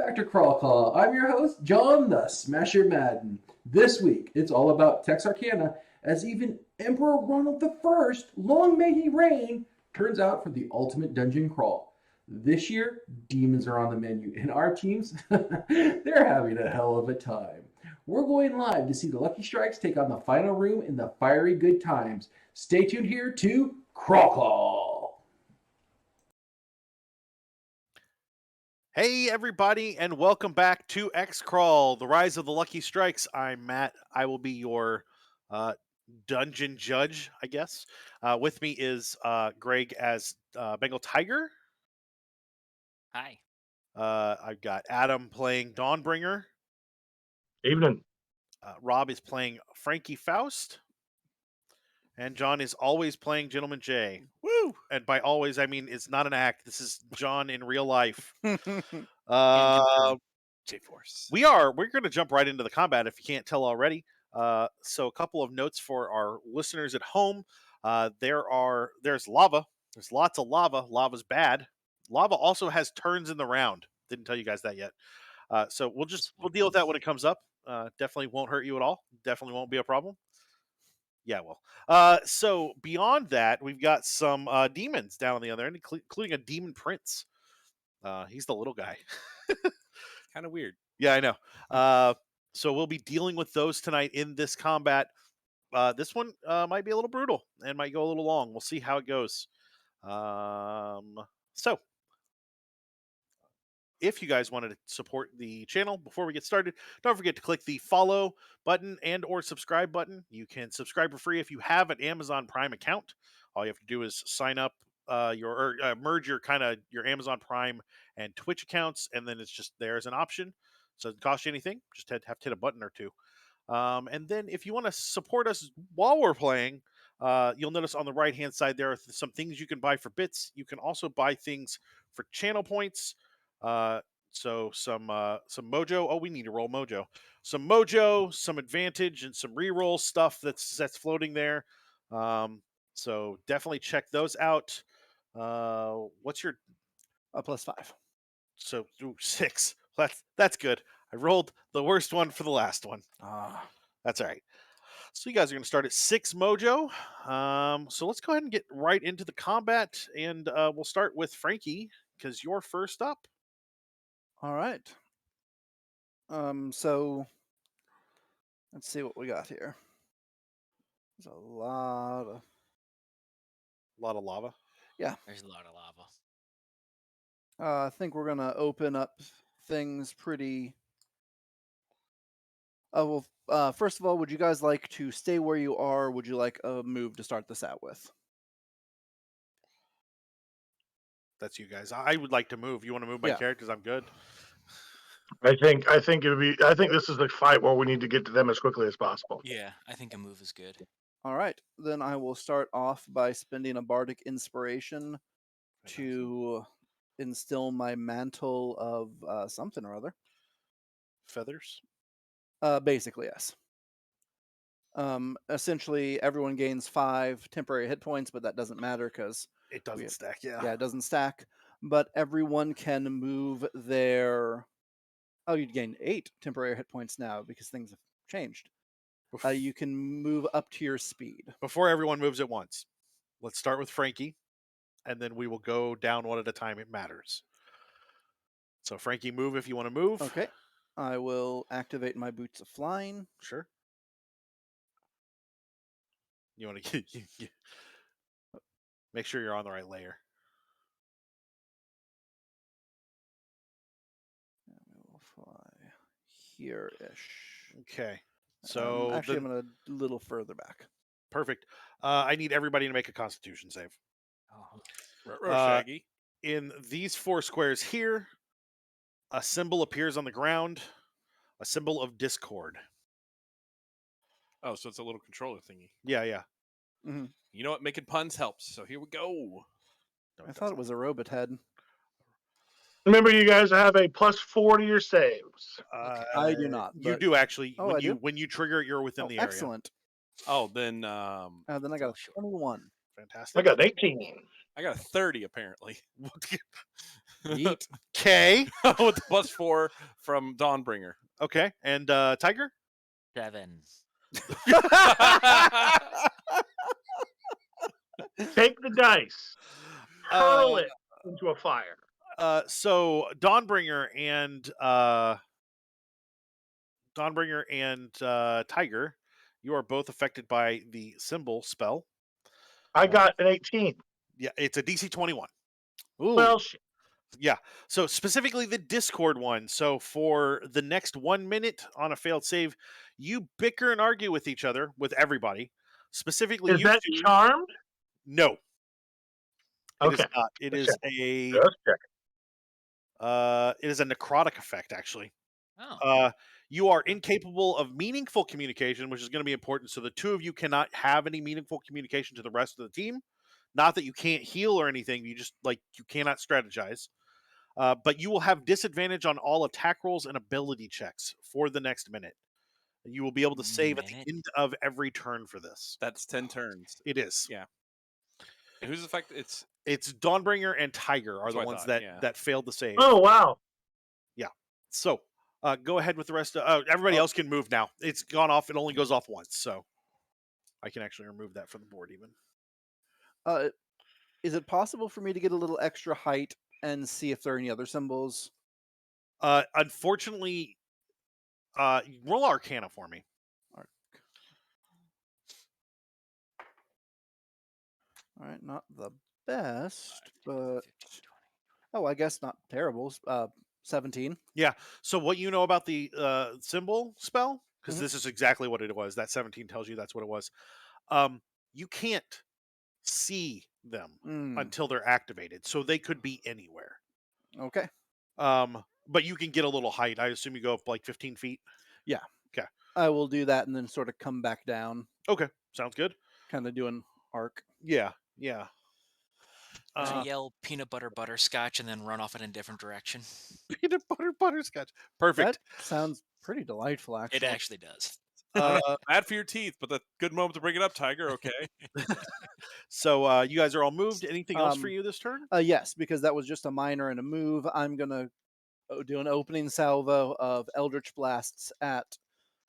back to Crawl Call. I'm your host, John the Smasher Madden. This week, it's all about Texarkana, as even Emperor Ronald I, long may he reign, turns out for the ultimate dungeon crawl. This year, demons are on the menu, and our teams, they're having a hell of a time. We're going live to see the Lucky Strykes take on the final room in the fiery good times. Stay tuned here to Crawl Call. Hey everybody, and welcome back to X-Crawl, the Rise of the Lucky Strykes. I'm Matt. I will be your dungeon judge, I guess. With me is Greg as Bengal Tiger. Hi. I've got Adam playing Dawnbringer. Evening. Rob is playing Frankie Faust. And John is always playing Gentleman J. Woo! And by always, I mean it's not an act. This is John in real life. J-Force. We're going to jump right into the combat if you can't tell already. So a couple of notes for our listeners at home. There's lava. There's lots of lava. Lava's bad. Lava also has turns in the round. Didn't tell you guys that yet. So we'll deal with that when it comes up. Definitely won't hurt you at all. Definitely won't be a problem. Yeah, well. So beyond that, we've got some demons down on the other end, including a demon prince. He's the little guy. Kind of weird. Yeah, I know. So we'll be dealing with those tonight in this combat. This one might be a little brutal and might go a little long. We'll see how it goes. So if you guys wanted to support the channel before we get started, don't forget to click the follow button and or subscribe button. You can subscribe for free if you have an Amazon Prime account. All you have to do is sign up merge your Amazon Prime and Twitch accounts, and then it's just there as an option. So it doesn't cost you anything. Just have to hit a button or two. And then if you want to support us while we're playing, you'll notice on the right-hand side there are some things you can buy for bits. You can also buy things for channel points. So some mojo. Oh, we need to roll mojo. Some mojo, some advantage, and some reroll stuff that's floating there. So definitely check those out. What's your +5? So 6. That's good. I rolled the worst one for the last one. That's all right. So you guys are going to start at 6 mojo. So let's go ahead and get right into the combat, and we'll start with Frankie because you're first up. All right. So let's see what we got here. There's a lot of lava. Yeah. There's a lot of lava. I think we're gonna open up things pretty. First of all, would you guys like to stay where you are? Or would you like a move to start this out with? That's you guys. I would like to move. You want to move my characters? I'm good. I think it would be. I think this is the fight where we need to get to them as quickly as possible. Yeah, I think a move is good. All right, then I will start off by spending a bardic inspiration to instill my mantle of something or other. Feathers? Basically, yes. Essentially, everyone gains 5 temporary hit points, but that doesn't matter because it doesn't stack. Yeah, it doesn't stack. But everyone can move their. Oh, you'd gain 8 temporary hit points now because things have changed. You can move up to your speed. Before everyone moves at once, let's start with Frankie, and then we will go down one at a time. It matters. So Frankie, move if you want to move. Okay. I will activate my Boots of Flying. Sure. You want to make sure you're on the right layer. I will fly here-ish. Okay. So actually, I'm going a little further back. Perfect. I need everybody to make a Constitution save. Shaggy. In these 4 squares here, a symbol appears on the ground, a symbol of discord. Oh, so it's a little controller thingy. Yeah, yeah. Mm-hmm. You know what? Making puns helps. So here we go. No, I thought it was a robot head. Remember, you guys have a +4 to your saves. I do not. You do actually. Oh, when you trigger it, you're within the area. Excellent. Oh, then. Then I got a 21. Fantastic. I got 18. I got a 30 apparently. Yeet. Okay. With the +4 from Dawnbringer. Okay. And Tiger? 7. Take the dice, hurl it into a fire. So Dawnbringer and Tiger, you are both affected by the symbol spell. I got an 18. Yeah, it's a DC 21. Ooh. Well, Yeah. So specifically the Discord one. So for the next 1 minute on a failed save, you bicker and argue with each other, with everybody. Specifically, is you that two. charmed? No. It is Okay. not. It is a Just check. it is a necrotic effect, actually. Oh. You are incapable of meaningful communication, which is going to be important. So the two of you cannot have any meaningful communication to the rest of the team. Not that you can't heal or anything. You just you cannot strategize. But you will have disadvantage on all attack rolls and ability checks for the next minute. You will be able to save at the end of every turn for this. That's 10 turns. It is. Yeah. And who's affected? It's Dawnbringer and Tiger are That's the what I ones thought, that failed the save. Oh, wow. So go ahead with the rest of everybody else can move now. It's gone off. It only goes off once, so I can actually remove that from the board even. Is it possible for me to get a little extra height and see if there are any other symbols? Unfortunately, roll Arcana for me. All right, not the best, but I guess not terrible. 17. So what you know about the symbol spell, because Mhm. this is exactly what it was. That 17 tells you that's what it was. You can't see them until they're activated, so they could be anywhere. Okay. But you can get a little height. I assume you go up like 15 feet. Yeah. Okay. I will do that and then sort of come back down, Okay, sounds good. kind of do an arc. Yeah. To yell peanut butter butterscotch and then run off in a different direction. Peanut butter butterscotch. Perfect. That sounds pretty delightful, actually. It actually does. Bad for your teeth, but a good moment to bring it up, Tiger. Okay. So you guys are all moved. Anything else for you this turn? Yes, because that was just a minor and a move. I'm gonna do an opening salvo of Eldritch Blasts at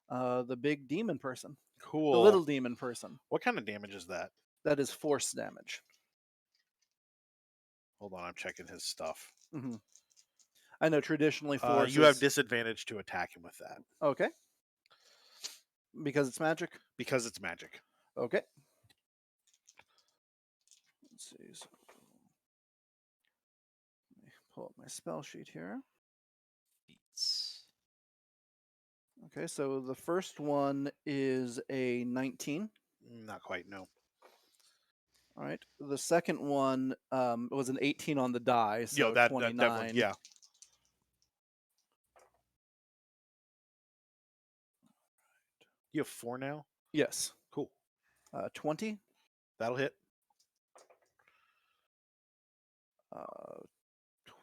the big demon person, Cool. the little demon person. What kind of damage is that? That is force damage. Hold on, I'm checking his stuff. Mm-hmm. I know traditionally force. You have disadvantage to attack him with that. Okay. Because it's magic? Because it's magic. Okay. Let's see. So, let me pull up my spell sheet here. Okay, so the first one is a 19. Not quite, no. All right. The second one was an 18 on the die, so Yo, that 29. definitely, yeah. You have 4 now? Yes. Cool. 20. That'll hit.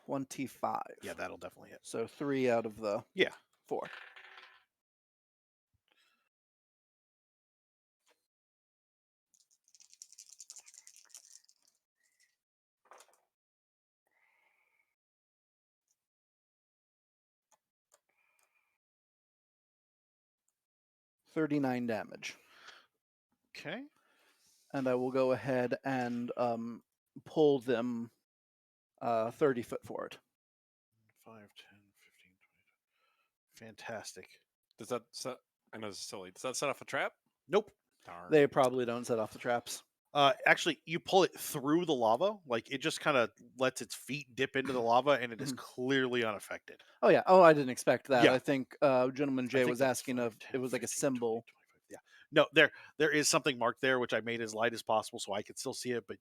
25. Yeah, that'll definitely hit. So 3 out of the 4. $39 damage. Okay. And I will go ahead and pull them 30 foot forward. 5, 10, 15, 20. Fantastic. Does that set? I know this is silly. Does that set off a trap? Nope. Darn. They probably don't set off the traps. Actually, you pull it through the lava. Like, it just kind of lets its feet dip into the lava, and it is clearly unaffected. Oh, yeah. Oh, I didn't expect that. Yeah. I think Gentleman Jay was asking if it was like a symbol. 20, 25. Yeah. No, there is something marked there, which I made as light as possible so I could still see it. But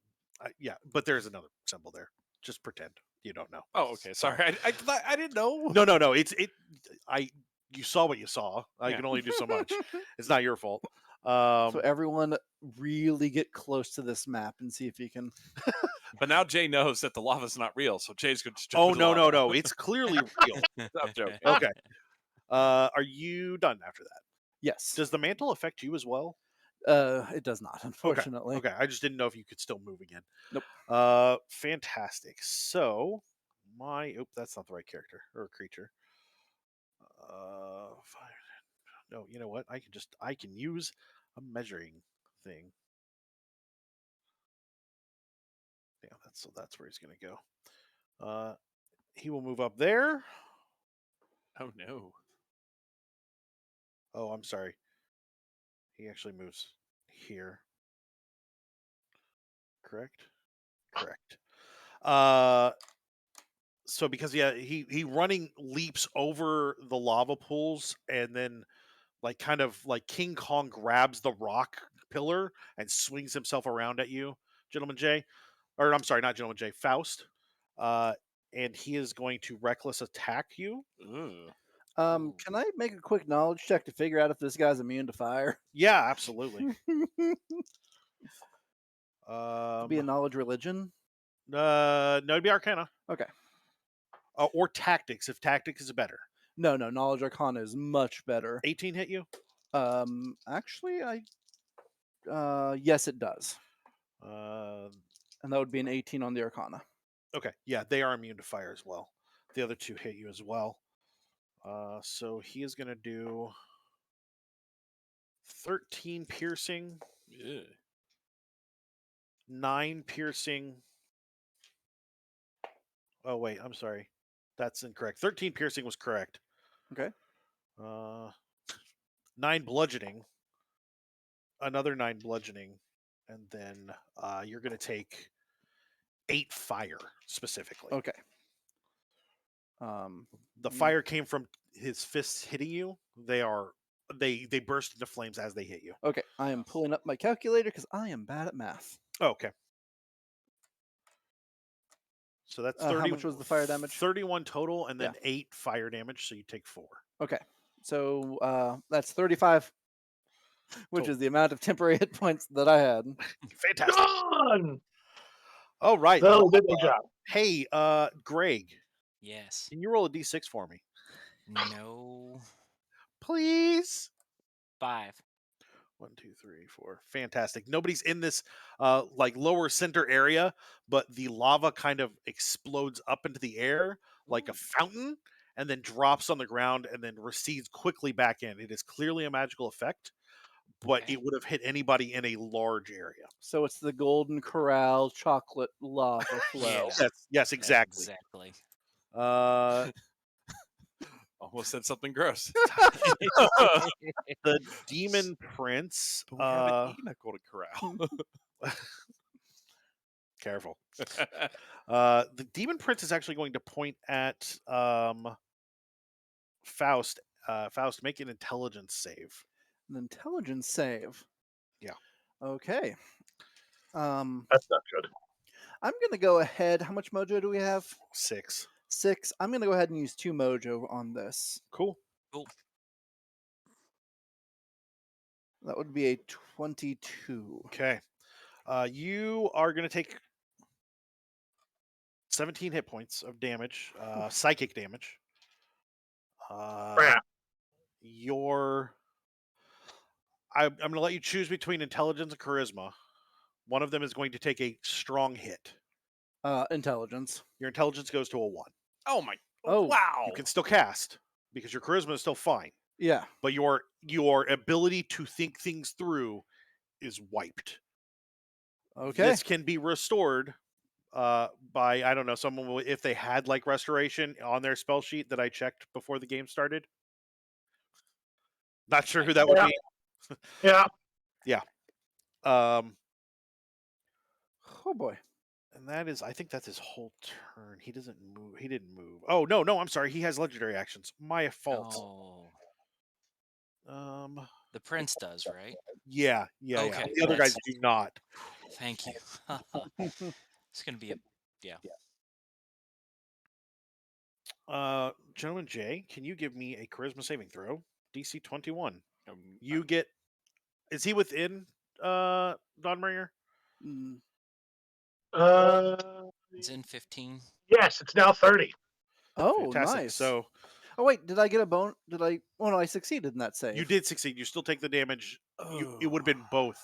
but there's another symbol there. Just pretend you don't know. Oh, okay. Sorry, I didn't know. No. You saw what you saw. I Yeah. can only do so much. It's not your fault. So everyone really get close to this map and see if you can. But now Jay knows that the lava's not real, so Jay's going to. Oh no! It's clearly real. I'm joking. Okay. Are you done after that? Yes. Does the mantle affect you as well? It does not, unfortunately. Okay. I just didn't know if you could still move again. Nope. Fantastic. So, that's not the right character or creature. Fire. No, you know what? I can use a measuring thing. Yeah, that's where he's gonna go. He will move up there. Oh no. Oh, I'm sorry. He actually moves here. Correct? Correct. So because he running leaps over the lava pools and then like kind of like King Kong grabs the rock pillar and swings himself around at you, Gentleman J. Or I'm sorry, not Gentleman J, Faust. And he is going to reckless attack you. Ugh. Can I make a quick knowledge check to figure out if this guy's immune to fire? Yeah, absolutely. Be a knowledge religion. No, it'd be Arcana. Okay. Or Tactics, if Tactics is better. No, knowledge arcana is much better. 18 hit you? Actually, yes, it does, Uh, and that would be an 18 on the arcana. okay, yeah, they are immune to fire as well. The other two hit you as well. So he is going to do 13 piercing, Yeah. 9 piercing. Oh, wait, I'm sorry. That's incorrect. 13 piercing was correct. Okay. 9 bludgeoning. Another 9 bludgeoning. And then you're going to take 8 fire specifically. Okay. The fire came from his fists hitting you. They burst into flames as they hit you. Okay, I am pulling up my calculator because I am bad at math. Oh, okay. So that's 30. How much was the fire damage? 31 total, and then 8 fire damage. So you take 4. Okay, so that's 35, which is the amount of temporary hit points that I had. Fantastic. Done! All right. Well, good job. Hey, Greg, Yes. can you roll a d6 for me, No. please? 5. 1, 2, 3, 4. Fantastic. Nobody's in this like lower center area, but the lava kind of explodes up into the air like a fountain and then drops on the ground and then recedes quickly back in. It is clearly a magical effect, but Okay. it would have hit anybody in a large area. So it's the Golden Corral chocolate lava flow. Yeah. Yes, exactly. Exactly. Almost said something gross. The Demon Prince. But we haven't eaten a Golden Corral. Careful. The Demon Prince is actually going to point at Faust. Faust, make an intelligence save. An intelligence save. Yeah. Okay. That's not good. I'm gonna go ahead. How much mojo do we have? 6. 6. I'm gonna go ahead and use 2 mojo on this. Cool. That would be a 22. Okay. You are going to take 17 hit points of damage, psychic damage. Crap. I'm going to let you choose between intelligence and charisma. One of them is going to take a strong hit. Intelligence. Your intelligence goes to a 1. Oh my! Oh. Wow! You can still cast because your charisma is still fine, Yeah. but your ability to think things through is wiped. Okay. This can be restored by, I don't know, someone if they had like restoration on their spell sheet that I checked before the game started. Not sure who that would be. Yeah. Oh boy. And that is, I think that's his whole turn. He doesn't move. He didn't move. Oh no, I'm sorry. He has legendary actions. My fault. Oh. The prince does, right? Yeah. Okay, The other guys that's- do not. Thank you. It's gonna be Gentleman Jay, can you give me a charisma saving throw? DC 21. Um, You get. Is he within Dawnbringer? Mm, It's in 15. Yes, it's now 30. Oh, Fantastic. nice. So Oh wait, did I get a bone? Did I? Oh no, I succeeded in that save. you did succeed. You still take the damage. It would have been both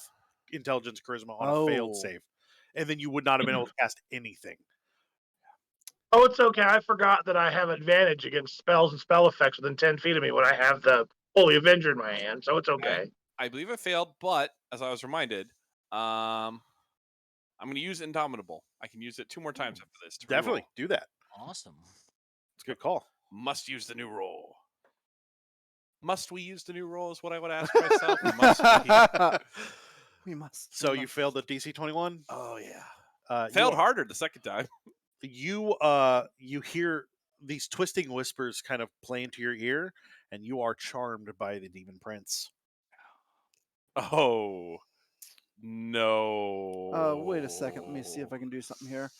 intelligence charisma on a failed Oh. save, and then you would not have been able to cast anything. Oh, it's okay. I forgot that I have advantage against spells and spell effects within 10 feet of me when I have the Holy Avenger in my hand, so it's okay. I believe it failed, but as I was reminded, I'm going to use Indomitable. I can use it 2 more times after this. To Definitely reroll. do that. Awesome. It's a good call. Must use the new roll. Must we use the new roll is what I would ask myself. Must we? We must. So we you must. failed the DC 21. Oh, yeah. You Failed are- harder the second time. You hear these twisting whispers kind of play into your ear, and you are charmed by the demon prince. Oh, no. Wait a second. Let me see if I can do something here.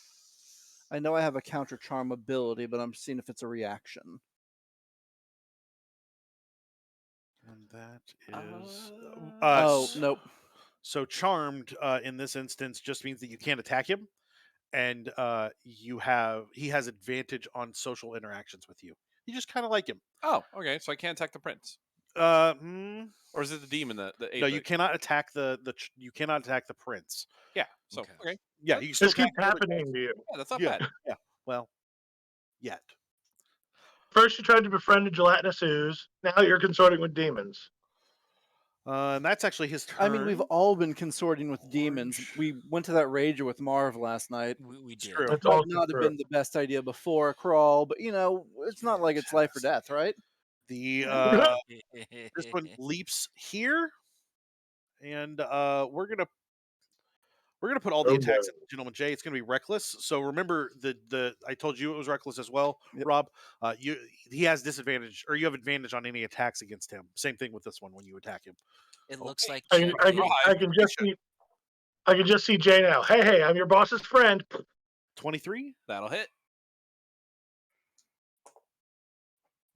I know I have a counter charm ability, but I'm seeing if it's a reaction. And that is. Oh, nope. So charmed in this instance just means that you can't attack him, and he has advantage on social interactions with you. You just kind of like him. Oh, okay. So I can't attack the prince. Or is it the demon that the no, you cannot attack you cannot attack the prince. Yeah. So okay. Yeah, you can still This keeps attack happening to you. Yeah, that's not Yeah. bad. Yeah. Well, yet. First, you tried to befriend a gelatinous ooze. Now you're consorting with demons. And that's actually his turn. I mean, we've all been consorting with demons. We went to that rager with Marv last night. We did. True. That's Might also not have true. been the best idea before a crawl, but it's not like it's life or death, right? The this one leaps here, and we're gonna put all the Oh, attacks boy. at Gentleman J. It's gonna be reckless. So remember the I told you it was reckless as well, Yep. Rob. He has disadvantage, or you have advantage on any attacks against him. Same thing with this one when you attack him. It looks like I Chet can, gave- I can just see. I can just see Jay now. Hey, I'm your boss's friend. 23. That'll hit.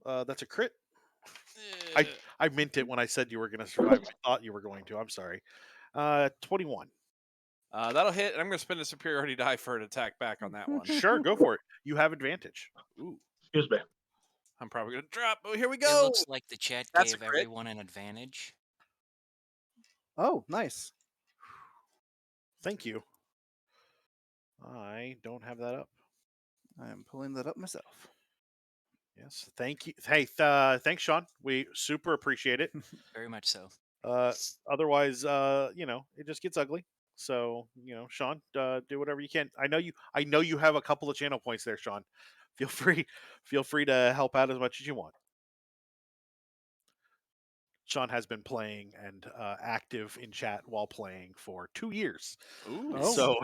That's a crit. I meant it when I said you were gonna survive. I thought you were going to. I'm sorry. 21. That'll hit, and I'm going to spend a superiority die for an attack back on that one. Sure, go for it. You have advantage. Ooh, Excuse me. I'm probably going to drop. Oh, here we It go. looks like the chat That's a gave crit. everyone an advantage. Oh, nice. Thank you. I don't have that up. I am pulling that up myself. Yes, thank you. Hey, thanks, Shawn. We super appreciate it. Very much so. Otherwise, it just gets ugly. So, Shawn, do whatever you can. I know you have a couple of channel points there, Shawn. Feel free to help out as much as you want. Shawn has been playing and active in chat while playing for 2 years. Ooh. Oh. So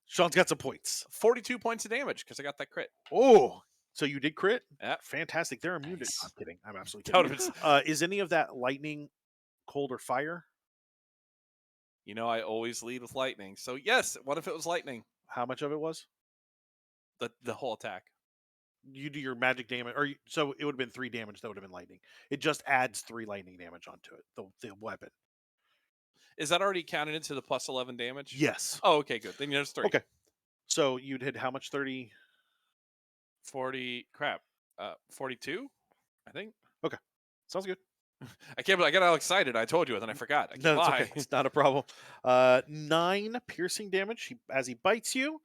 Shawn's got some points. 42 points of damage because I got that crit. Oh, so you did crit? Yeah. Fantastic. They're immune Nice. to. I'm kidding. I'm absolutely That kidding. would've Is any of that lightning, cold, or fire? I always lead with lightning. So yes, what if it was lightning? How much of it was? The whole attack. You do your magic damage, so it would have been 3 damage. That would have been lightning. It just adds 3 lightning damage onto it. The weapon. Is that already counted into the plus 11 damage? Yes. Oh, okay, good. Then there's 3. Okay. So you'd hit how much? 30. 40. Crap. 42. I think. Sounds good. I can't. I got all excited. I told you, and then I forgot. I can't No, it's lie. okay. It's not a problem. 9 piercing damage as he bites you.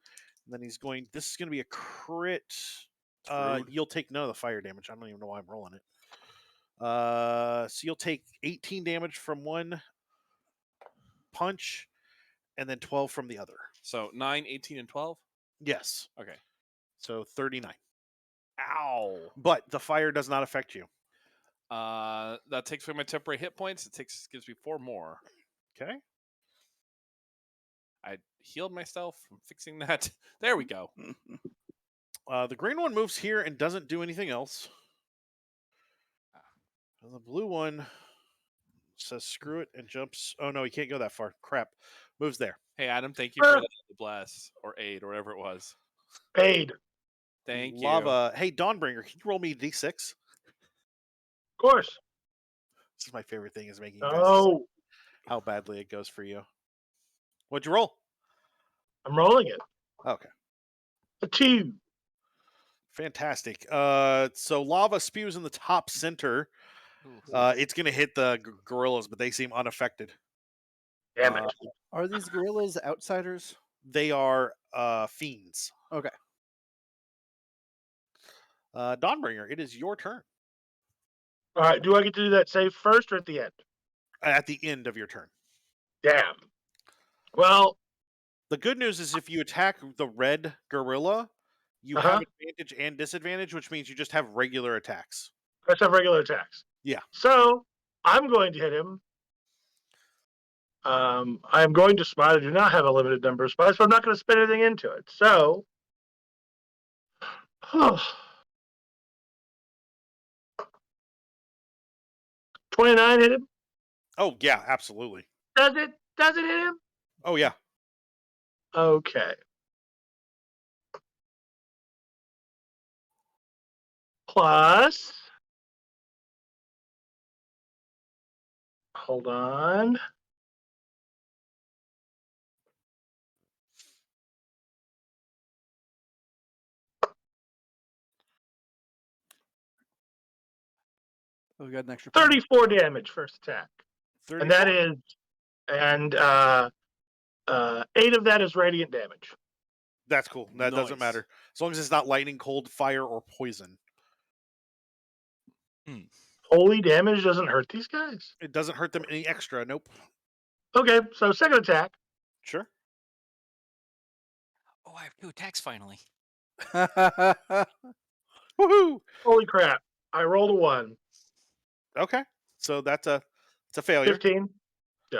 And then he's going. This is going to be a crit. Screwed. You'll take none of the fire damage. I don't even know why I'm rolling it. So you'll take 18 damage from one punch, and then 12 from the other. So 9, 18, and 12. Yes. Okay. So 39. Ow. But the fire does not affect you. That takes away my temporary hit points. It gives me 4 more. Okay. I healed myself from fixing that. There we go. The green one moves here and doesn't do anything else. And the blue one says screw it and jumps. Oh no, he can't go that far. Crap. Moves there. Hey Adam, thank you for the bless or aid or whatever it was. Aid. Of Thank you. Lava. Hey, Dawnbringer, can you roll me a d6? course. This is my favorite thing, is making you guys Oh, how badly it goes for you. What'd you roll? I'm rolling it. Okay. A 2. Fantastic. So lava spews in the top center. Ooh. It's going to hit the gorillas, but they seem unaffected. Damn it. Are these gorillas outsiders? They are fiends. Okay. Dawnbringer, it is your turn. All right. Do I get to do that save first or at the end? At the end of your turn. Damn. Well, The good news is if you attack the red gorilla, you Uh-huh. have advantage and disadvantage, which means you just have regular attacks. let's have regular attacks. Yeah. So I'm going to hit him. I'm going to Smyth. I do not have a limited number of spies, so I'm not going to spend anything into it. So, 29 hit him. Oh, yeah, absolutely. Does it? Does it hit him? Oh, yeah. Okay. Plus, hold on. Oh, we got an extra 34 damage first attack. 34? And that is, and 8 of that is radiant damage. That's cool. That doesn't Nice. matter. As long as it's not lightning, cold, fire, or poison. Holy damage doesn't hurt these guys. It doesn't hurt them any extra. Nope. Okay, so second attack. Sure. Oh, I have 2 attacks finally. Woohoo! Holy crap. I rolled a 1. Okay. So it's a failure. 15. Yeah.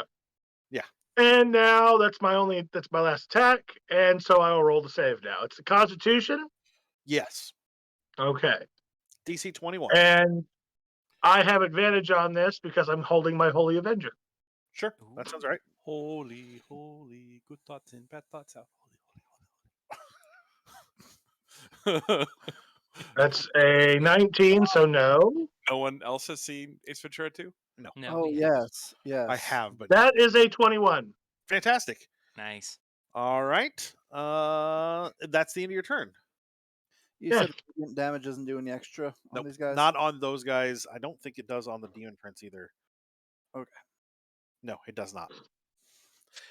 Yeah. And now that's my last attack. And so I will roll the save now. It's a Constitution. Yes. Okay. DC 21. And I have advantage on this because I'm holding my Holy Avenger. Sure. That sounds right. Holy, good thoughts and bad thoughts out. Holy. That's a 19, so no. No one else has seen Ace Ventura 2? No. No. Oh, we haven't. yes. Yes. I have, but That is a 21. fantastic. Nice. All right. That's the end of your turn. You Yeah. said radiant damage doesn't do any extra on Nope, these guys? not on those guys. I don't think it does on the Demon Prince either. Okay. No, it does not.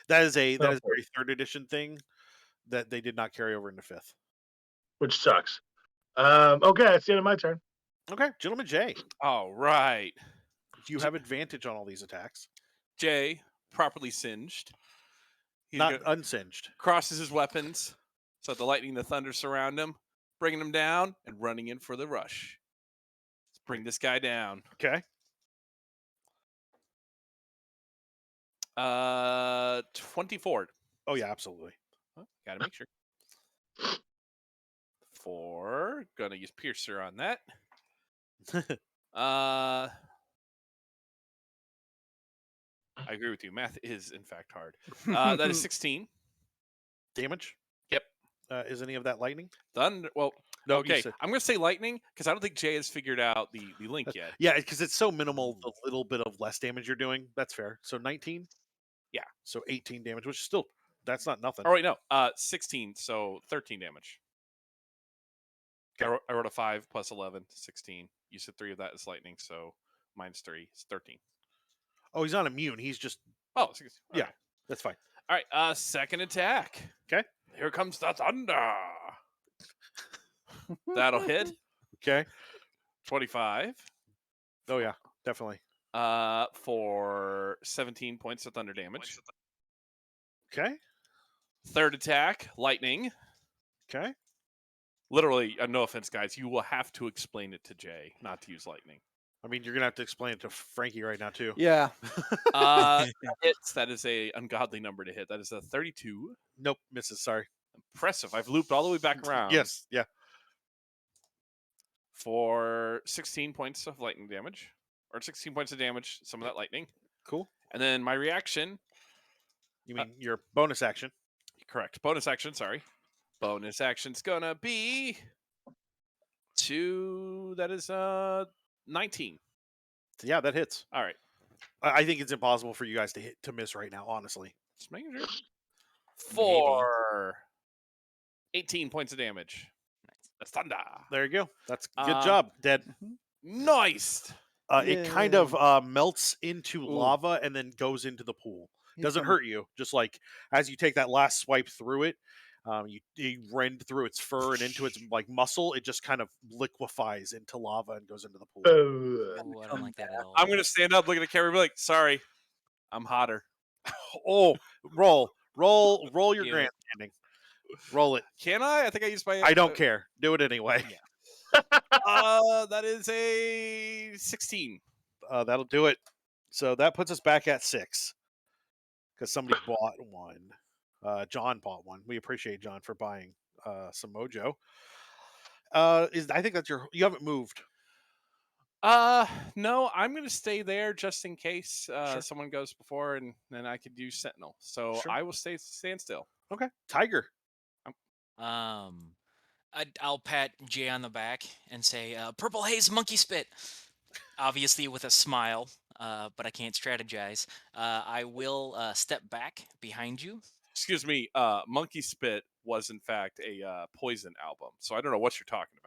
That is a Okay. very 3rd edition thing that they did not carry over into 5th. Which sucks. Okay, that's the end of my turn. Okay, Gentleman Jay, All right. you have advantage on all these attacks. Jay, properly singed. He's Not gonna- unsinged. crosses his weapons, so the lightning and the thunder surround him, bringing him down and running in for the rush. Let's bring this guy down. Okay. 24. Oh yeah, absolutely. Gotta make sure. 4. Gonna use Piercer on that. I agree with you. Math is, in fact, hard. That is 16. Damage. Yep. Is any of that lightning? Thunder. Well, No. okay. I'm going to say lightning because I don't think Jay has figured out the link yet. Yeah, because it's so minimal. The little bit of less damage you're doing. That's fair. So 19. Yeah. So 18 damage, which is still that's not nothing. Oh, wait, no. 16, so 13 damage. I wrote a 5 plus 11, 16. You said 3 of that is lightning, so minus 3 is 13. Oh, he's not immune. He's just Oh, 16. Yeah. Okay. that's fine. All right, second attack. Okay. Here comes the thunder. That'll hit. Okay. 25. Oh yeah, definitely. For 17 points of thunder damage. Okay. Third attack, lightning. Okay. Literally, no offense, guys, you will have to explain it to Jay not to use lightning. I mean, you're gonna have to explain it to Frankie right now too. Yeah. Hits. That is a ungodly number to hit. That is a 32. Nope, misses. Sorry. Impressive. I've looped all the way back around. Yes. Yeah. For 16 points of lightning damage, or 16 points of damage. Some of that lightning. Cool. And then my reaction. You mean your bonus action? Correct. Bonus action. Sorry. Bonus action's gonna be 2. That is 19. Yeah, that hits. All right. I think it's impossible for you guys to miss right now. Honestly. Just making sure. For 18 points of damage. That's thunder. There you go. That's good job, Dead. Nice. It kind of melts into lava and then goes into the pool. Doesn't hurt you. Just like as you take that last swipe through it, You rend through its fur and into its like muscle. It just kind of liquefies into lava and goes into the pool. Ooh, I don't like that at all. I'm gonna stand up, look at Carrie, be like, "Sorry, I'm hotter." Oh, roll your Do it. grandstanding. Roll it. Can I? I think I used my. I don't care. Do it anyway. That is a 16. That'll do it. So that puts us back at 6 because somebody bought one. John bought one. We appreciate John for buying some mojo. I think that's you haven't moved. No, I'm gonna stay there just in case Sure. someone goes before, and then I could use Sentinel. So Sure. I will stand still. Okay. Tiger. I'll pat Jay on the back and say, "Purple haze, monkey spit." Obviously, with a smile, but I can't strategize. I will step back behind you. Excuse me. Monkey Spit was in fact a Poison album, so I don't know what you're talking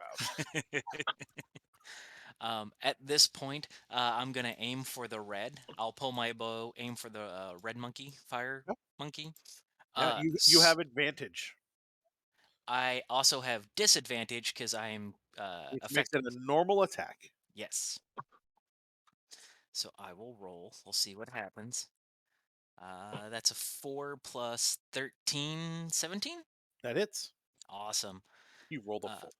about. At this point, I'm gonna aim for the red. I'll pull my bow, aim for the red monkey, fire Yep. monkey. Yeah, you have advantage. I also have disadvantage because I'm Which makes effective. it a normal attack. Yes. So I will roll. We'll see what happens. That's a 4 plus 13, 17? That hits. Awesome. You rolled a 4.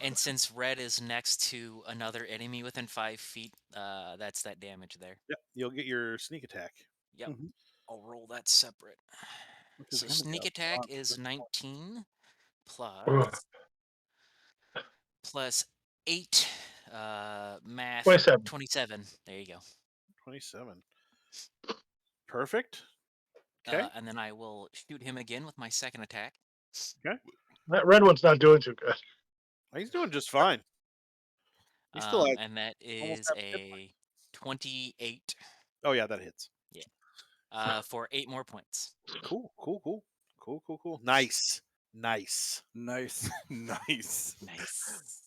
And since red is next to another enemy within 5 feet, that's that damage there. Yep. You'll get your sneak attack. Yep. Mhm. I'll roll that separate. Which is So gonna be sneak a attack lot. is 19 Ugh. plus 8 math 27. 27. There you go. 27. Perfect. Okay. And then I will shoot him again with my second attack. That red one's not doing too good. He's doing just fine. He still has. And that almost is have hit a 28 Oh yeah, that hits. for 8 more points. Cool. Nice. Nice. Nice.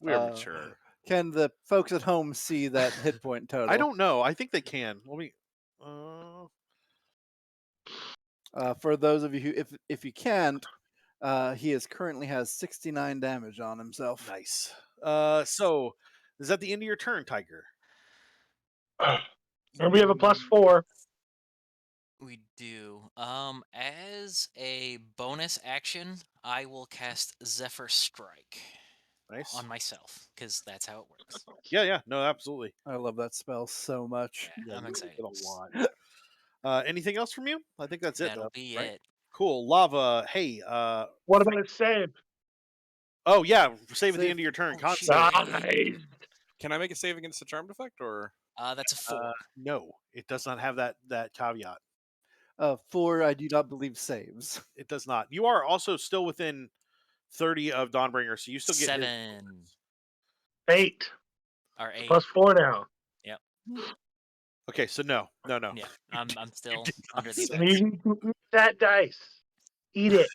We're Uh, mature. Can the folks at home see that hit point total? I don't know. I think they can. Let me. For those of you who, if you can't, he currently has 69 damage on himself. Nice. So is that the end of your turn, Tiger? And we have a +4. We do. As a bonus action, I will cast Zephyr Strike Nice. on myself because that's how it works. Yeah. No, absolutely. I love that spell so much. Yeah, I'm you excited. get a lot. Anything else from you? I think that's it. That'll though, be right? it. Cool. Lava. Hey. What about its save? Oh yeah. Save at the Save. end of your turn. Oh, Concentrate. shoot. Nice. Can I make a save against the charmed effect, or That's a 4. No, it does not have that caveat. 4, I do not believe saves. It does not. You are also still within 30 of Dawnbringer, so you still get his 7 8. or 8. +4 now. Okay, so no. Yeah, I'm still under the save. effects. Eat that dice. Eat it.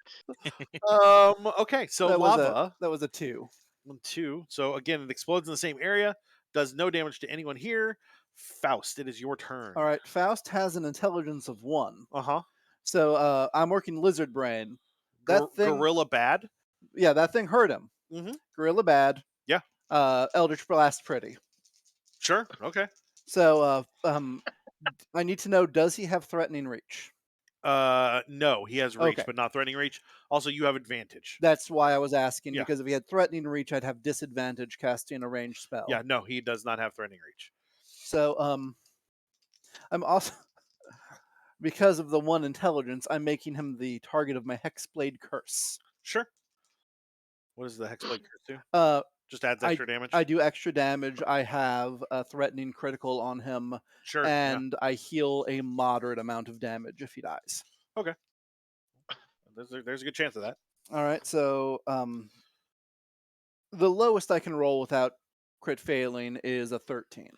Okay, so that lava. that was a 2. 2. So again, it explodes in the same area. Does no damage to anyone here. Faust, it is your turn. All right, Faust has an intelligence of 1. Uh-huh. So I'm working lizard brain. That thing, Gorilla bad. yeah, that thing hurt him. Mm-hmm. Gorilla bad. Yeah. Eldritch Blast pretty. Sure. Okay. So I need to know, does he have threatening reach? No, he has reach, Okay. but not threatening reach. Also, you have advantage. That's why I was asking, Yeah. because if he had threatening reach, I'd have disadvantage casting a ranged spell. Yeah, no, he does not have threatening reach. So I'm also, because of the 1 intelligence, I'm making him the target of my Hexblade Curse. Sure. What does the Hexblade curse do? Just adds extra damage? I do extra damage. I have a threatening critical on him, Sure. yeah. and I heal a moderate amount of damage if he dies. There's a good chance of that. All right, so the lowest I can roll without crit failing is a 13.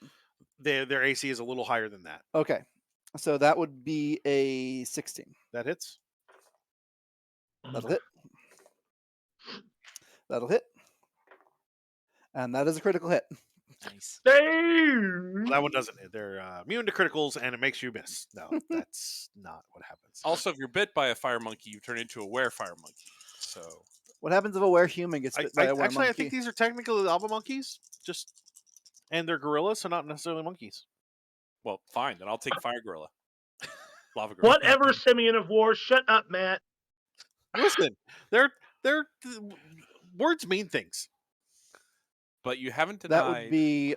Their AC is a little higher than that. Okay, so that would be a 16. That hits. That'll hit. That'll hit. And that is a critical hit. Nice. That one doesn't hit. They're immune to criticals, and it makes you miss. No, that's not what happens. also if you're bit by a fire monkey, you turn into a were-fire monkey. So What happens if a were-human gets bit by a Actually, I were-monkey? think these are technically lava monkeys, and they're gorillas, so not necessarily monkeys. well, fine. Then I'll take fire gorilla. Lava gorilla. Whatever, Simeon of War. Shut up, Matt. Listen, they're words mean things. But you haven't That denied. would be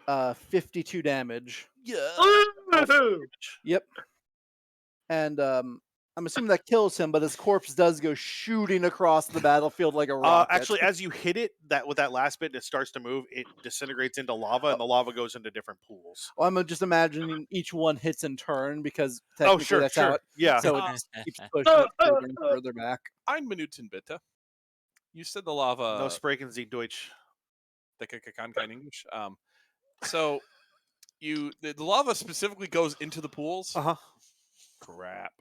52 damage. Yeah. Woo-hoo! Yep. And I'm assuming that kills him, but his corpse does go shooting across the battlefield like a rocket. Actually, as you hit it, with that last bit, it starts to move. It disintegrates into lava, and the lava goes into different pools. Well, I'm just imagining each one hits in turn because Oh, technically sure, that's how sure. it. Yeah. So it just keeps pushing it further and further back. Ein Minuten bitte. You said the lava. No sprechen Sie Deutsch. Kann kein English. So the lava specifically goes into the pools. Uh-huh. Crap.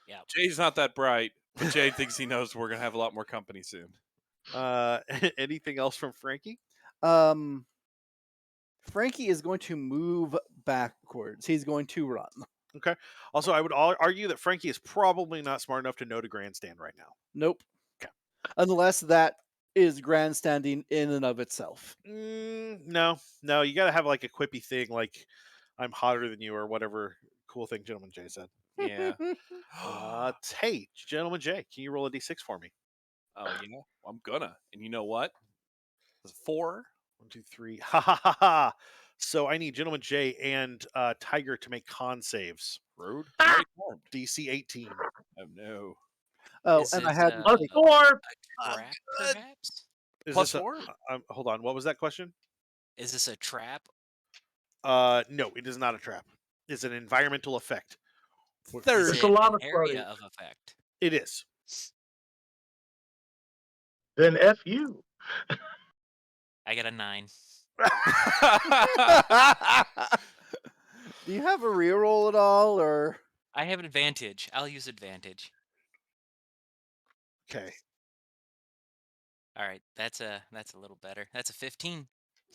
Yeah. Jay's not that bright, but Jay thinks he knows we're gonna have a lot more company soon. Anything else from Frankie? Frankie is going to move backwards. He's going to run. Okay. Also, I would argue that Frankie is probably not smart enough to know to grandstand right now. Nope. Okay. Unless that is grandstanding in and of itself. No. You got to have like a quippy thing, like "I'm hotter than you" or whatever cool thing Gentleman Jay said. Yeah. Hey, Gentleman Jay, can you roll a d6 for me? Oh yeah. I'm gonna. And you know what? It's 4. 1, 2, 3. Ha ha ha ha. So I need Gentleman Jay and Tiger to make con saves. Rude. Ah! Very formed. DC 18. Oh no. Oh, Is and it, I had Plus like, 4. Trap, perhaps? Is Plus this 4? hold on. What was that question? Is this a trap? No, it is not a trap. It's an environmental effect. Is It's it a lava an area floating. of effect? It is. Then F you. I got a 9. do you have a reroll at all, or I have advantage. I'll use advantage. Okay. All right, that's a little better. That's a 15.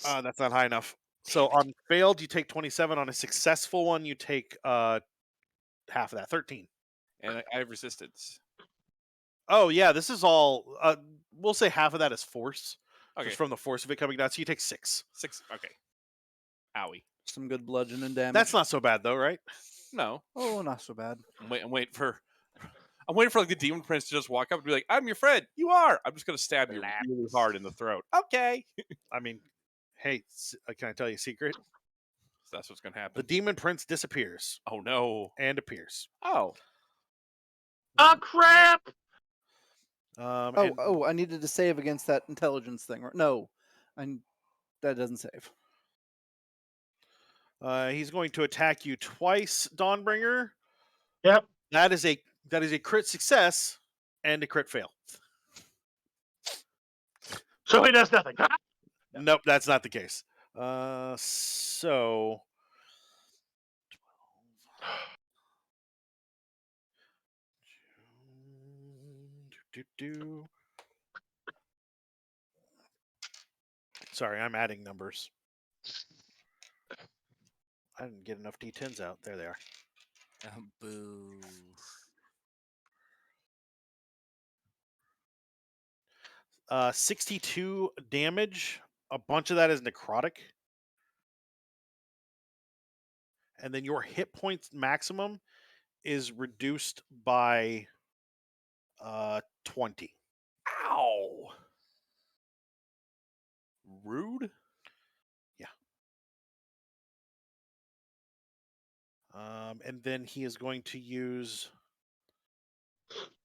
That's not high enough. So Damn it. on failed, you take 27. On a successful one, you take half of that, 13. And I have resistance. Oh yeah, this is all. We'll say half of that is force, Okay. just from the force of it coming down. So you take 6. 6. Okay. Owie. some good bludgeoning damage? That's not so bad though, right? No. Oh, not so bad. I'm waiting for like the demon prince to just walk up and be like, "I'm your friend. You are." I'm just gonna stab you really hard in the throat. Okay. I mean, hey, can I tell you a secret? So that's what's gonna The happen. demon prince disappears Oh no. and appears. Oh. Oh, crap. Oh, I needed to save against that intelligence thing. No, that doesn't save. He's going to attack you twice, Dawnbringer. Yep. That is a crit success and a crit fail. So he does nothing. Nope, that's not the case. So 12. Sorry, I'm adding numbers. I didn't get enough D10s out. There they are. Boo. Uh, 62 damage. A bunch of that is necrotic. And then your hit points maximum is reduced by 20. Ow. Rude. And then he is going to use.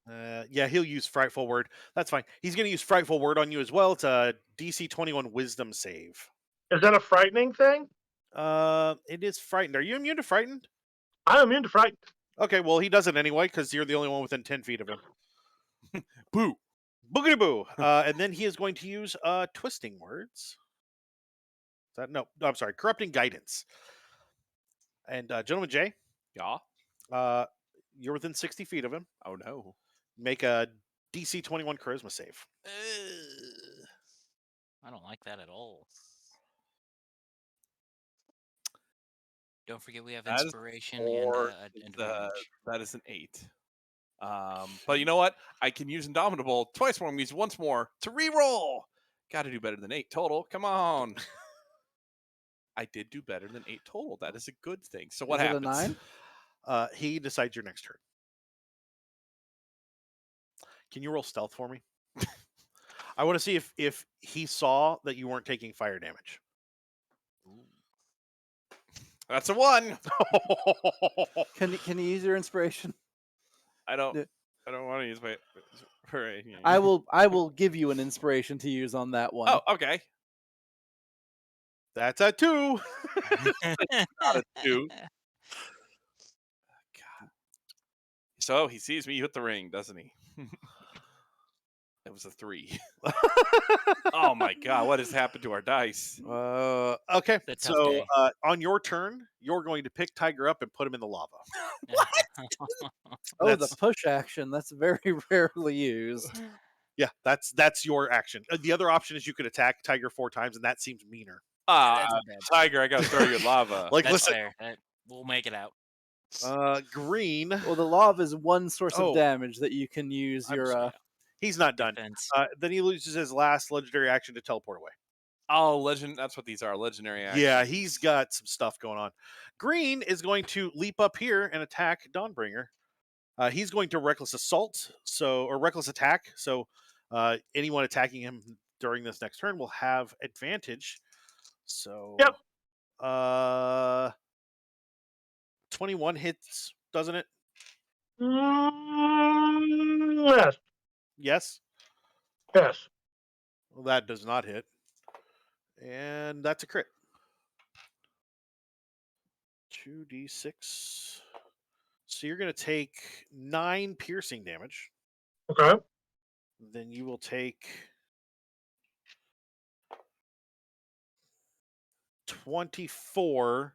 He'll use Frightful Word. That's fine. He's going to use Frightful Word on you as well. It's a DC 21 Wisdom save. Is that a frightening thing? It is frightened. Are you immune to frightened? I'm immune to fright. Okay, well he does it anyway because you're the only one within 10 feet of him. Boo, boogity boo. And then he is going to use Twisting Words. No, I'm sorry, Corrupting Guidance. And Gentleman Jay, Yeah. you're within 60 feet of him. Oh no. Make a DC 21 Charisma save. I don't like that at all. Don't forget we have That is inspiration Or and advantage. that is an 8. But you know what? I can use Indomitable twice more. I'm use once more to re-roll. Got to do better than 8 total. Come on. I did do better than 8 total. That is a good thing. So what Is happens? it a 9? He decides your next turn. Can you roll stealth for me? I want to see if he saw that you weren't taking fire damage. That's a 1. Can you use your inspiration? I don't Yeah. want to use my. I will give you an inspiration to use on that one. Oh, okay. That's a 2. Not a 2. God. So he sees me hit the ring, doesn't he? It was a 3. Oh my god, what has happened to our dice? Okay, It's a tough so day. on your turn, you're going to pick Tiger up and put him in the lava. Oh, the That's- push action. That's very rarely used. Yeah, that's your action. The other option is you could attack Tiger 4 times, and that seems meaner. That's a bad- Tiger, I gotta throw you in lava. Like, That's listen, fair. We'll make it out. Green. Well, the lava is one source Oh. of damage that you can use I'm your. sorry. He's not done. Defense. Then he loses his last legendary action to teleport away. Oh, legend. That's what these are. Legendary actions. Yeah, he's got some stuff going on. Green is going to leap up here and attack Dawnbringer. He's going to reckless assault, or reckless attack. So anyone attacking him during this next turn will have advantage. So Yep. 21 hits, doesn't it? Yes. Yes. Yes. Well, that does not hit. And that's a crit. 2d6. So you're going to take 9 piercing damage. Okay. Then you will take 24.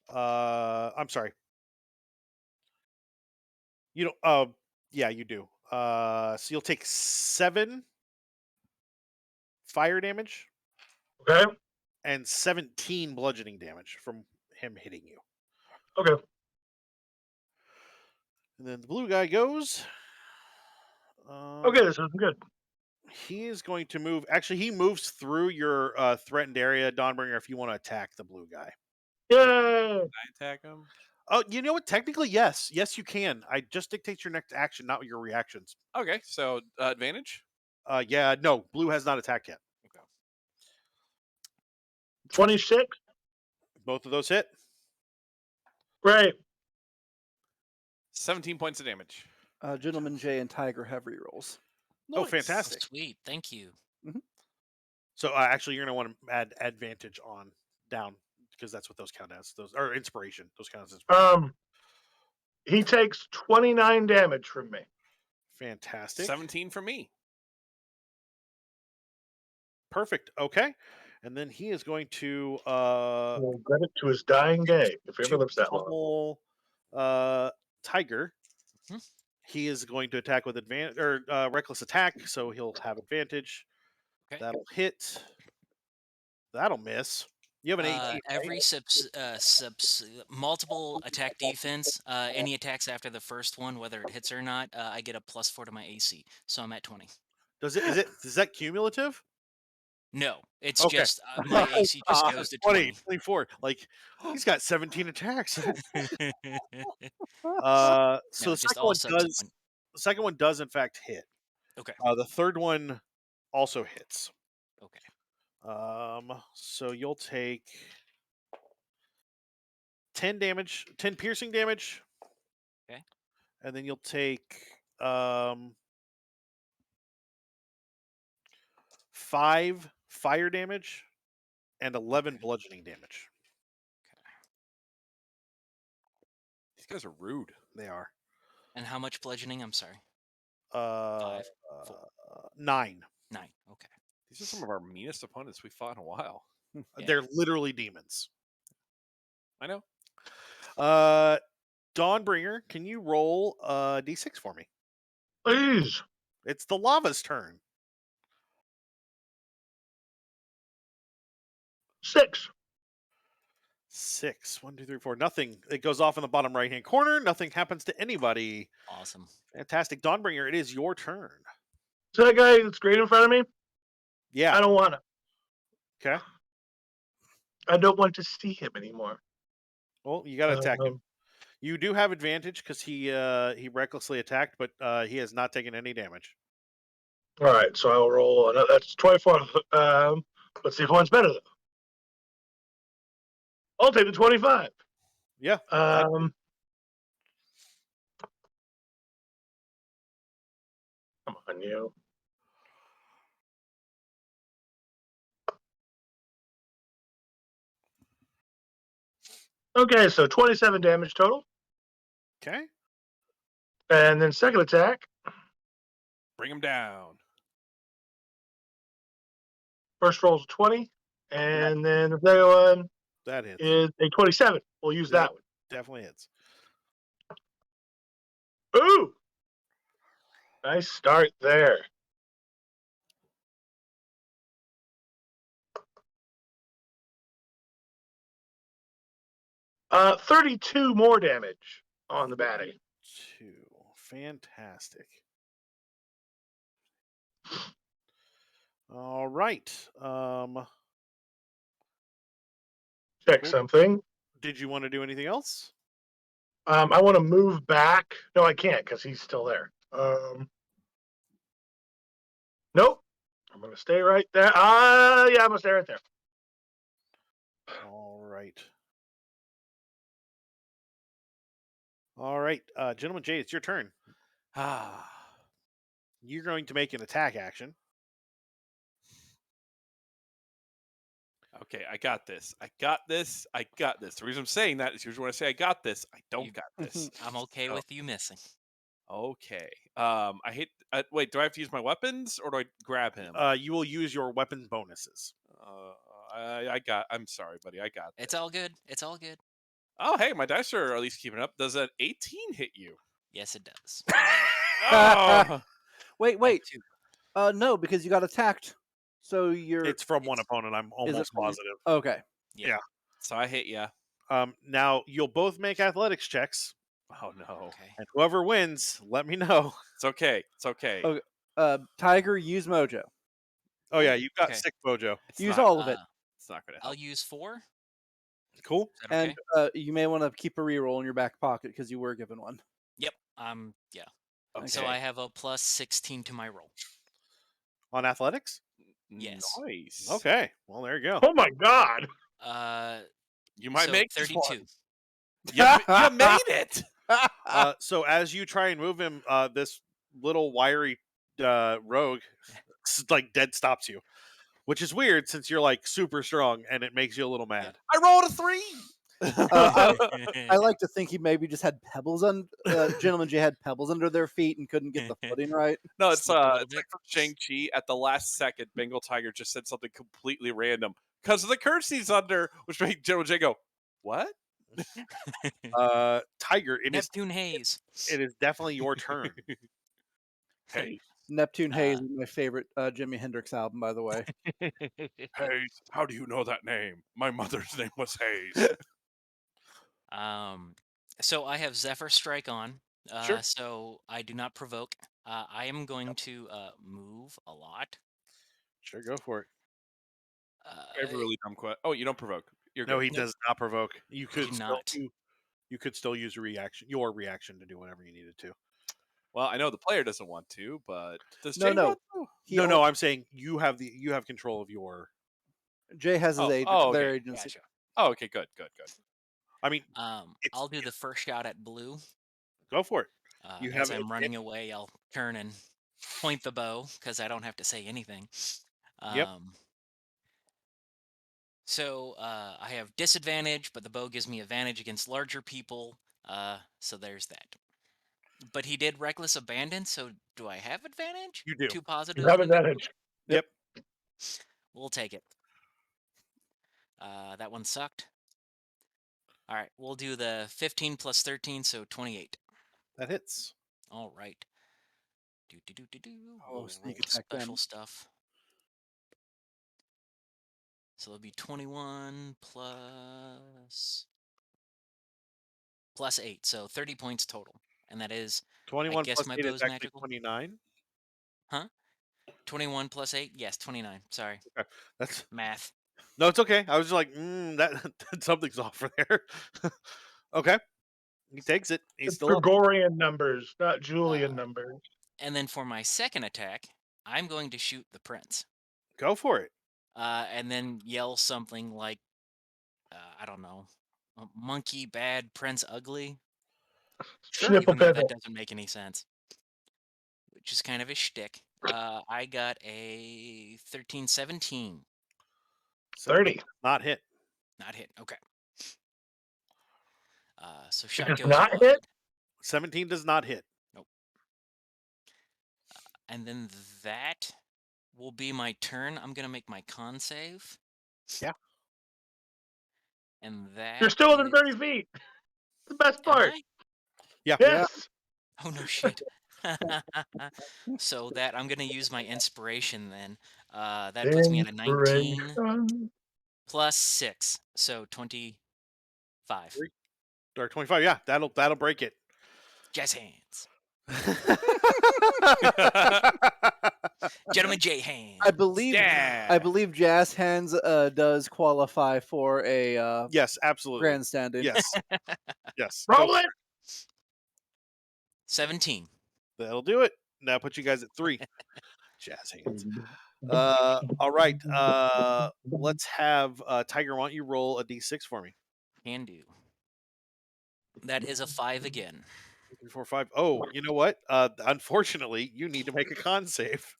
I'm sorry. You don't. Yeah, you do. So you'll take 7 fire damage Okay. and 17 bludgeoning damage from him hitting you. Okay. And then the blue guy goes. Okay, this is good. He is going to move. Actually, he moves through your threatened area, Dawnbringer, if you want to attack the blue guy. Yay! I attack him. Oh, you know what? Technically, yes. Yes, you can. I just dictate your next action, not your reactions. Okay, so advantage. Yeah, no. Blue has not attacked yet. 26. Both of those hit. Great. 17 points of damage. Gentleman Jay and Tiger have rerolls. Oh, Oh, fantastic. sweet. Thank you. So actually, you're going to want to add advantage on down because that's what those count as. Those are inspiration. Those count as inspiration. He takes 29 damage from me. Fantastic. 17 for me. Perfect. Okay. And then he is going to We'll get it to his dying day if he ever lives that long. pummel, Tiger. Mhm. He is going to attack with advantage or reckless attack, so he'll have advantage. Okay. That'll hit. That'll miss. You have an 18. Every multiple attack defense, any attacks after the first one, whether it hits or not, I get a +4 to my AC. So I'm at 20. Is that cumulative? No, it's Okay. just my AC just goes to 20, 20. 24. Like he's got 17 attacks. So No, the just second all one subsequent. does. The second one does in fact hit. Okay. The third one also hits. Okay. So you'll take 10 damage, 10 piercing damage. Okay. And then you'll take 5 fire damage and 11 bludgeoning damage. These guys are rude. They are. And how much bludgeoning? I'm sorry. 5, 4, 9. 9. Okay. These are some of our meanest opponents we've fought in a while. Yeah. They're literally demons. I know. Dawnbringer, can you roll d6 for me? Please. It's the lava's turn. 6. 6. 1, 2, 3, 4. Nothing. It goes off in the bottom right-hand corner. Nothing happens to anybody. Awesome. Fantastic. Dawnbringer, it is your turn. So that guy that's green in front of me, Yeah. I don't want to. Okay. I don't want to see him anymore. Well, you got to attack him. You do have advantage because he recklessly attacked, but he has not taken any damage. All right, so I'll roll. That's 24. Let's see if one's better though. I'll take the 25. Yeah. Come on, you. Okay, so 27 damage total. Okay. And then second attack, Bring him down. first roll's a 20. And then the second one That hits. is a 27. We'll use that one. Definitely hits. Ooh! Nice start there. Uh, 32 more damage on the baddie. 2. Fantastic. All right. Check Cool. something. Did you want to do anything else? I want to move back. No, I can't because he's still there. Nope. I'm going to stay right there. Yeah, I'm going to stay right there. All right. All right. Gentleman Jay, it's your turn. Ah. You're going to make an attack action. Okay, I got this. I got this. I got this. The reason I'm saying that is usually when I say I got this, I don't You- got this. I'm okay So- with you missing. Okay. I hate. Wait, do I have to use my weapons or do I grab him? You will use your weapon bonuses. I'm sorry, buddy. I got this. It's all good. It's all good. Oh, hey, my dice are at least keeping up. Does an 18 hit you? Yes, it does. Oh, Wait. Two. No, because you got attacked. So you're. It's from one It's- opponent. I'm it almost from you? positive. Okay. so I hit ya. Now you'll both make athletics checks, Oh no, Okay. and whoever wins, let me know. it's okay. It's okay. Okay. Tiger, use Mojo. Oh yeah, you've got Okay. 6 Mojo. It's Use not, all of it. It's not gonna I'll help. use 4. Cool. Is that okay? And you may want to keep a reroll in your back pocket because you were given one. Yep. Yeah. Okay. So I have a plus 16 to my roll. On athletics. Yes. Nice. Okay. Well, there you go. Oh my God. You might So make this 32. one. You made it. So as you try and move him, this little wiry rogue like dead stops you, which is weird since you're like super strong and it makes you a little mad. I rolled a 3. I like to think he maybe just had pebbles on. Gentleman Jay had pebbles under their feet and couldn't get the footing right. No, it's Slipped a little it's like bit. from Shang-Chi at the last second, Bengal Tiger just said something completely random because of the curse he's under, which made General J go, "What?" Tiger, Neptune Haze. it is definitely your turn. Hey, Neptune Haze is my favorite Jimi Hendrix album, by the way. Hayes, how do you know that name? My mother's name was Hayes. So I have Zephyr Strike on. Sure. So I do not provoke. I am going to move a lot. Sure, go for it. I have a really dumb question. Oh, you don't provoke. You're No, good. he does not provoke. You could do still not. you could still use your reaction to do whatever you needed to. Well, I know the player doesn't want to, but does No, Jay no. want to? No, I'm saying you have control of your. Jay has his Okay. their agency. Gotcha. Oh, okay, good. I mean, I'll do the first shot at blue. go for it. You As have I'm running away, I'll turn and point the bow because I don't have to say anything. Yep. So I have disadvantage, but the bow gives me advantage against larger people. So there's that. But he did reckless abandon, so do I have advantage? You do. 2 positive. You have advantage. Yep. We'll take it. That one sucked. All right, we'll do the 15 plus 13, so 28. That hits. All right. Oh, We'll sneak roll attack then. special stuff. So it'll be 21 plus 8, so 30 points total. And that is, 21 guess plus my 8 is bow's actually magical? 29. 21 plus 8? Yes, 29. Sorry. Okay. That's Math. no, it's okay. I was just like, that something's off for there. Okay. He takes it. He's It's still up. Gregorian numbers, not Julian numbers. And then for my second attack, I'm going to shoot the prince. Go for it. And then yell something like, I don't know, monkey bad, prince ugly. Snip a Even though that pivot. doesn't make any sense. Which is kind of a shtick. I got a 13-17. 30. Not hit. Not hit. Okay. So It shot does goes not wide. hit? 17 does not hit. And then that will be my turn. I'm going to make my con save. Yeah. And that You're still within is- 30 feet. The best Am part. I? Yes. Oh, no shit. So that I'm going to use my inspiration then. That puts me at a 19 Inspiration. plus 6. So 25. Or 25. Yeah, that'll break it. Jazz hands. Gentlemen J hands. I believe Yeah. Jazz Hands does qualify for a Yes, absolutely. grandstanding. Yes. Yes. Roll it. 17. That'll do it. Now put you guys at 3. Jazz hands. All right. Let's have Tiger. Why don't you roll a d6 for me? Can do. That is a 5 again. 3, 4, 5. Oh, you know what? Unfortunately, you need to make a con save.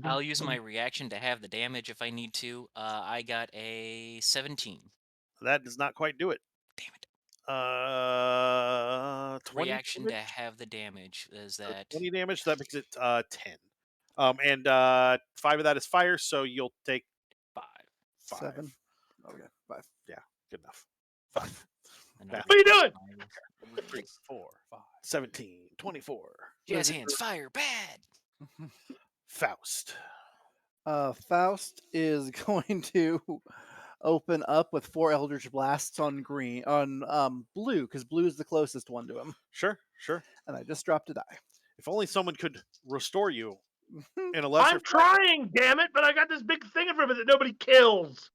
I'll use my reaction to have the damage if I need to. I got a 17. That does not quite do it. Damn it. 20 Reaction to damage? have the damage is So that 20 damage. That makes it 10. And 5 of that is fire, so you'll take 5. 5. 7. Okay, 5. Good enough. 5. Another What are you doing? 3, 4, 5, 17, 24. Jazz hands, fire, bad. Faust. Faust is going to open up with 4 Eldritch Blasts on blue, because blue is the closest one to him. Sure. And I just dropped a die. If only someone could restore you in a lesser. I'm trying, damn it, but I got this big thing in front of it that nobody kills.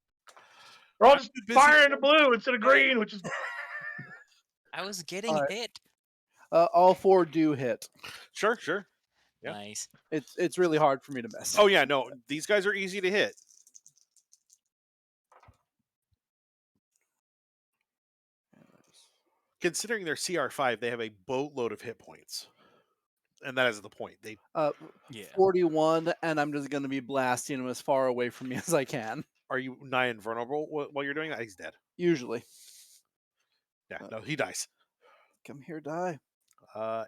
They're all just busy firing the blue instead of green, which is I was getting Alright. hit. All 4 do hit. Sure. Yeah. Nice. It's really hard for me to miss. Oh yeah, no, these guys are easy to hit. Considering their CR5, they have a boatload of hit points, and that is the point. They Yeah. 41, and I'm just going to be blasting him as far away from me as I can. are you nigh invulnerable while you're doing that? He's dead. Usually. Yeah, no, he dies. Come here, die.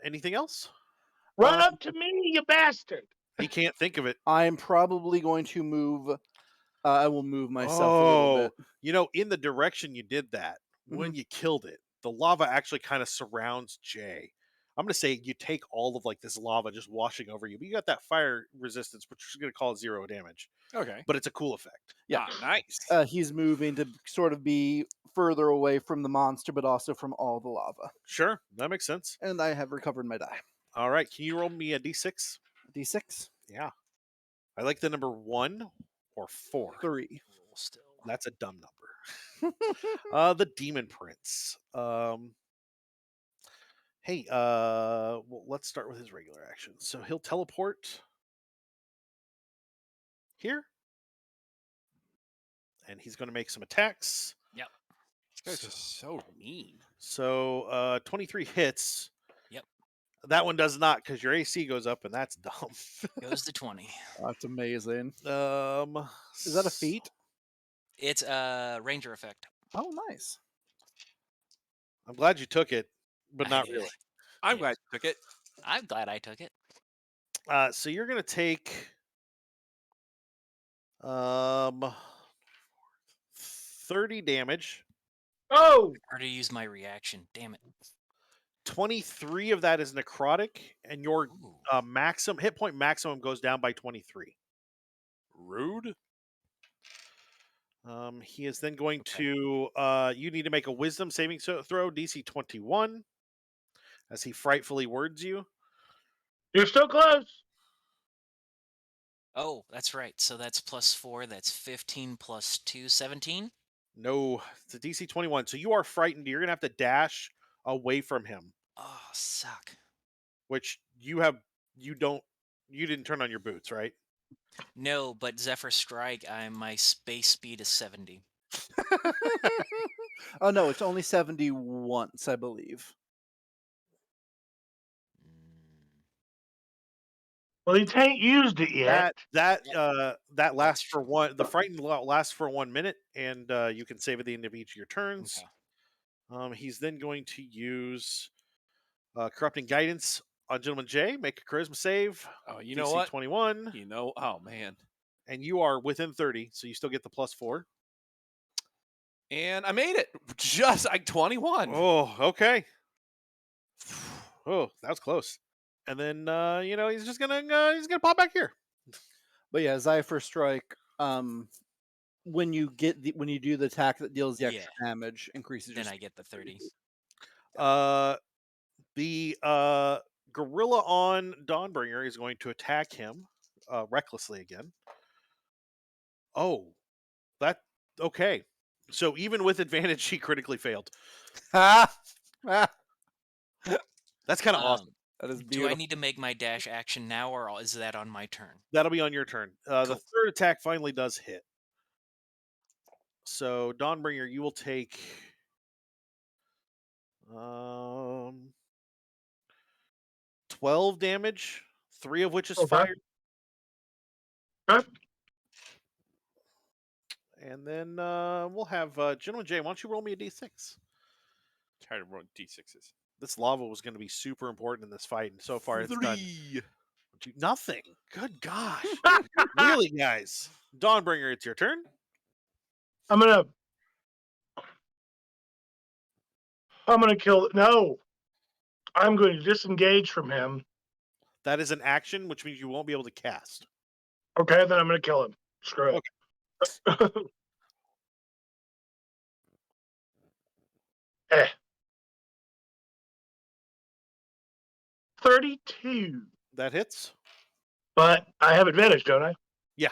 Anything else? run up to me, you bastard. He can't think of it. I'm probably going to move. I will move myself a little bit. You know, in the direction you did that, when you killed it, the lava actually kind of surrounds Jay. I'm going to say you take all of like this lava just washing over you, but you got that fire resistance, which is going to cause 0 damage. Okay. But it's a cool effect. Yeah. Nice. He's moving to sort of be further away from the monster, but also from all the lava. Sure, that makes sense. And I have recovered my die. All right, can you roll me a d6? D6. Yeah. I like the number 1 or 4. 3. Still. That's a dumb number. The Demon Prince. Hey, well, let's start with his regular action. So he'll teleport here. And he's going to make some attacks. Yep. This guy's just so mean. So 23 hits. Yep. That one does not, because your AC goes up, and that's dumb. Goes to 20. That's amazing. Is Is that a feat? It's a ranger effect. Oh, nice. I'm glad you took it, but I not did. really. I'm Yes. glad you took it. I'm glad I took it. So you're going to take 30 damage. Oh, Or to use my reaction. Damn it. 23 of that is necrotic, and your Ooh. maximum hit point maximum goes down by 23. Rude. He is then going Okay. to. You need to make a Wisdom saving throw, DC 21, as he frightfully words you. You're still close. Oh, that's right. So that's +4. That's 15 plus 2, 17. No, it's a DC 21. So you are frightened. You're gonna have to dash away from him, Oh, suck. which you didn't turn on your boots, right? No, but Zephyr Strike, my base speed is 70. Oh no, it's only 70 once, I believe. Mm, Well, he ain't used it yet. That lasts for true. one. The frightened lasts for 1 minute, and you can save at the end of each of your turns. Okay. He's then going to use corrupting guidance on Gentleman J. Make a charisma save. Oh, you know DC what? 21, Oh man. and you are within 30, so you still get the +4. And I made it. Just like 21. Oh, okay. Oh, that was close. And then he's just gonna pop back here. But yeah, Zephyr Strike, when you do the attack that deals the extra damage, increases your Then I get the 30. The gorilla on Dawnbringer is going to attack him recklessly again. Oh, that okay. So even with advantage, he critically failed. Ha! That's kind of awesome. That is Do I beautiful. need to make my dash action now, or is that on my turn? That'll be on your turn. The Cool. third attack finally does hit. So Dawnbringer, you will take 12 damage, 3 of which is Okay. fire. Okay. And then we'll have Gentleman J. Why don't you roll me a d6? Tired of rolling D6s. This lava was going to be super important in this fight, and so far it's done 3. nothing. Good gosh. Really, guys. Dawnbringer, it's your turn. I'm gonna kill. No, I'm going to disengage from him. That is an action, which means you won't be able to cast. Okay, then I'm gonna kill him. Screw it. Eh. 32. That hits. But I have advantage, don't I? Yeah.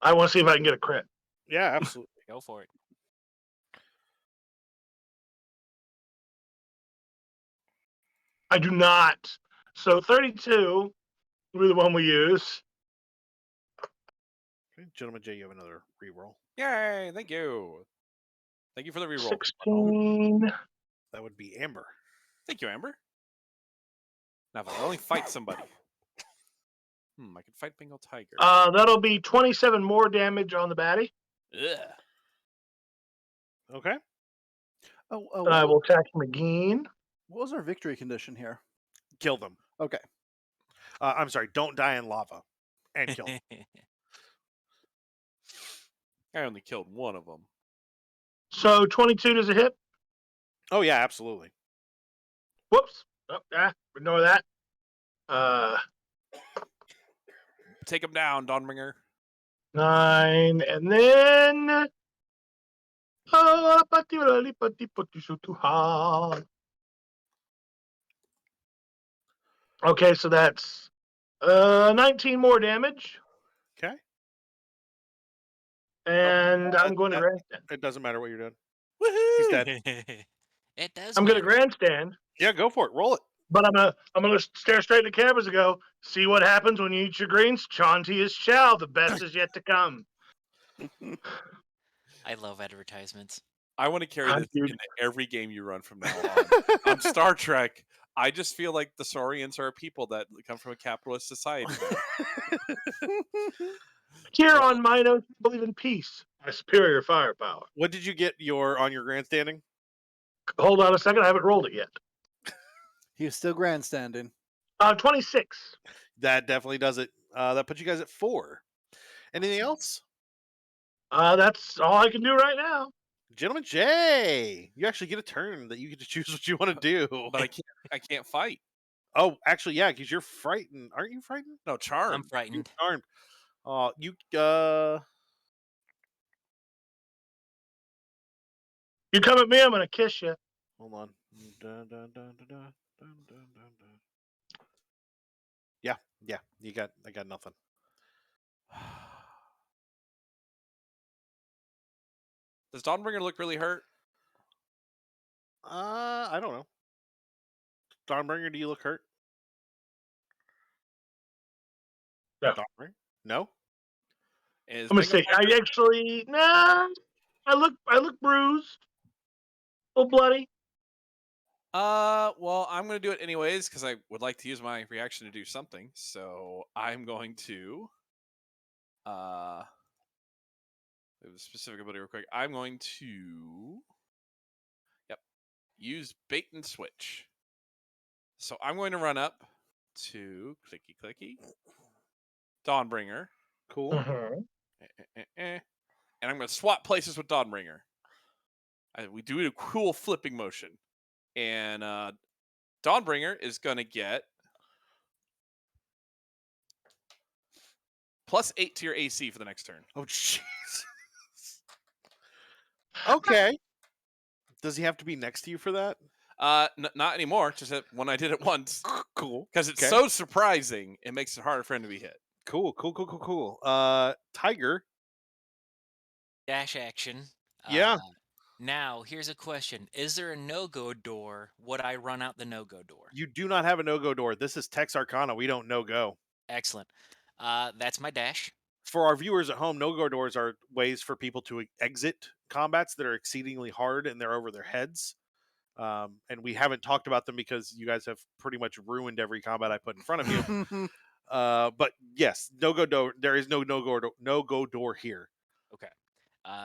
I want to see if I can get a crit. Yeah, absolutely. Go for it. I do not. So 32 will be the one we use. Okay, Gentleman J, you have another reroll. Yay! Thank you. Thank you for the reroll. 16. That would be Amber. Thank you, Amber. Now, if I only fight somebody. I could fight Bengal Tiger. That'll be 27 more damage on the baddie. Ugh. Okay. And I will attack him again. What was our victory condition here? Kill them. Okay. I'm sorry, don't die in lava. And kill them. I only killed one of them. So 22 does a hit. Oh, yeah, absolutely. Whoops. Oh, ignore that. Take him down, Dawnbringer. 9, and then. Okay, so that's 19 more damage. Okay. And I'm going to grandstand. It doesn't matter what you're doing. Woohoo! He's dead. It does. I'm going to matter. grandstand, Yeah, go for it. Roll it. but I'm gonna stare straight at the cameras and go, see what happens when you eat your greens. Chanti is chow. The best is yet to come. I love advertisements. I want to carry this Dude. into every game you run from now on. On Star Trek, I just feel like the Saurians are people that come from a capitalist society. Here on Minos, we believe in peace. My superior firepower. What did you get on your grandstanding? Hold on a second. I haven't rolled it yet. He was still grandstanding. 26. That definitely does it. That puts you guys at 4. Anything else? That's all I can do right now. Gentleman J, you actually get a turn that you get to choose what you want to do. But I can't fight. Oh, actually, yeah, because you're frightened. Aren't you frightened? No, charmed. I'm frightened. Charmed. You You come at me, I'm gonna kiss you. hold on. Dun, dun, dun, dun, dun, dun, dun, dun, dun. Yeah, I got nothing. Does Dawnbringer look really hurt? I don't know. Dawnbringer, do you look hurt? No. Dawnbringer? No? Is I'm gonna Bingham say I Tiger- actually I look bruised, a little bloody. Well, I'm going to do it anyways because I would like to use my reaction to do something. So I'm going to we have a specific ability real quick. I'm going to use bait and switch. So I'm going to run up to clicky Dawnbringer. Cool. Mhm. And I'm going to swap places with Dawnbringer. We do a cool flipping motion. And Dawnbringer is going to get +8 to your AC for the next turn. Oh, jeez. Okay. Does he have to be next to you for that? Not anymore. Just that when I did it once, Cool. because it's Okay. so surprising, it makes it harder for him to be hit. Cool. Tiger. Dash action. Yeah. Now, here's a question. Is there a no-go door? Would I run out the no-go door? You do not have a no-go door. This is Tex Arcana. We don't no-go. Excellent. That's my dash. For our viewers at home, no-go doors are ways for people to exit combats that are exceedingly hard and they're over their heads. And we haven't talked about them because you guys have pretty much ruined every combat I put in front of you. But yes, no-go door. There is no-go door here. Okay.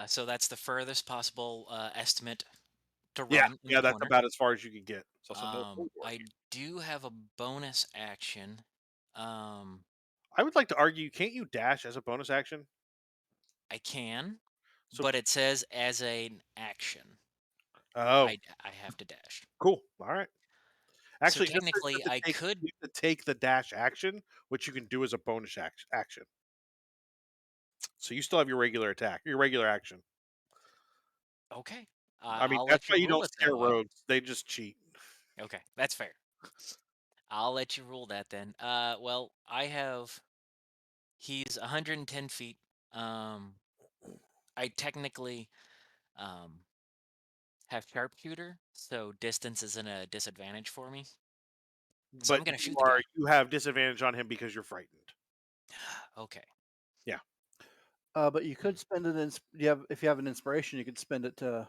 So that's the furthest possible estimate to run. Yeah, in yeah, the that's corner. about as far as you can get. It's also no door I here. do have a bonus action. I would like to argue, can't you dash as a bonus action? I can, So- but it says as an action. Oh, I have to dash. cool. All right. Actually, so technically, I could. you have to take the dash action, which you can do as a bonus action. So you still have your regular attack, your regular action. Okay. I mean, I'll that's let why you you rule don't it scare that way. rogues. They just cheat. Okay, that's fair. I'll let you rule that then. Well, I have. He's 110 feet. I technically have sharpshooter, so distance isn't a disadvantage for me. So I'm gonna shoot the guy. You have disadvantage on him because you're frightened. Okay. But you could spend it. If you have an inspiration, you could spend it to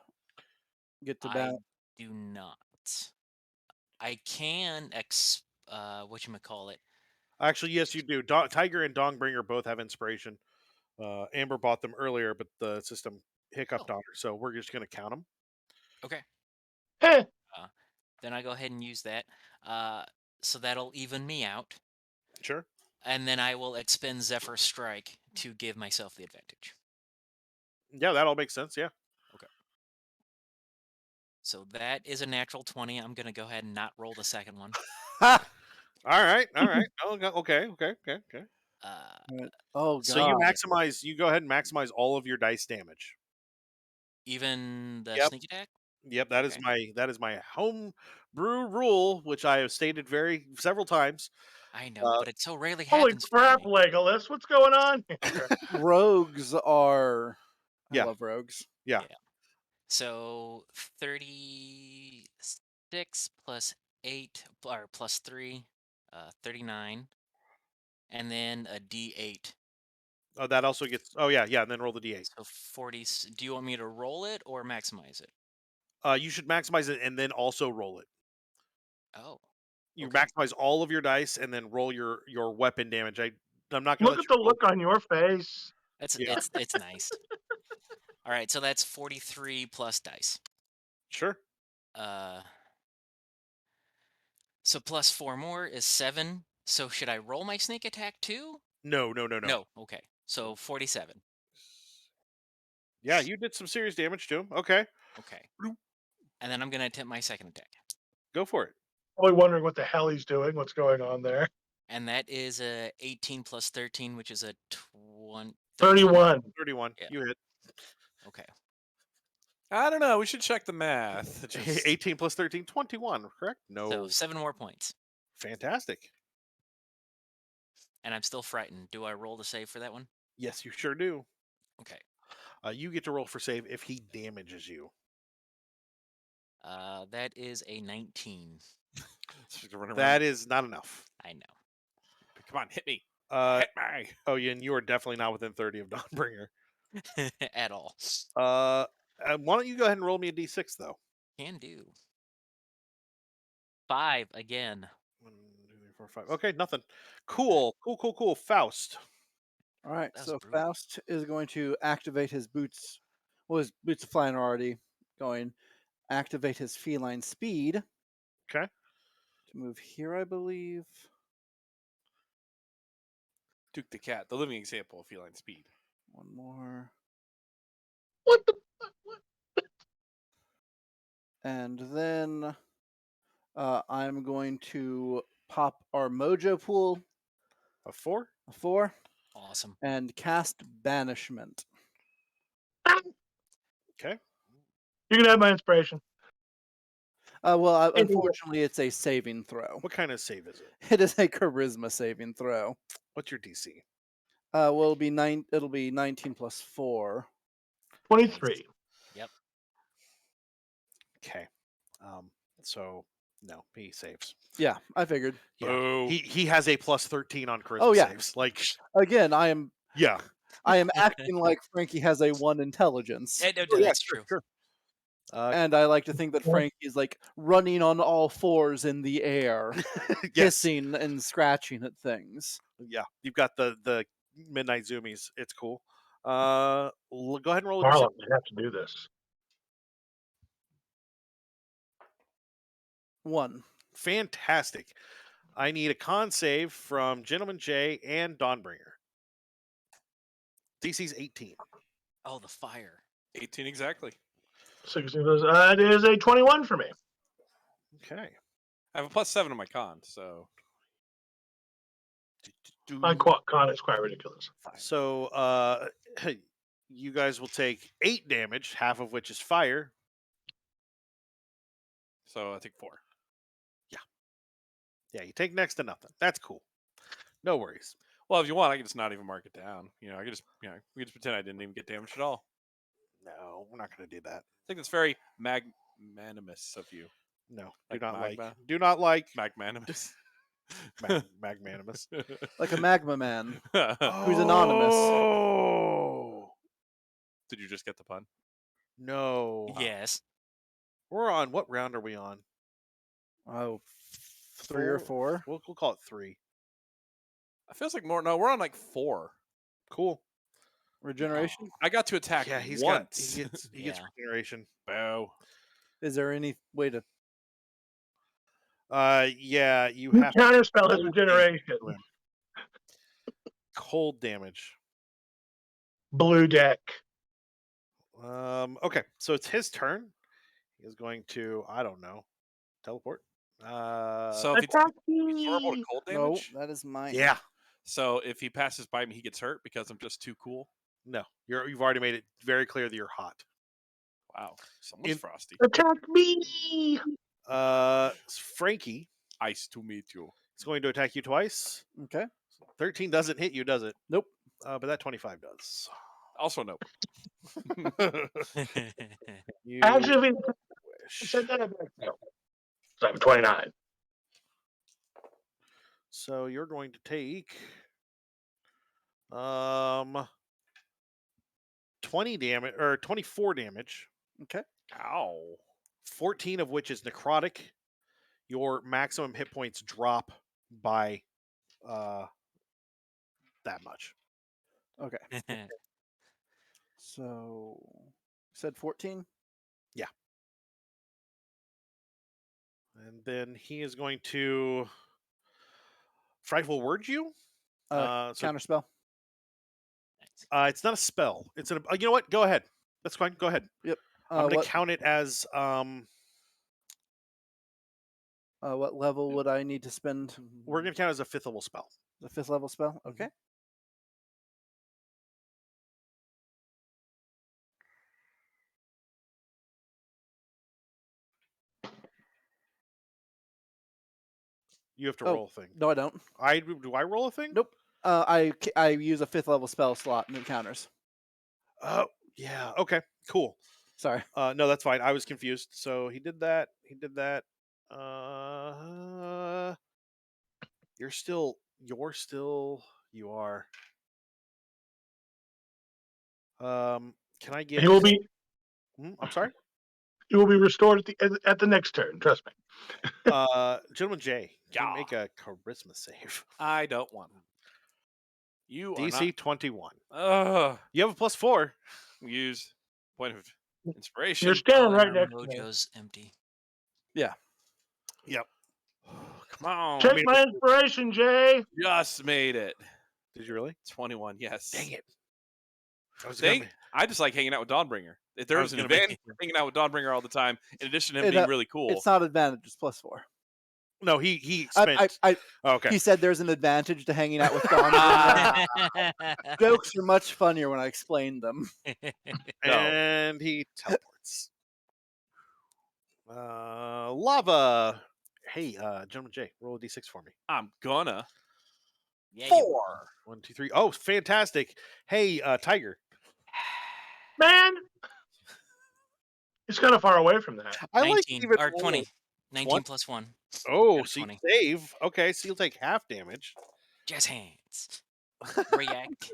get to I bat. do not. I can whatchamacallit. Actually, yes, you do. Tiger and Dongbringer both have inspiration. Amber bought them earlier, but the system hiccuped on her, so we're just going to count them. Okay. Heh. Then I go ahead and use that. So that'll even me out. Sure. And then I will expend Zephyr Strike to give myself the advantage. Yeah, that all makes sense. Yeah. So that is a natural 20. I'm going to go ahead and not roll the second one. All right. Oh, okay. Oh god! So you go ahead and maximize all of your dice damage. Even the Yep. sneak attack? Yep, that is my home brew rule, which I have stated several times. I know, but it so rarely Holy happens for crap, me. Legolas! What's going on here? Rogues are. I Yeah. love rogues. Yeah. So 36 plus 8 or plus 3, 39, and then a D8. Oh, that also gets. Oh yeah, and then roll the d8. So 40. Do you want me to roll it or maximize it? You should maximize it and then also roll it. Oh. You Okay. maximize all of your dice and then roll your weapon damage. I'm not going to Look at the look on your face. Yeah. It's nice. All right, so that's 43 plus dice. Sure. So plus 4 more is 7. So should I roll my sneak attack too? No. No. Okay. So 47. Yeah, you did some serious damage to him. Okay. Okay. And then I'm going to attempt my second attack. Go for it. Probably wondering what the hell he's doing. What's going on there? And that is a 18 plus 13, which is a 31. 31. 31. Yeah. You hit. Okay. I don't know. We should check the math. It just- 18 plus 13, 21, correct? No. So 7 more points. Fantastic. And I'm still frightened. Do I roll to save for that one? Yes, you sure do. Okay. You get to roll for save if he damages you. That is a 19. just run around. That is not enough. I know. Come on, hit me. Hit me. Oh, yeah, and you are definitely not within 30 of Dawnbringer. At all. Why don't you go ahead and roll me a d6, though? Can do. 5 again. 1, 2, 3, 4, 5. Okay, nothing. Cool. Faust. All right, That was so brutal. Faust is going to activate his boots. Well, his boots of flying are already going. Activate his feline speed Okay. to move here, I believe. Duke the cat, the living example of feline speed. One more. What the fuck? What? And then I'm going to pop our mojo pool, A 4? a 4, Awesome. and cast banishment. Okay. You can have my inspiration. Well, It is. unfortunately, it's a saving throw. What kind of save is it? It is a charisma saving throw. What's your DC? Well, it'll be 19 plus 4. 23. Yep. Okay. So no, he saves. Yeah, I figured. Yeah. Boo. He has a plus 13 on charisma Oh, yeah. saves. Like, Again, I am yeah. acting like Frankie has a 1 intelligence, No, Oh, yeah, that's sure, true. sure. and I like to think that Yeah. Frankie is like running on all fours in the air, Yes. hissing and scratching at things. Yeah. You've got the midnight zoomies. It's cool. Go ahead and roll a d6. Marlon, I have to do this. 1. Fantastic. I need a con save from Gentleman J and Dawnbringer. DC's 18. Oh, the fire. 18 exactly. 16. That is a 21 for me. Okay. I have a +7 on my con, so My con is quite ridiculous. So you guys will take 8 damage, half of which is fire. I think 4. Yeah, you take next to nothing. That's cool. No worries. Well, if you want, I can just not even mark it down. I could just, we could just pretend I didn't even get damaged at all. No, we're not going to do that. I think that's very magnanimous of you. No, Like do not like Magnanimous. magnanimous. Like a magma man. Who's anonymous. Oh Did you just get the pun? no. Yes. We're on what round are we on? Oh, 3 or 4. We'll call it 3. It feels like more. No, we're on like 4. Cool. Regeneration? I got to attack Yeah, he once. gets Yeah. regeneration. Boo. Is there any way to... Yeah, you You have counterspell his cold regeneration. to him. Cold damage. Blue deck. Okay, so it's his turn. He is going to, I don't know, teleport. So if Attack he's vulnerable to me. cold No, damage. that is mine. yeah, So if he passes by me, he gets hurt because I'm just too cool. no, you've already made it very clear that you're hot. Wow, someone's In- frosty. Attack me. Frankie Ice to meet you. is going to attack you twice. Okay. 13 doesn't hit you, does it? Nope. But that 25 does. Also, no. You Actually, if wish. he said that, I'd be like, no. So I'm 29. So you're going to take 20 damage or 24 damage. Okay. Ow. 14 of which is necrotic. Your maximum hit points drop by that much. Okay. So, you said 14? And then he is going to frightful word you. So, Counterspell? it's not a spell. It's an. You know what? Go ahead. That's fine. Go ahead. Yep. I'm going to What count it as what level would I need to spend? we're going to count it as a 5th level spell. The 5th level spell? Okay. You have to Oh. roll a thing. No, I don't. Do I roll a thing? Nope. I use a 5th level spell slot and it counters. Oh, yeah. Okay. Cool. Sorry. No, that's fine. I was confused. So he did that. He did that. You're still. You are. Can I get? He will be. I'm sorry. He will be restored at the next turn. Trust me. Gentleman J, can Yeah. you make a charisma save? I don't want him. You are DC 21. not. You have a +4. Use point of inspiration. You're standing Oh, right and our next to me. mojo's empty. Yep. Come on. Check my inspiration, Jay. Just made it. Did you really? 21. Yes. Dang it. I just like hanging out with Dawnbringer. If there I was was an gonna make advantage of hanging out with Dawnbringer all the time, in addition to him It, being really cool. It's not advantage. It's +4. No, he spent. Okay. He said there's an advantage to hanging out with Dawn. Jokes are much funnier when I explain them. And he teleports. Lava. Hey, Gentleman J, roll a d6 for me. I'm gonna. Yeah, 4. 1, 2, 3. Oh, fantastic. Hey, Tiger. Man, it's kind of far away from that. I like 19 even or more. 20. 19 What? plus 1. Oh, Got a so you 20. save. Okay, so you'll take half damage. Jazz hands. React.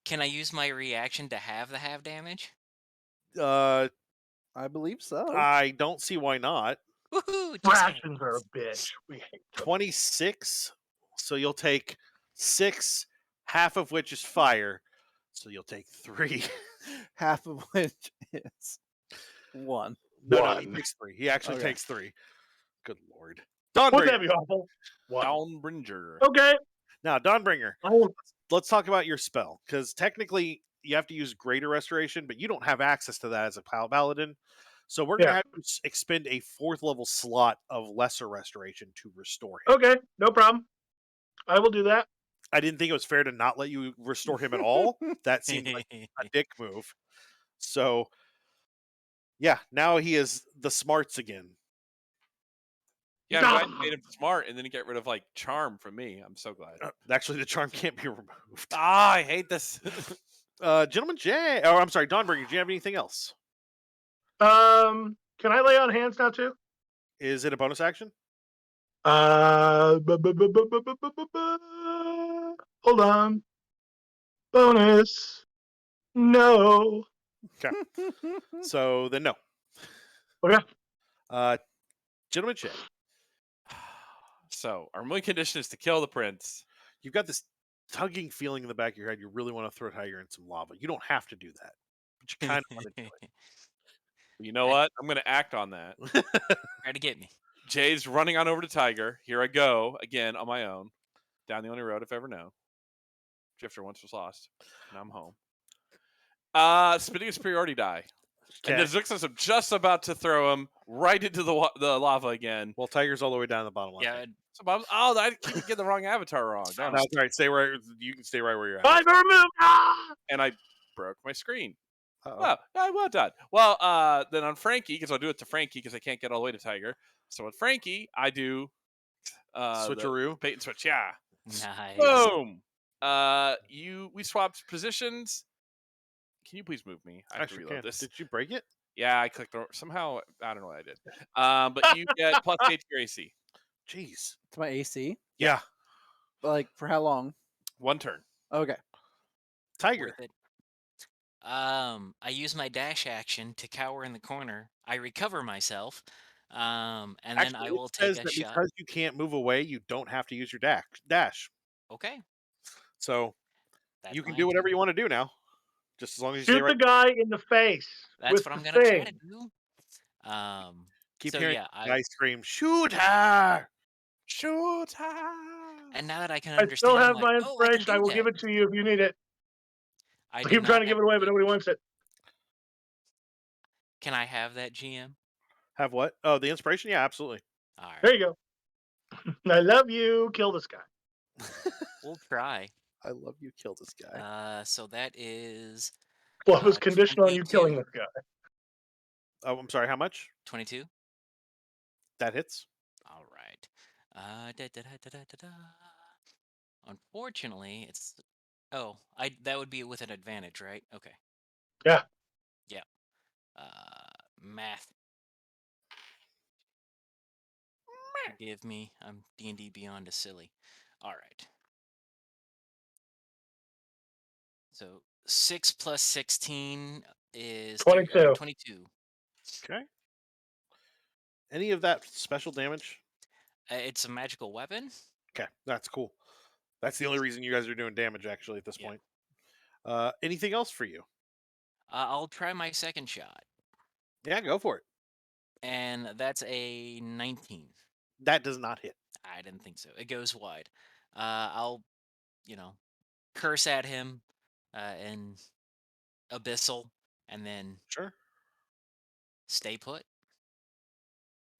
Can I use my reaction to have the half damage? I believe so. don't see why not. Woohoo! Jazz Fractions are a hands. bitch. We hate them. 26. So you'll take 6, half of which is fire. So you'll take 3. Half of which is 1. No, he One. takes 3. He actually Okay. takes 3. Good lord. Wouldn't Dawnbringer. that be awful? One. Dawnbringer. Okay. Now, Dawnbringer, Oh, let's talk about your spell. Because technically, you have to use Greater Restoration, but you don't have access to that as a Paladin. So we're going to Yeah. have to expend a 4th level slot of Lesser Restoration to restore him. okay. No problem. I will do that. I didn't think it was fair to not let you restore him at all. That seemed like a dick move. So, yeah, now he is the smarts again. Yeah, I'm glad you made him smart and then you get rid of like charm from me. I'm so glad. Actually, the charm can't be removed. I hate this. Gentleman Jay, or I'm sorry, Dawnbringer, do you have anything else? Can I lay on hands now too? Is it a bonus action? Hold on. Bonus. No. So then no. Okay. Gentleman Jay, So our only condition is to kill the prince. you've got this tugging feeling in the back of your head. You really want to throw Tiger in some lava. You don't have to do that, but you kind of want to do it. You know what? I'm going to act on that. Try to get me. Jay's running on over to Tiger. Here I go again on my own. Down the only road I've ever known. Drifter once was lost. Now I'm home. Spinning a superiority die. And the Zixus, I'm just about to throw him right into the lava again. Well, Tiger's all the way down the bottom left. Yeah, So I keep getting the wrong avatar wrong. No, Don't that's I? all right. Stay right. You can stay right where you're at. Tiger move. Ah! And I broke my screen. Uh-oh. Well done. Well, then on Frankie, because I'll do it to Frankie because I can't get all the way to Tiger. So with Frankie, I do Switcheroo. bait and switch. Yeah. nice. Boom. We swapped positions. Can you please move me? I have to Actually, reload can. this. Did you break it? Yeah, I clicked somehow. I don't know what I did. But you get plus 8 to your AC. Jeez. To my AC? Yeah. Like, for how long? 1 turn. Okay. Tiger. Worth it. I use my dash action to cower in the corner. I recover myself, and then Actually, I will it says take a that shot. because you can't move away, you don't have to use your dash. Okay, So that's you can my do whatever idea. you want to do now, just as long as you stay Shoot right. the guy in the face. That's with what I'm the gonna try thing. to do. Keep So hearing yeah, the guy scream, "Shoot her!" Shoot her! and now that I can I understand, still have like, my oh, I can inspiration. I do will that. give it to you if you need it. I I do keep not trying to give have it away, but the- nobody wants it. Can I have that, GM? Have what? Oh, the inspiration? Yeah, absolutely. All right, There you go. I love you. Kill this guy. we'll try. I love you. Kill this guy. So that is Love is conditional on you 22. killing this guy. Oh, I'm sorry. How much? 22. That hits. All right. Da, da, da, da, da, da, da. Unfortunately, it's. Oh, that would be with an advantage, right? Okay. Yeah. Yeah. Math. Forgive me. I'm D&D Beyond a silly. All right. So 6 plus 16 is 22. 22. Okay. Any of that special damage? It's a magical weapon. Okay, that's cool. That's the only reason you guys are doing damage, actually, at this Yeah. point. Anything else for you? I'll try my second shot, Yeah, go for it. and that's a 19. That does not hit. I didn't think so. It goes wide. I'll, curse at him, in abyssal, and then Sure. stay put.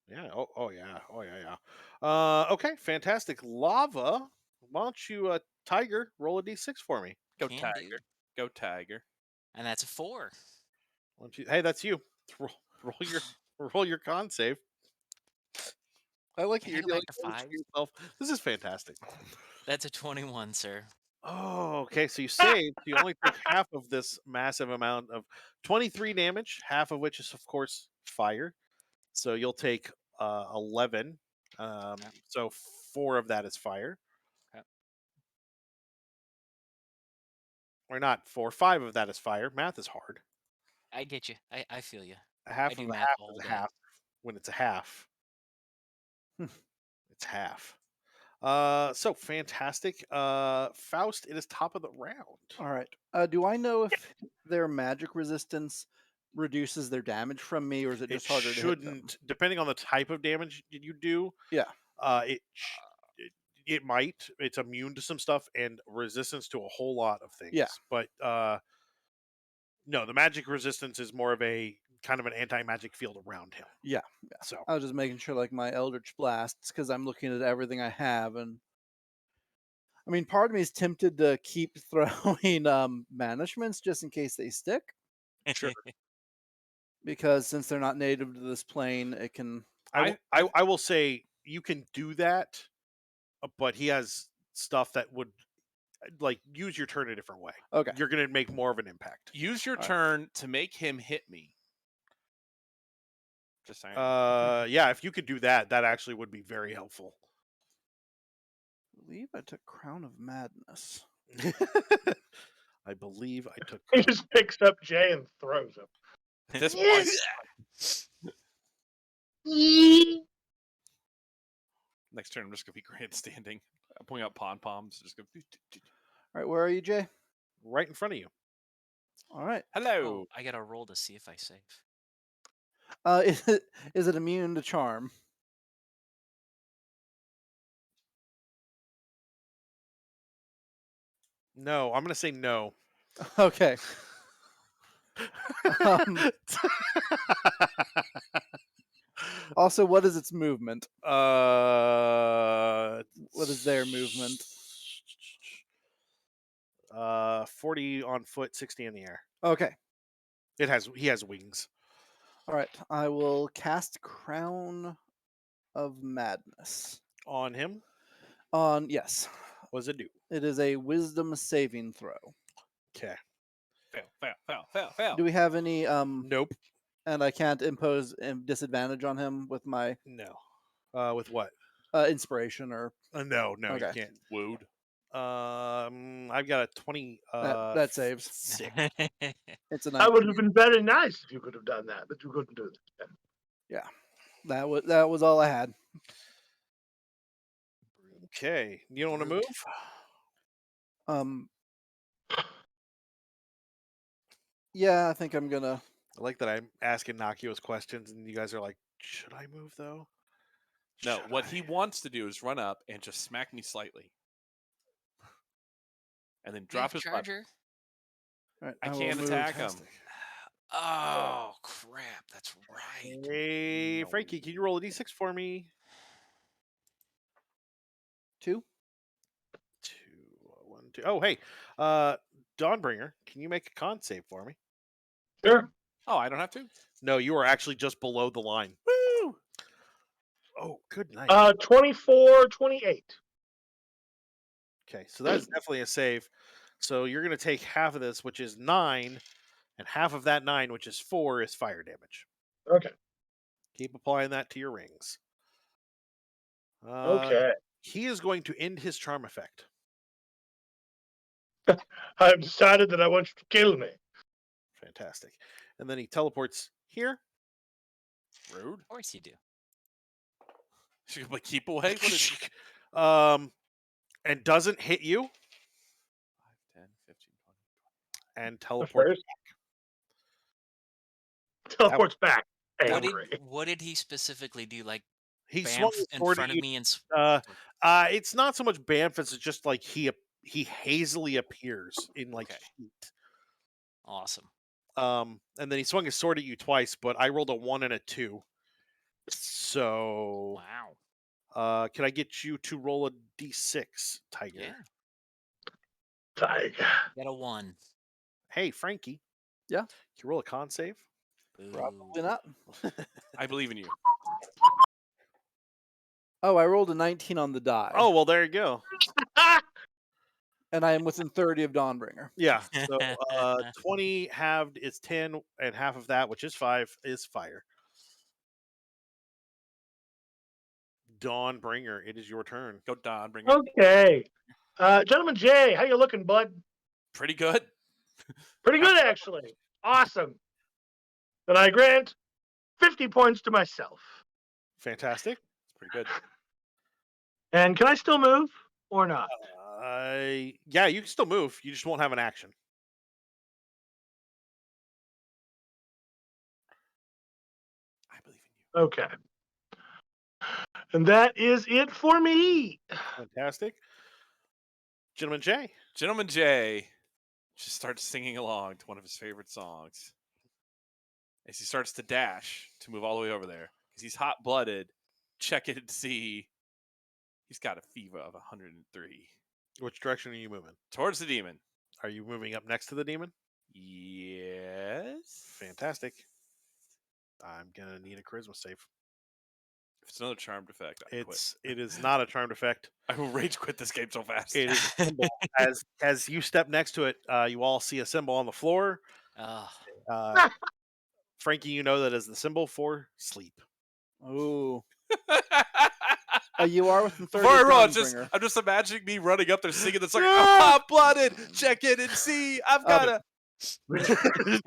Yeah. Oh yeah. Oh yeah. Okay. Fantastic. Lava. Why don't you, Tiger, roll a d6 for me? Go Can Tiger. do. Go Tiger. And that's a 4. Why don't you, hey, that's you. Roll your con save. I like Can you're I go dealing back to damage to 5s? yourself. This is fantastic. That's a 21, sir. Oh, okay. So you saved. You only took half of this massive amount of 23 damage, half of which is, of course, fire. So you'll take 11. Okay. So 4 of that is fire. Okay. Or not 4. 5 of that is fire. Math is hard. I get you. I feel you. Half do of a math half all is a day. half. When it's a half, it's half. So fantastic. Faust, it is top of the round. All right. Do I know if their magic resistance reduces their damage from me, or is it It just harder to hit them? shouldn't, depending on the type of damage you do. Yeah. It might. It's immune to some stuff and resistance to a whole lot of things. Yeah. But no, the magic resistance is more of a kind of an anti-magic field around him. Yeah. So I was just making sure, like my Eldritch Blasts, because I'm looking at everything I have, and I mean, part of me is tempted to keep throwing banishments just in case they stick, sure. because since they're not native to this plane, it can. I will say you can do that, but he has stuff that would like use your turn a different way. Okay. You're going to make more of an impact. Use your All right. turn to make him hit me. Just saying. Yeah, if you could do that, that actually would be very helpful. I believe I took Crown of Madness. I believe I took. He just picks up Jay and throws him. At this point, next turn I'm just gonna be grandstanding, pulling out pom poms. Just go. All right, where are you, Jay? Right in front of you. All right. Hello. Oh, I got to roll to see if I save. Is it immune to charm? No, I'm going to say no. Okay. Also, what is its movement? What is their movement? 40 on foot, 60 in the air. Okay. He has wings. All right. I will cast Crown of Madness On him. Yes. What does it do? It is a Wisdom saving throw. Okay. Fail. Do we have any? Nope. And I can't impose disadvantage on him with my No. With what? inspiration or. No, Okay. you can't. Wooed. I've got a 20. That saves. 6. It's a That would 19. have been very nice if you could have done that, but you couldn't do that. Yeah. That was all I had. Okay. You don't want to move? Yeah, I think I'm gonna. I like that I'm asking innocuous questions and you guys are like, should I move though? No, Should what I? he wants to do is run up and just smack me slightly, and then drop his weapon. charger. All right, I will can't move. attack him. Fantastic. Oh crap! That's right. Hey, No. Frankie, can you roll a d6 for me? 2. 2, 1, 2. Oh, hey, Dawnbringer, can you make a con save for me? Sure. Oh, I don't have to. No, you are actually just below the line. Woo! Oh, good night. 24, 28. Okay, so that's definitely a save. So you're going to take half of this, which is 9, and half of that 9, which is 4, is fire damage. Okay. Keep applying that to your rings. Okay. He is going to end his charm effect. I've decided that I want you to kill me. Fantastic. And then he teleports here. Rude. Of course you do. She could keep away. What is And doesn't hit you 5, 10, 15, 20. and teleports. First. Teleports back. What Angry. did he specifically do? Like He swung bamf his in sword front at of you. me and It's not so much Bamf, it's just like he hazily appears in like Okay. heat. awesome. And then he swung his sword at you twice, but I rolled a 1 and a 2. So Wow. can I get you to roll a d6, Tiger? Yeah. Tiger. Get a 1. Hey, Frankie. Yeah? Can you roll a con save? Probably not. I believe in you. Oh, I rolled a 19 on the die. Oh, well, there you go. And I am within 30 of Dawnbringer. Yeah. So 20 halved is 10, and half of that, which is 5, is fire. Dawnbringer, it is your turn. Go Don, bring it. Okay. Gentleman Jay, how you looking, bud? Pretty good. Pretty good, actually. Awesome. Then I grant 50 points to myself. Fantastic. It's pretty good. And can I still move or not? Yeah, you can still move. You just won't have an action. I believe in you. Okay. And that is it for me. Fantastic. Gentleman Jay. Gentleman Jay just starts singing along to one of his favorite songs as he starts to dash to move all the way over there because he's hot-blooded. Check it and see. He's got a fever of 103. Which direction are you moving? Towards the demon. Are you moving up next to the demon? Yes. Fantastic. I'm gonna need a charisma save. If it's another charmed effect, I quit. It is not a charmed effect. I will rage quit this game so fast. It is a symbol. As you step next to it, you all see a symbol on the floor. Frankie, you know that is the symbol for sleep. Ooh. You are within 30 Before I of roll, Dawnbringer. I'm just imagining me running up there singing the song. Hot-blooded. Check it and see. I've got a And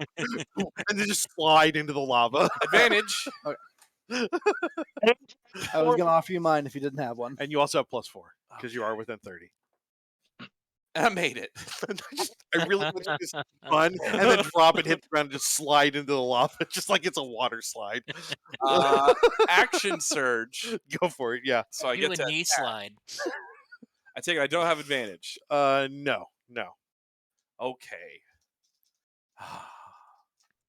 then just slide into the lava. advantage. I was going to offer you mine if you didn't have one. And you also have +4 because you are within 30. And I made it. I really want you to just run and then drop and hit the ground and just slide into the lava, just like it's a water slide. Action surge. Go for it, yeah. So I Do get a to. knee slide. I take it I don't have advantage. No. Okay.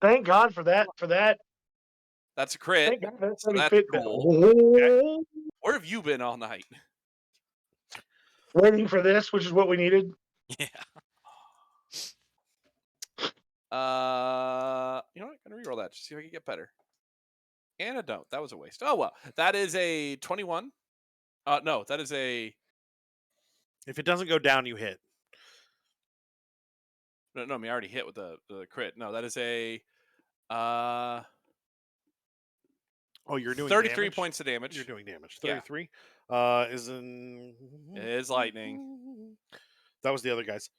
Thank God for that. That's a crit. Thank God that's So really that's fit. cool. Where have you been all night? Waiting for this, which is what we needed. Yeah. You know what? I'm gonna reroll that just see if I can get better. And I don't. That was a waste. Oh well. That is a 21. No, that is a If it doesn't go down, you hit. no. I mean, I already hit with the crit. No, that is a Oh, you're doing 33 damage? points of damage. You're doing damage. Yeah. 33 is in. It is lightning. That was the other guys.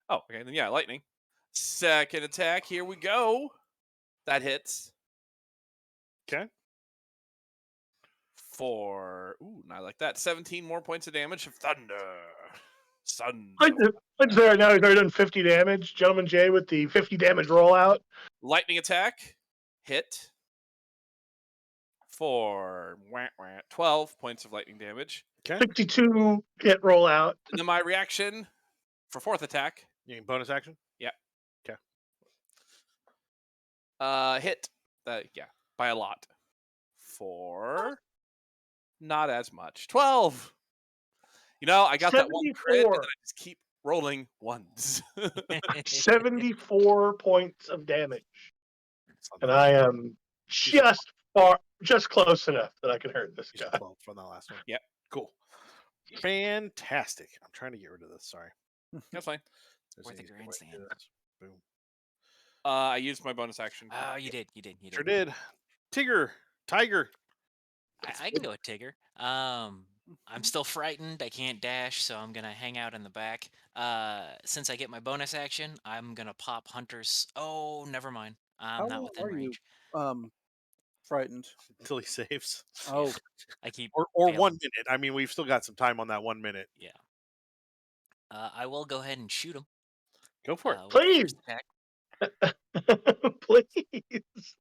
Oh, okay. Then yeah, lightning. Second attack. Here we go. That hits. Okay. I like that. 17 more points of damage of thunder. Let's there now. He's already done 50 damage. Gentleman Jay with the 50 damage rollout. Lightning attack. Hit. For 12 points of lightning damage. Okay. 62 hit rollout. And then my reaction for fourth attack. You mean bonus action? Hit. By a lot. For not as much. 12. You know, I got that one crit, and then 74. I just keep rolling ones. 74 points of damage. And I am just far, just close enough that I can hurt this Just guy. 12 from that last one. Yep. Cool. Fantastic. I'm trying to get rid of this. Sorry. That's fine. There's Worth an a easier way to grandstand. do this. Boom. I used my bonus action. Oh, you did. Sure did. Tiger. I can go with Tigger. I'm still frightened. I can't dash, so I'm gonna hang out in the back. Since I get my bonus action, I'm gonna pop Hunter's. Oh, never mind. I'm How not long within are you range. frightened? Until he saves. Oh, I keep. Or failing. 1 minute. I mean, we've still got some time on that 1 minute. Yeah. I will go ahead and shoot him. Go for it. With the Please. first attack. Please.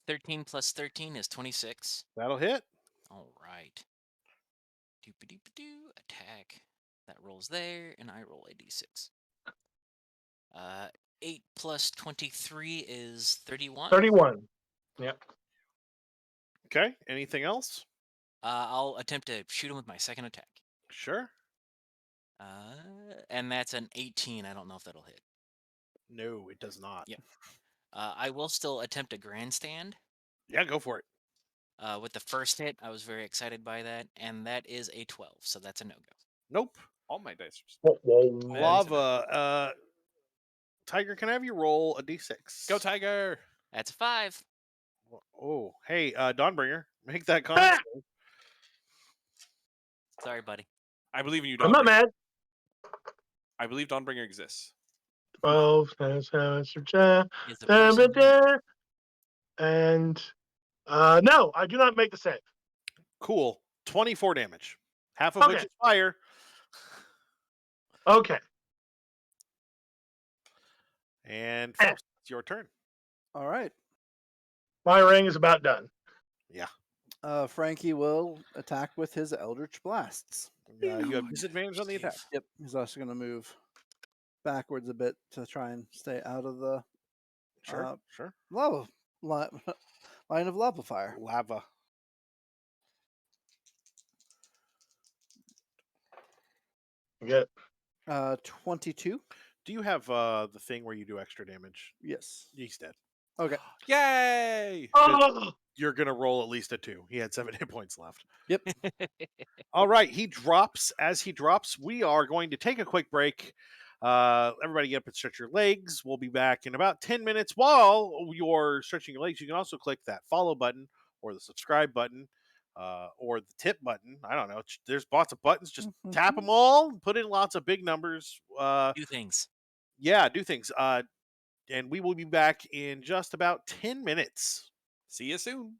13 plus 13 is 26. That'll hit. All right. Doop-a-doop-a-doo. Attack. That rolls there, and I roll a d6. 8 plus 23 is 31. 31. Yep. Okay. Anything else? I'll attempt to shoot him with my second attack. Sure. And that's an 18. I don't know if that'll hit. No, it does not. Yep. I will still attempt a grandstand. Yeah, go for it. With the first hit, I was very excited by that, and that is a 12, so that's a no-go. Nope. All my dice are Whoa, whoa. Lava. Tiger, can I have you roll a d6? Go Tiger! That's a 5. Oh, hey, Dawnbringer, make that con. Ah! save. Sorry, buddy. I believe in you, I'm not Dawnbringer. mad. I believe Dawnbringer exists. 12, Is the person... and no, I do not make the save. Cool. 24 damage. Half of which Okay. is fire. Okay. And Eh. Faust, it's your turn. all right. My ring is about done. Frankie will attack with his Eldritch Blasts. You have disadvantage on the attack. Yep. He's also going to move backwards a bit to try and stay out of the Sure, sure. lava line of lava fire. Lava. Good. 22. Do you have the thing where you do extra damage? Yes. He's dead. Okay. Yay! Oh, You're going to roll at least a 2. He had 7 hit points left. Yep. All right, he drops. As he drops, we are going to take a quick break. Everybody get up and stretch your legs. We'll be back in about 10 minutes. While you're stretching your legs, you can also click that follow button or the subscribe button or the tip button. I don't know. There's lots of buttons. Just tap them all. Put in lots of big numbers. Do things. Yeah, do things. And we will be back in just about 10 minutes. See you soon.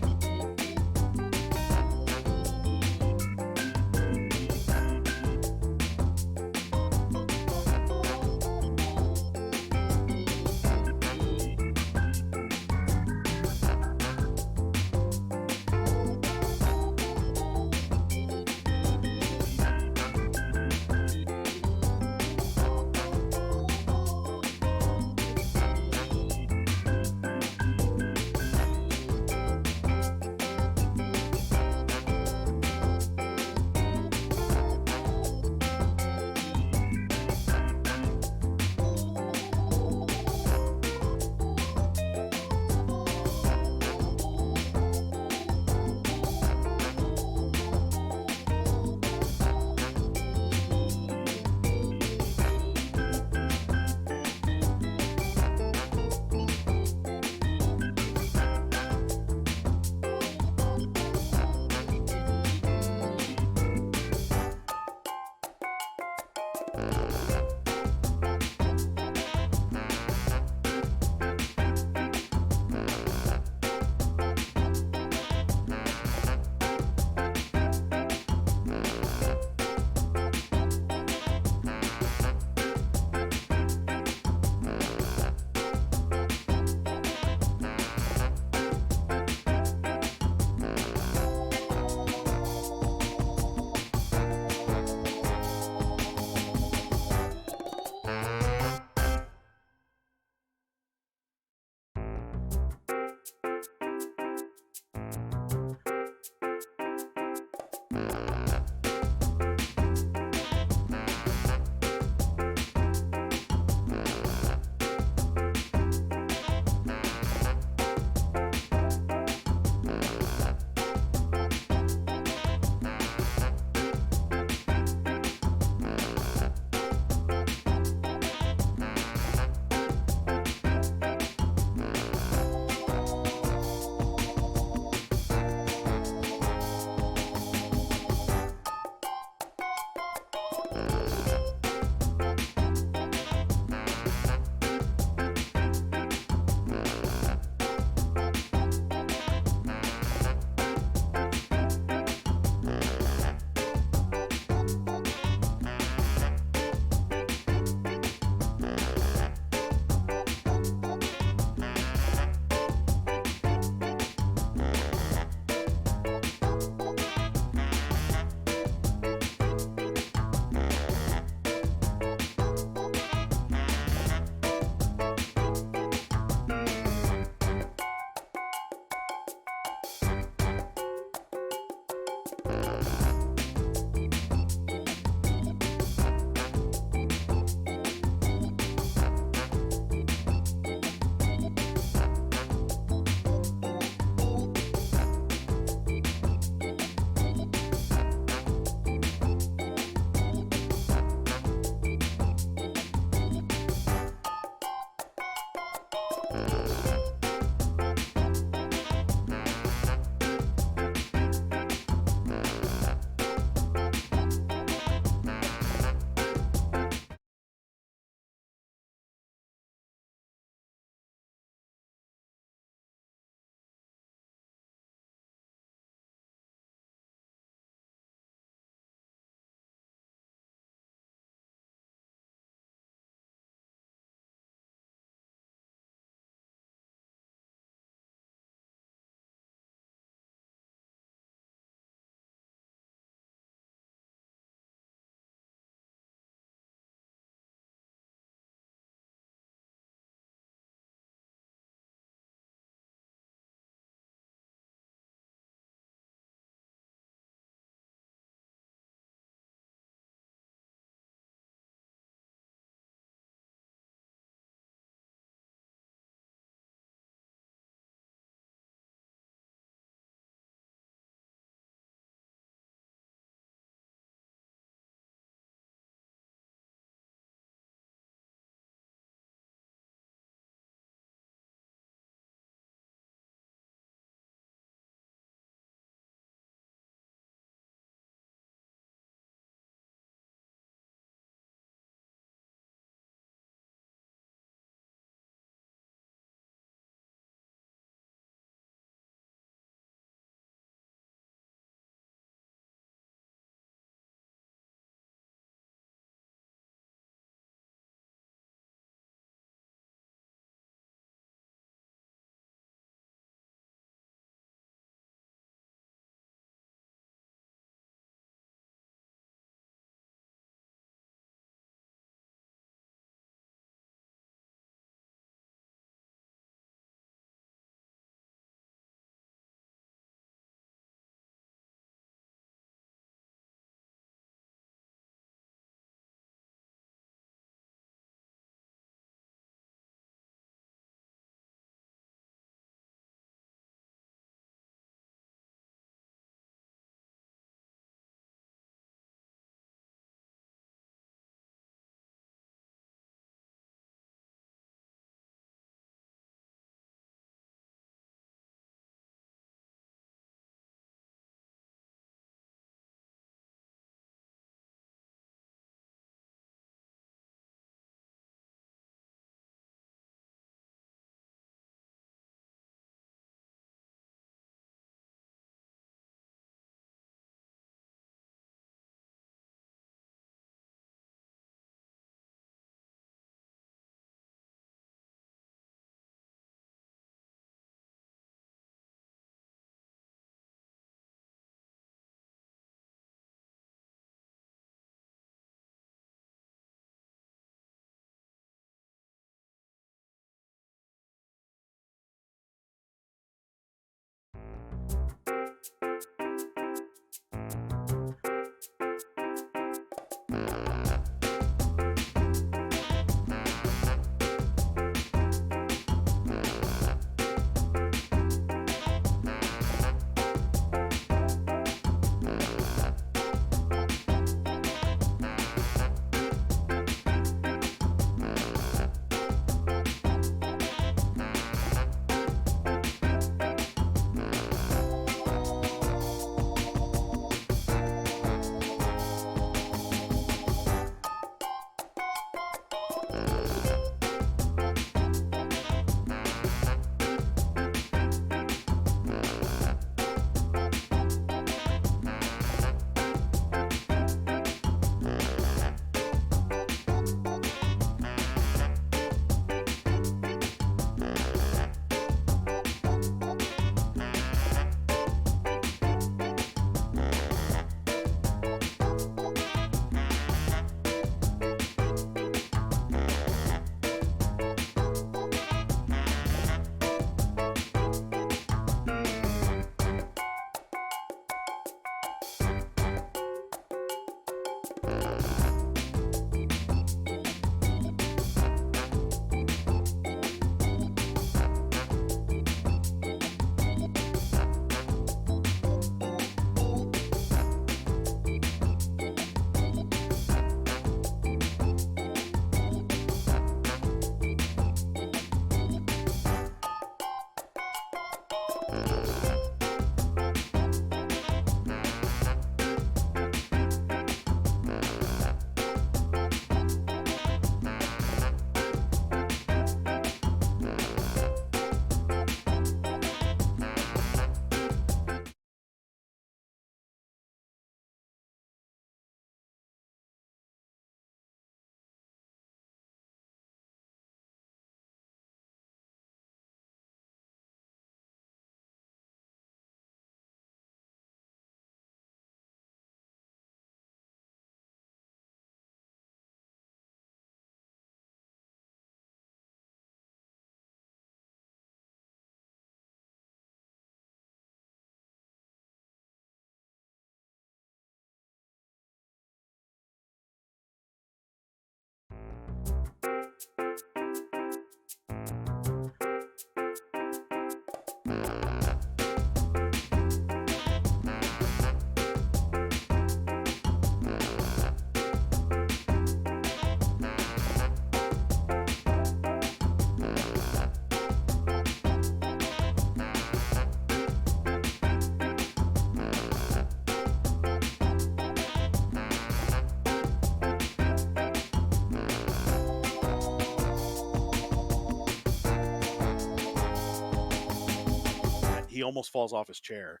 He almost falls off his chair.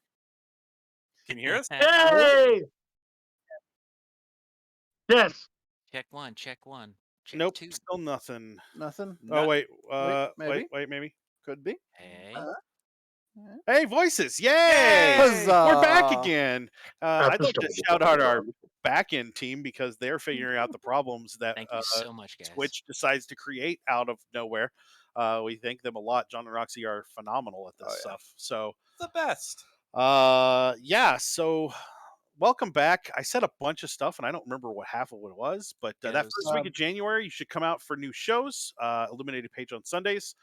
Can you hear us? Hey! Yes. Check one. Check one. Check Nope, two. still nothing. Nothing. Oh wait, maybe. wait, maybe. Could be. Hey. Hey, voices! Yay! Yay! Huzzah! We're back again. I'd After like to school. shout out our back-end team because they're figuring out the problems that Thank you so much, guys. Twitch decides to create out of nowhere. We thank them a lot. John and Roxy are phenomenal at this stuff. So The best. yeah. So welcome back. I said a bunch of stuff, and I don't remember what half of what it was, but Yeah, that it was- first week of January, you should come out for new shows. Illuminated Page on Sundays.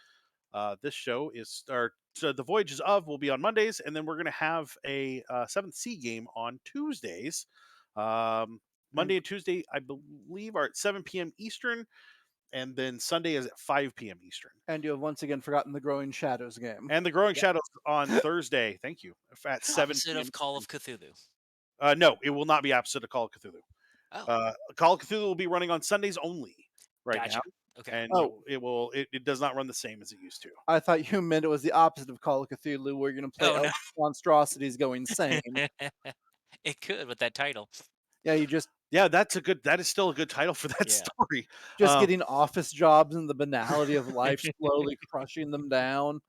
This show is, so the Voyages of will be on Mondays, and then we're going to have a 7th Sea game on Tuesdays. Monday and Tuesday, I believe, are at 7 p.m. Eastern, and then Sunday is at 5 p.m. Eastern. And you have once again forgotten the Growing Shadows game. And the Growing Shadows on Thursday. Thank you. At 7 Opposite p.m. of Call of Cthulhu. No, it will not be opposite of Call of Cthulhu. Oh, Call of Cthulhu will be running on Sundays only right gotcha. now. Okay. And Oh. it does not run the same as it used to. I thought you meant it was the opposite of Call of Cthulhu, where you're going to play Oh, no. monstrosities go insane. It could with that title. Yeah, you just Yeah, that is still a good title for that Yeah. story. getting office jobs and the banality of life slowly crushing them down.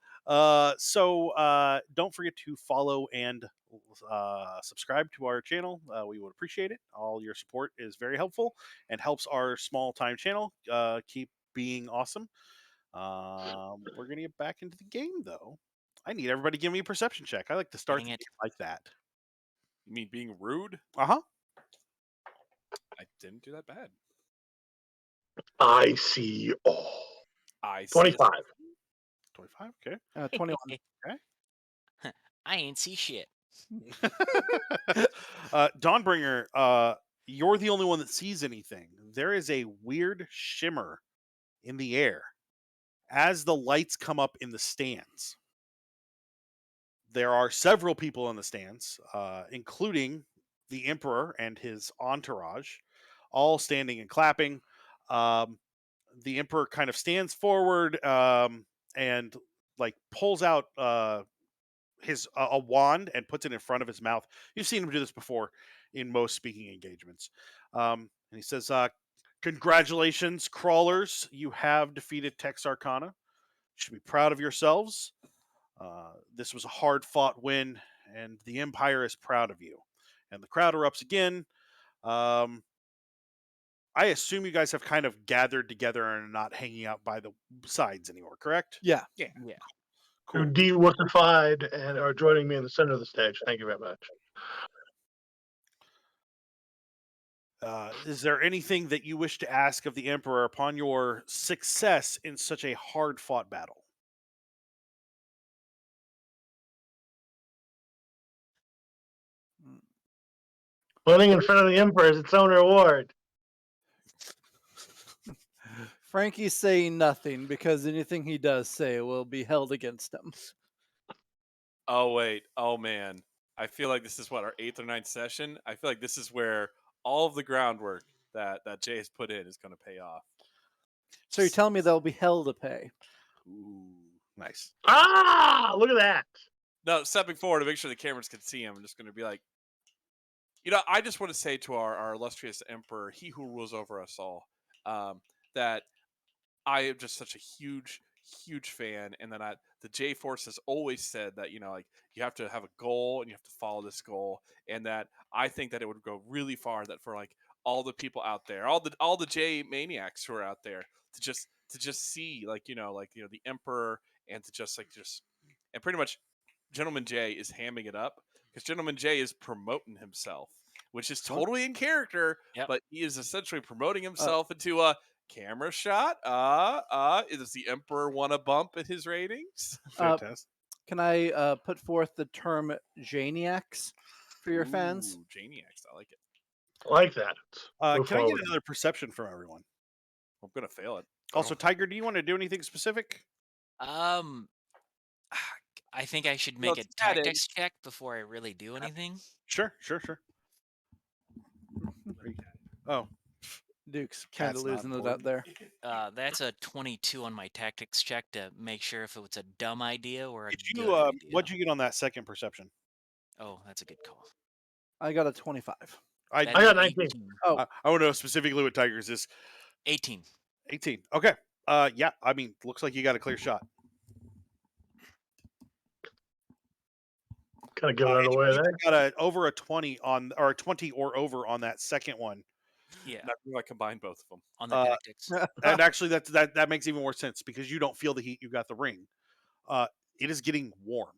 So don't forget to follow and subscribe to our channel. We would appreciate it. All your support is very helpful and helps our small time channel keep being awesome. We're gonna get back into the game though. I need everybody to give me a perception check. I like to start Dang the it. game like that. You mean being rude? Uh-huh. I didn't do that bad. I see all. I see 25. 25. Okay. 21. I ain't see shit. Dawnbringer, you're the only one that sees anything. There is a weird shimmer in the air as the lights come up in the stands. There are several people in the stands, including the Emperor and his entourage, all standing and clapping. The Emperor kind of stands forward and like pulls out his a wand and puts it in front of his mouth. You've seen him do this before in most speaking engagements. And he says, "Congratulations, crawlers! You have defeated Texarkana. You should be proud of yourselves. This was a hard-fought win, and the Empire is proud of you." And the crowd erupts again. I assume you guys have kind of gathered together and are not hanging out by the sides anymore, correct? Yeah. Yeah. Cool. Who de-wussified and are joining me in the center of the stage. Thank you very much. Is there anything that you wish to ask of the Emperor upon your success in such a hard-fought battle? Winning in front of the Emperor is its own reward. Frankie's saying nothing because anything he does say will be held against him. Oh wait. Oh man. I feel like this is what, our 8th or 9th session. I feel like this is where all of the groundwork that Jay has put in is going to pay off. So you're telling me they'll be hell to pay? Ooh, nice. Ah, look at that. No, stepping forward to make sure the cameras can see him, I'm just going to be like, I just want to say to our illustrious Emperor, he who rules over us all, that I am just such a huge fan, and that the J Force has always said that like you have to have a goal and you have to follow this goal, and that I think that it would go really far that for like all the people out there, all the J maniacs who are out there to just see the Emperor, and to just and pretty much Gentleman J is hamming it up because Gentleman J is promoting himself, which is totally in character, Yep. but he is essentially promoting himself into a camera shot. Does the Emperor want to bump at his ratings? Fantastic. Can I put forth the term Janiacs for your fans? Ooh, Janiacs, I like it. I like that. Move Can I get forward. another perception from everyone? I'm gonna fail it. Also, Tiger, do you want to do anything specific? I think I should No, make a it's Madden. tactics check before I really do anything. Sure. Oh, Duke's kind Cat's of not losing it bored. out there. That's a 22 on my tactics check to make sure if it's a dumb idea or a did good you? idea. What'd you get on that second perception? Oh, that's a good call. I got a 25. I That's got 19. 18. Oh, I want to know specifically what Tigers is. 18. 18. Okay. Yeah. I mean, looks like you got a clear shot. Kind of giving it away Anybody there. that got over a 20 on, or a 20 or over on that second one. Yeah, Not if I combine both of them. on the tactics. And actually, that makes even more sense because you don't feel the heat. You got the ring. It is getting warm,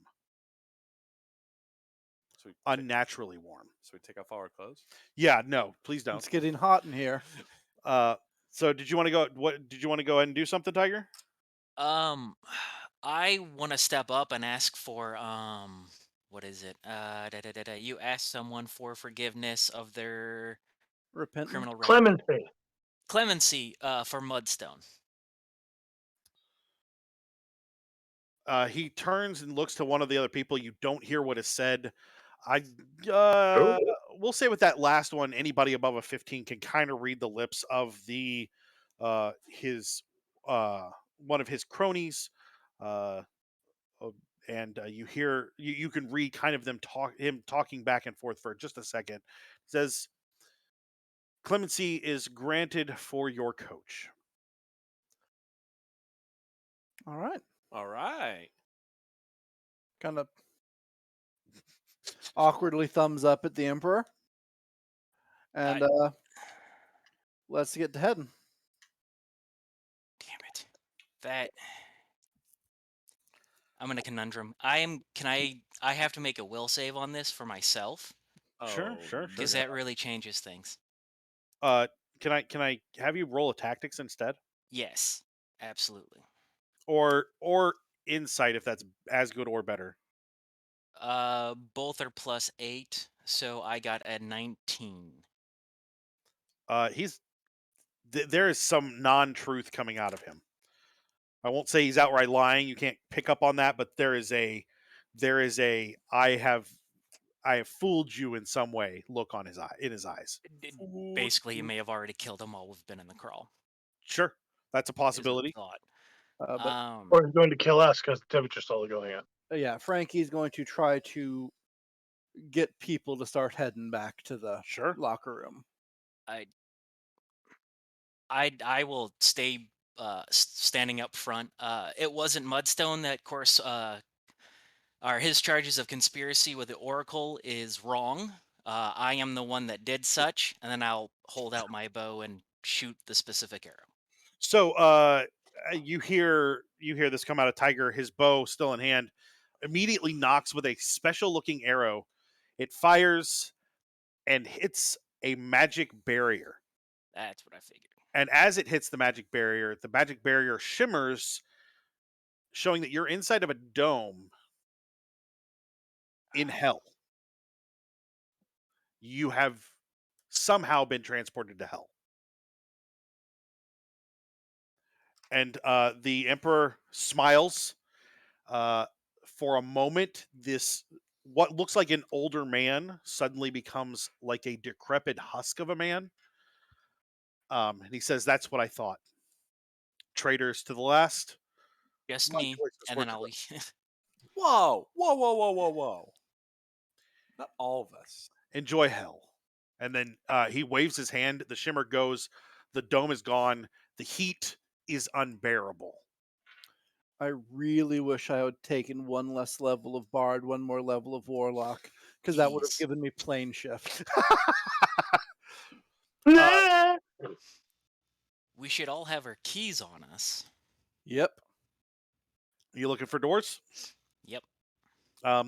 So unnaturally warm. we take off all our clothes. Yeah. No, please don't. it's getting hot in here. So did you want to go? What did you want to go ahead and do something, Tiger? I want to step up and ask for what is it? You ask someone for forgiveness of their Repentant. criminal record. Clemency. Clemency for Mudstone. He turns and looks to one of the other people. You don't hear what is said. We'll say with that last one, anybody above a 15 can kind of read the lips of the his one of his cronies, and you hear you can read kind of him talking back and forth for just a second. It says, "Clemency is granted for your coach." All right. All right. Kind of awkwardly thumbs up at the Emperor. And let's get to heading. Damn it. I'm in a conundrum. I have to make a will save on this for myself Sure. because that really changes things. Can I have you roll a tactics instead, Yes, absolutely. or insight if that's as good or better? Both are +8, so I got a 19. He's there is some non-truth coming out of him. I won't say he's outright lying. You can't pick up on that, but there is a I have fooled you in some way look on his eyes. D- Basically, you may have already killed them while we've been in the crawl. Sure, that's a Is a possibility. thought. But Or he's going to kill us because the temperature's slowly going up. yeah, Frankie's going to try to get people to start heading back to the Sure. locker room. I will stay standing up front. It wasn't Mudstone that, of course, are his charges of conspiracy with the Oracle is wrong. I am the one that did such, and then I'll hold out my bow and shoot the specific arrow. So you hear this come out of Tiger, his bow still in hand, immediately knocks with a special looking arrow. It fires and hits a magic barrier. That's what I figured. And as it hits the magic barrier shimmers, showing that you're inside of a dome in hell. You have somehow been transported to hell. And the Emperor smiles. For a moment, this what looks like an older man suddenly becomes like a decrepit husk of a man. And he says, "That's what I thought. Traitors to the last. Just My me, choice is and for then I'll. Whoa, whoa, whoa, whoa, whoa, whoa! Not all of us. Enjoy hell." And then he waves his hand. The shimmer goes. The dome is gone. The heat is unbearable. I really wish I had taken one less level of Bard, one more level of Warlock, because that would have Jeez. given me plane shift. We should all have our keys on us. Yep. You looking for doors? Yep.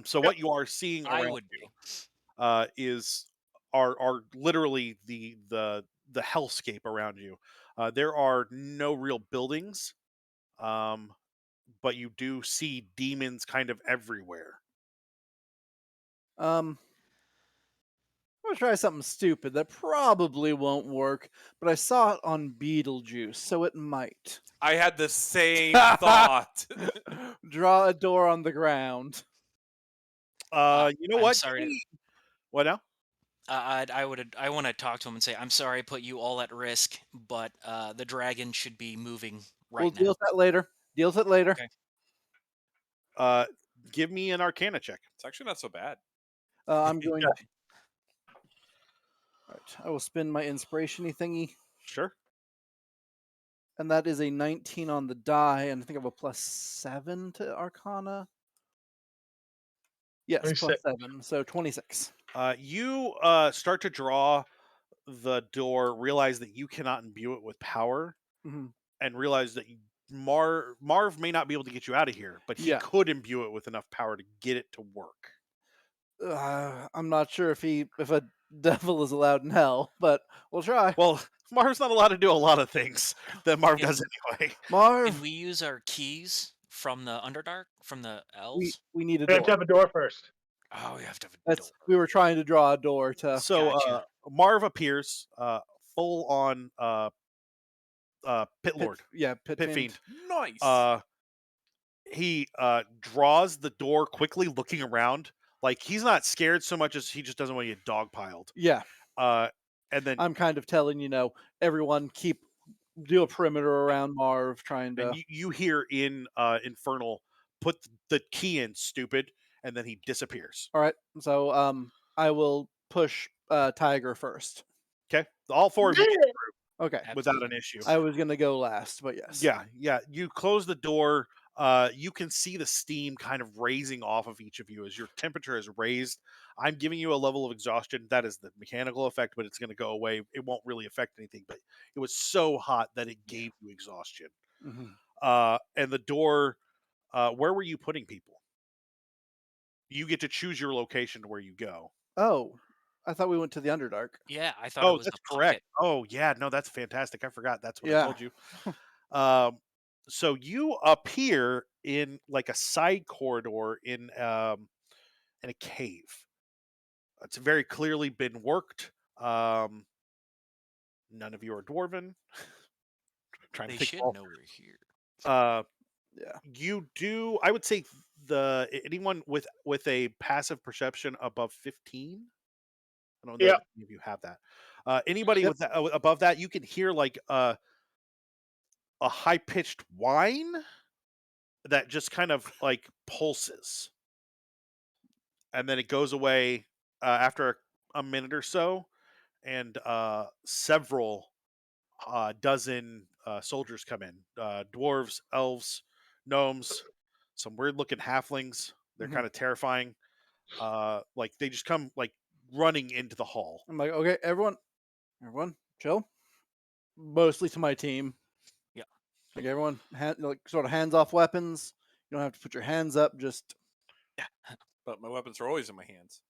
So what you are seeing I around would be. is are literally the hellscape around you. There are no real buildings, but you do see demons kind of everywhere. I'm gonna try something stupid that probably won't work, but I saw it on Beetlejuice, so it might. I had the same thought. Draw a door on the ground. You know I'm what? sorry. What now? I want to talk to him and say, I'm sorry I put you all at risk, but the dragon should be moving right We'll now. deal with that later. Deal with it later. Okay. Give me an Arcana check. It's actually not so bad. I'm going. Right. I will spin my inspiration-y thingy, Sure. and that is a 19 on the die, and I think I have a +7 to Arcana. Yes, 26. +7, so 26. You start to draw the door, realize that you cannot imbue it with power, hmm and realize that Marv may not be able to get you out of here, but he Yeah. could imbue it with enough power to get it to work. I'm not sure if a devil is allowed in hell, but we'll try. Well, Marv's not allowed to do a lot of things that Marv Can- does anyway. Marv, Can we use our keys from the Underdark, from the we, elves? we need a We have door. to have a door first. Oh, we have to have a That's door. we were trying to draw a door to. So Gotcha. Marv appears, full on Pit Lord, Pit Pit Fiend. Fiend. Nice. He draws the door quickly, looking around. Like he's not scared so much as he just doesn't want to get dogpiled. Yeah, And then I'm kind of telling everyone do a perimeter around Marv, trying to. and you hear in Infernal, put the key in, stupid, and then he disappears. All right, so I will push Tiger first. Okay, all four of you get Okay, through without an issue. I was gonna go last, but yes. Yeah. You close the door. You can see the steam kind of raising off of each of you as your temperature is raised. I'm giving you a level of exhaustion. That is the mechanical effect, but it's going to go away. It won't really affect anything, but it was so hot that it gave you exhaustion. Mhm. And the door, where were you putting people? You get to choose your location to where you go. Oh, I thought we went to the Underdark. Yeah, I thought it Oh, was that's the correct. pocket. Oh, yeah. No, that's fantastic. I forgot. That's what I Yeah. told you. So you appear in like a side corridor in a cave. It's very clearly been worked. None of you are dwarven. Trying They to think. should know we're here. Uh, Yeah. you do. I would say anyone with a passive perception above 15. I don't know Yeah. if any of you have that. Anybody Yep. with that above that, you can hear like a high pitched whine that just kind of like pulses, and then it goes away after a minute or so, and several dozen soldiers come in. Dwarves, elves, gnomes, some weird looking halflings. They're Mhm. kind of terrifying. Like they just come like running into the hall. I'm like, okay, everyone, chill. Mostly to my team. Yeah. Like everyone, sort of hands off weapons. You don't have to put your hands up. Just But my weapons are always in my hands.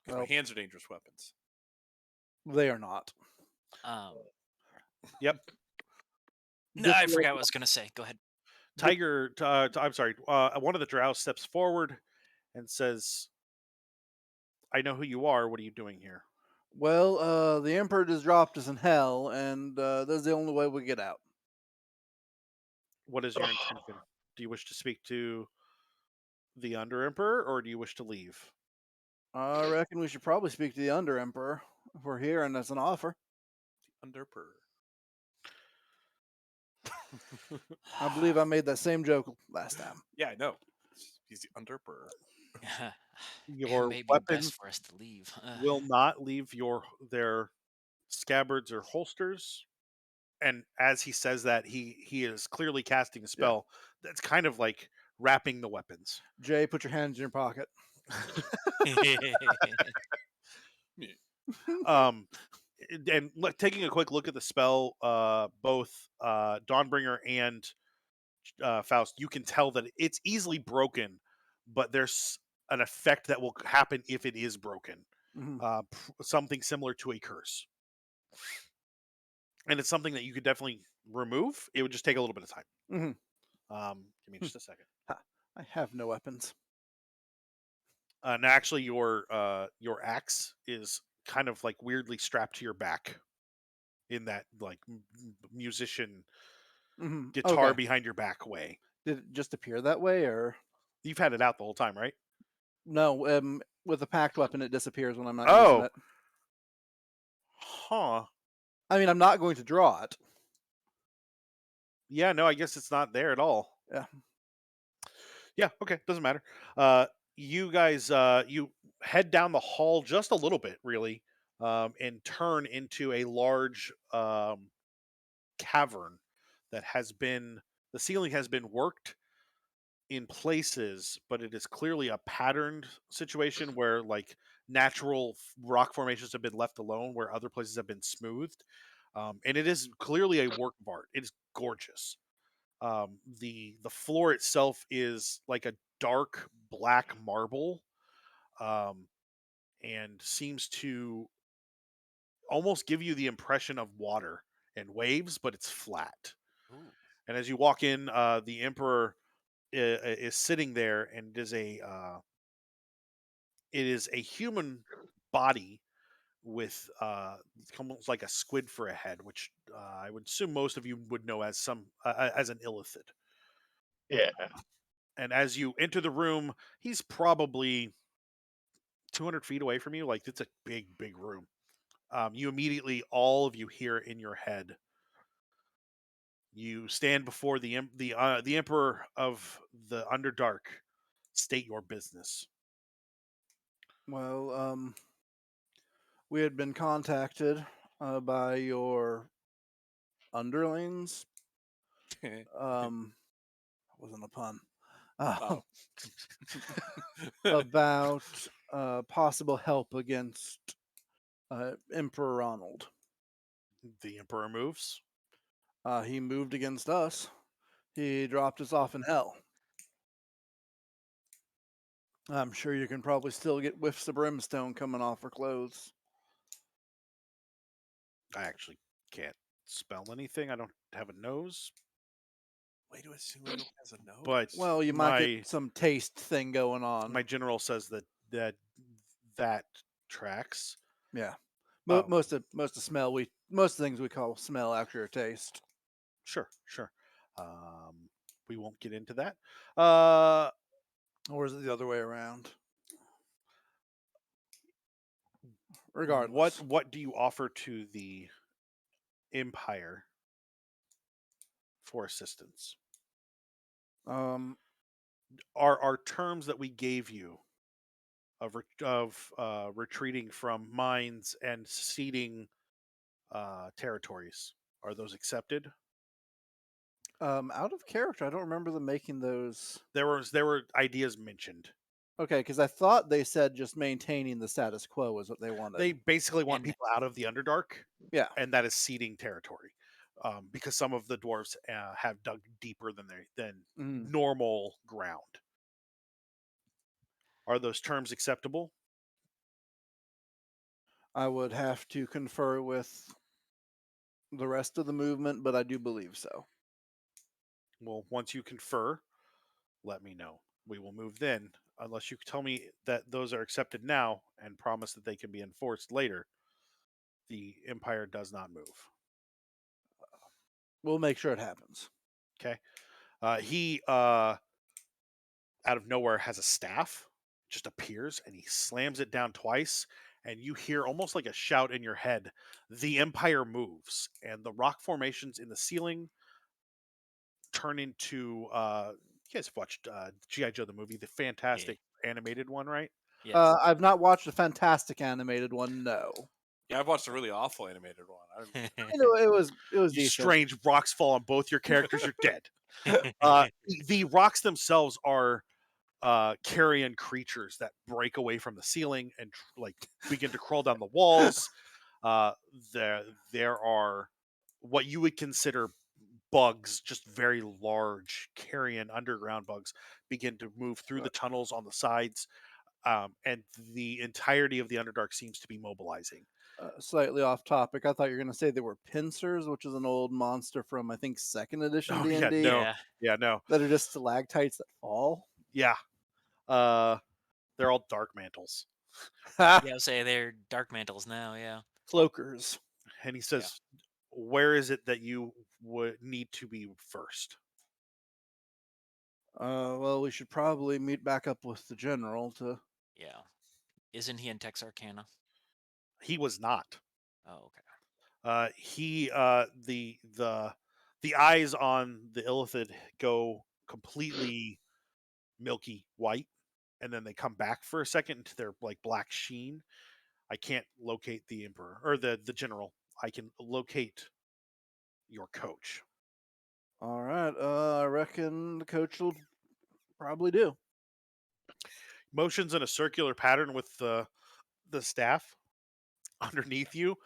Because well, my hands are dangerous weapons. they are not. Yep. No, I forgot what I was gonna say. Go ahead. Tiger, I'm sorry. One of the drow steps forward and says, "I know who you are. What are you doing here?" Well, the Emperor just dropped us in hell, and that's the only way we get out. What is your intention? Do you wish to speak to the Under Emperor, or do you wish to leave? I reckon we should probably speak to the Under Emperor if we're here, and that's an offer. Underpur. I believe I made that same joke last time. Yeah, I know. He's the underpur. It Your may be weapons best for us to leave. will not leave their scabbards or holsters. And as he says that, he is clearly casting a spell that's kind of like wrapping the weapons. Jay, put your hands in your pocket. And taking a quick look at the spell, both Dawnbringer and Faust, you can tell that it's easily broken, but there's an effect that will happen if it is broken. Mhm. Something similar to a curse. And it's something that you could definitely remove. It would just take a little bit of time. Give me just a second. I have no weapons. And actually, your axe is kind of like weirdly strapped to your back, in that like musician guitar Okay. behind your back way. Did it just appear that way, or You've had it out the whole time, right? no? With a packed weapon, it disappears when I'm not Oh. using it. Huh. I mean, I'm not going to draw it. Yeah, no, I guess it's not there at all. Yeah. Yeah, okay, doesn't matter. You guys, you head down the hall just a little bit, really, and turn into a large cavern that the ceiling has been worked in places, but it is clearly a patterned situation where like natural rock formations have been left alone, where other places have been smoothed. And it is clearly a work of art. It is gorgeous. The floor itself is like a dark black marble, and seems to almost give you the impression of water and waves, but it's flat. Ooh. And as you walk in, the emperor is sitting there, and it is a human body with almost like a squid for a head, which I would assume most of you would know as as an illithid. Yeah. And as you enter the room, he's probably 200 feet away from you. Like, it's a big room. You immediately, all of you hear in your head, you stand before the emperor of the Underdark. State your business. Well, we had been contacted by your underlings. Wasn't a pun. Oh. About possible help against Emperor Ronald. The emperor moves. He moved against us. He dropped us off in hell. I'm sure you can probably still get whiffs of brimstone coming off her clothes. I actually can't smell anything. I don't have a nose, Way to assume everyone has a nose. but Well, you might my get some taste thing going on. my general says that tracks. Yeah. Oh. Most of smell most things we call smell after a taste. Sure. We won't get into that. Or is it the other way around? Regardless. What do you offer to the Empire for assistance? Um Our terms that we gave you of retreating from mines and ceding territories, are those accepted? out of character, I don't remember them making those. There were ideas mentioned. Okay, because I thought they said just maintaining the status quo was what they wanted. They basically want And- people out of the Underdark. Yeah. And that is ceding territory, because some of the dwarves have dug deeper than Mhm. normal ground. Are those terms acceptable? I would have to confer with the rest of the movement, but I do believe so. Well, once you confer, let me know. We will move then, unless you tell me that those are accepted now and promise that they can be enforced later. The Empire does not move. We'll make sure it happens. Okay. He out of nowhere has a staff, just appears, and he slams it down twice, and you hear almost like a shout in your head. The Empire moves, and the rock formations in the ceiling turn into you guys have watched G.I. Joe the movie, the fantastic animated one, right? Yes. I've not watched a fantastic animated one, no. Yeah, I've watched a really awful animated one. You know, it was You decent. strange rocks fall on both your characters, you're dead. The rocks themselves are carrion creatures that break away from the ceiling and like begin to crawl down the walls. There are what you would consider bugs, just very large carrion underground bugs, begin to move through the tunnels on the sides, and the entirety of the Underdark seems to be mobilizing. Slightly off topic. I thought you were going to say they were pincers, which is an old monster from I think second edition Oh, D&D. yeah, no, That are just stalactites that fall. yeah. They're all dark mantles. Yeah, I'll say they're dark mantles now. Yeah. Cloakers. And he says, "Where is it that you would need to be first?" Well, we should probably meet back up with the general to. Yeah. Isn't he in Texarkana? He was not. Oh, okay. The eyes on the Illithid go completely milky white, and then they come back for a second into their like black sheen. I can't locate the Emperor or the general. I can locate your coach. All right. I reckon the coach will probably do. Motions in a circular pattern with the staff underneath you.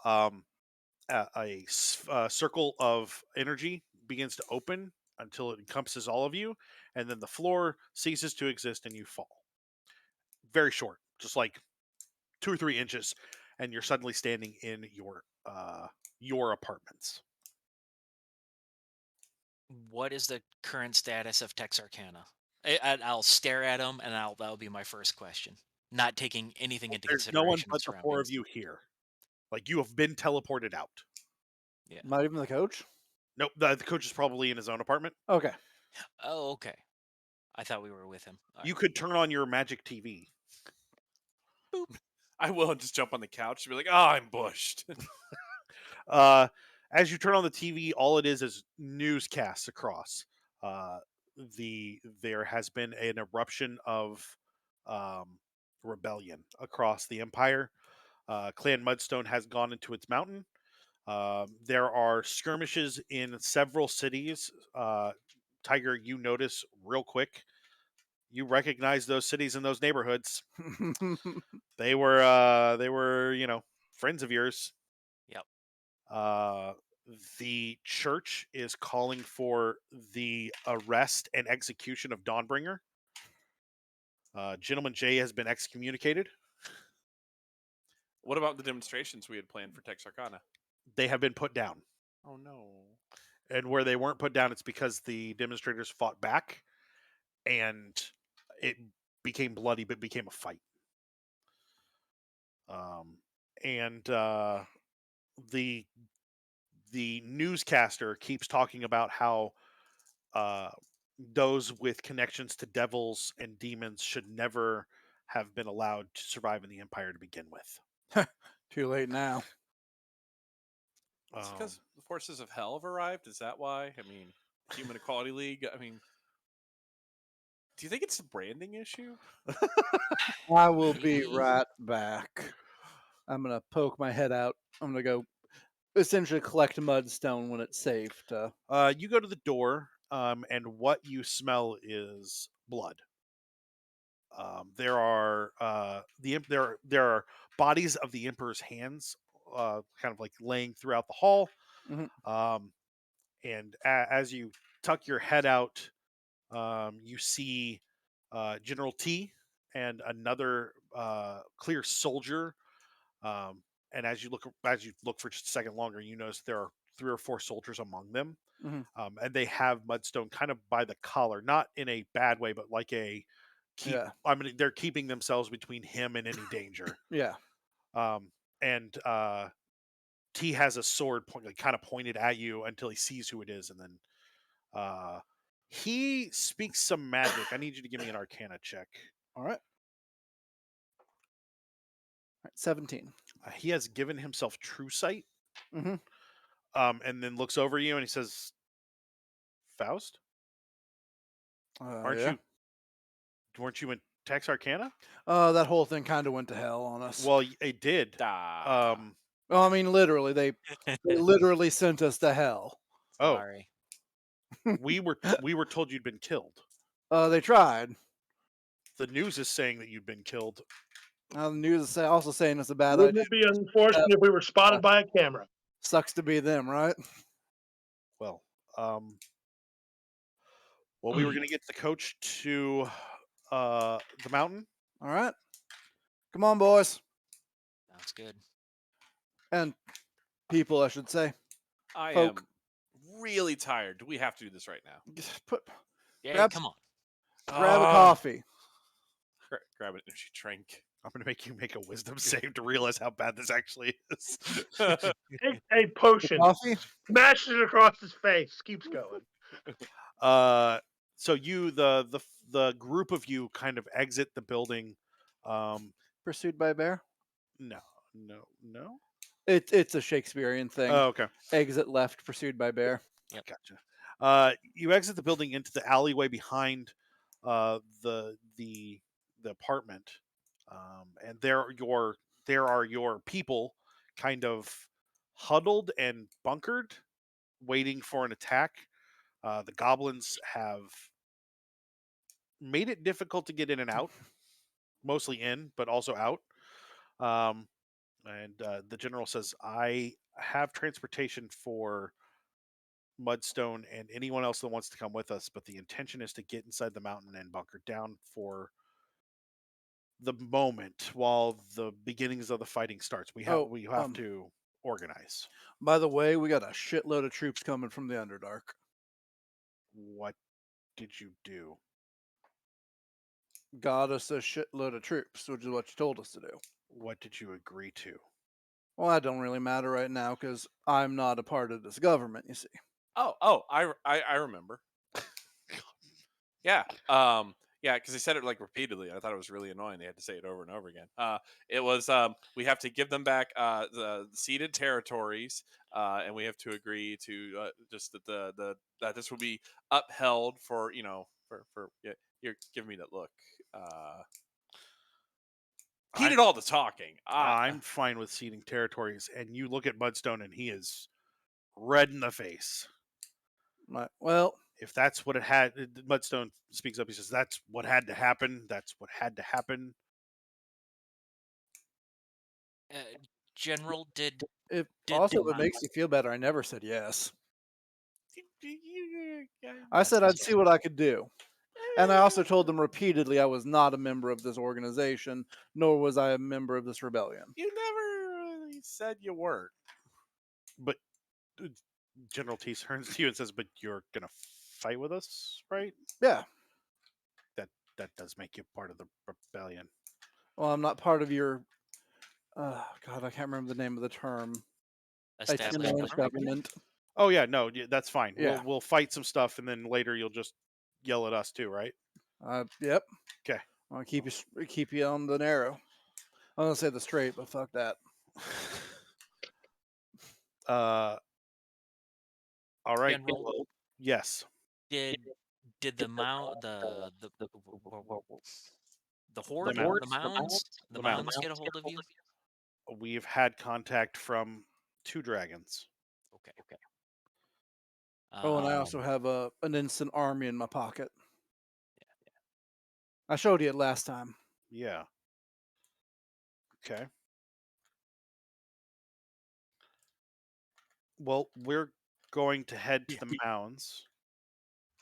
A circle of energy begins to open until it encompasses all of you, and then the floor ceases to exist and you fall. Very short, just like 2 or 3 inches, and you're suddenly standing in your apartments. What is the current status of Texarkana? I'll stare at him, and that'll be my first question. Not taking anything into There's no one consideration. but the 4 of you here. Like, you have been teleported out. Yeah. Not even the coach? Nope, the coach is probably in his own apartment. Okay. Oh, okay. I thought we were with him. All You right. could turn on your magic TV. I will just jump on the couch and be like, "Oh, I'm bushed." As you turn on the TV, all it is newscasts across. There has been an eruption of rebellion across the empire. Clan Mudstone has gone into its mountain. There are skirmishes in several cities. Tiger, you notice real quick. You recognize those cities and those neighborhoods. They were friends of yours. Yep. The church is calling for the arrest and execution of Dawnbringer. Gentleman J has been excommunicated. What about the demonstrations we had planned for Texarkana? They have been put down. Oh no. And where they weren't put down, it's because the demonstrators fought back, and it became bloody, but became a fight. And the newscaster keeps talking about how those with connections to devils and demons should never have been allowed to survive in the Empire to begin with. Too late now. It's because the forces of hell have arrived. Is that why? I mean, Human Equality League. I mean, do you think it's a branding issue? I will be Maybe. right back. I'm gonna poke my head out. I'm gonna go essentially collect mudstone when it's safe to. You go to the door, and what you smell is blood. There are there are bodies of the Emperor's hands, kind of like laying throughout the hall. Mhm. And as you tuck your head out, you see General T and another clear soldier. And as you look for just a second longer, you notice there are 3 or 4 soldiers among them. Mhm. And they have Mudstone kind of by the collar, not in a bad way, but like a keep. Yeah. I mean, they're keeping themselves between him and any danger. Yeah. And T has a sword kind of pointed at you until he sees who it is, and then he speaks some magic. I need you to give me an Arcana check. All right. 17. He has given himself true sight, Mhm. and then looks over you and he says, "Faust, Yeah. weren't you in Texarkana?" That whole thing kind of went to hell on us. Well, it did. Ah. Well, I mean, literally, they literally sent us to hell. Oh, Sorry. we were told you'd been killed. They tried. The news is saying that you'd been killed. The news is also saying it's a bad Wouldn't idea. it be unfortunate if we were spotted by a camera? Sucks to be them, right? Well, we were going to get the coach to the mountain. All right. Come on, boys. Sounds good. And people, I should say. I Folk. am really tired. Do we have to do this right now? Yeah, Grab- come on. Grab a coffee. Grab an energy drink. I'm going to make you make a wisdom save to realize how bad this actually is. A potion. Coffee? Smashes it across his face. Keeps going. So you, the group of you, kind of exit the building. Pursued by a bear? No. It's a Shakespearean thing. Oh, okay. Exit left, pursued by bear. Yep. Gotcha. You exit the building into the alleyway behind the apartment, and there are your people, kind of huddled and bunkered, waiting for an attack. The goblins have made it difficult to get in and out, mostly in, but also out. And the general says, "I have transportation for Mudstone and anyone else that wants to come with us, but the intention is to get inside the mountain and bunker down for the moment while the beginnings of the fighting starts. We have to organize." By the way, we got a shitload of troops coming from the Underdark. What did you do? Got us a shitload of troops, which is what you told us to do. What did you agree to? Well, that don't really matter right now because I'm not a part of this government, you see. I remember. Yeah. Yeah, because they said it like repeatedly. I thought it was really annoying. They had to say it over and over again. It was we have to give them back the ceded territories, and we have to agree to just that that this will be upheld for yeah. You're giving me that look. He did all the talking. I'm fine with ceding territories, and you look at Mudstone, and he is red in the face. Right. Well, if that's what it had, Mudstone speaks up. He says, "That's what had to happen. That's what had to happen." General, did if Did also they- if it makes you feel better, I never said yes. I I said I'd see what I could do. And I also told them repeatedly I was not a member of this organization, nor was I a member of this rebellion. You never really said you weren't. But uh, General T turns to you and says, "But you're gonna fight with us, right? Yeah. That does make you part of the rebellion." Well, I'm not part of your. God, I can't remember the name of the term. Establishment. Government. Oh yeah, no, that's fine. Yeah. We'll fight some stuff, and then later you'll just yell at us too, right? Yep. 'Kay. I'll keep you on the narrow. I'm gonna say the straight, but fuck that. All right. General, Well, yes. did the mount the horde, mounds. the The mounds. mounds get a hold of you? We've had contact from 2 dragons. Okay. Oh, and I also have an instant army in my pocket. I showed you it last time. Yeah. Okay. Well, we're going to head to the mounds,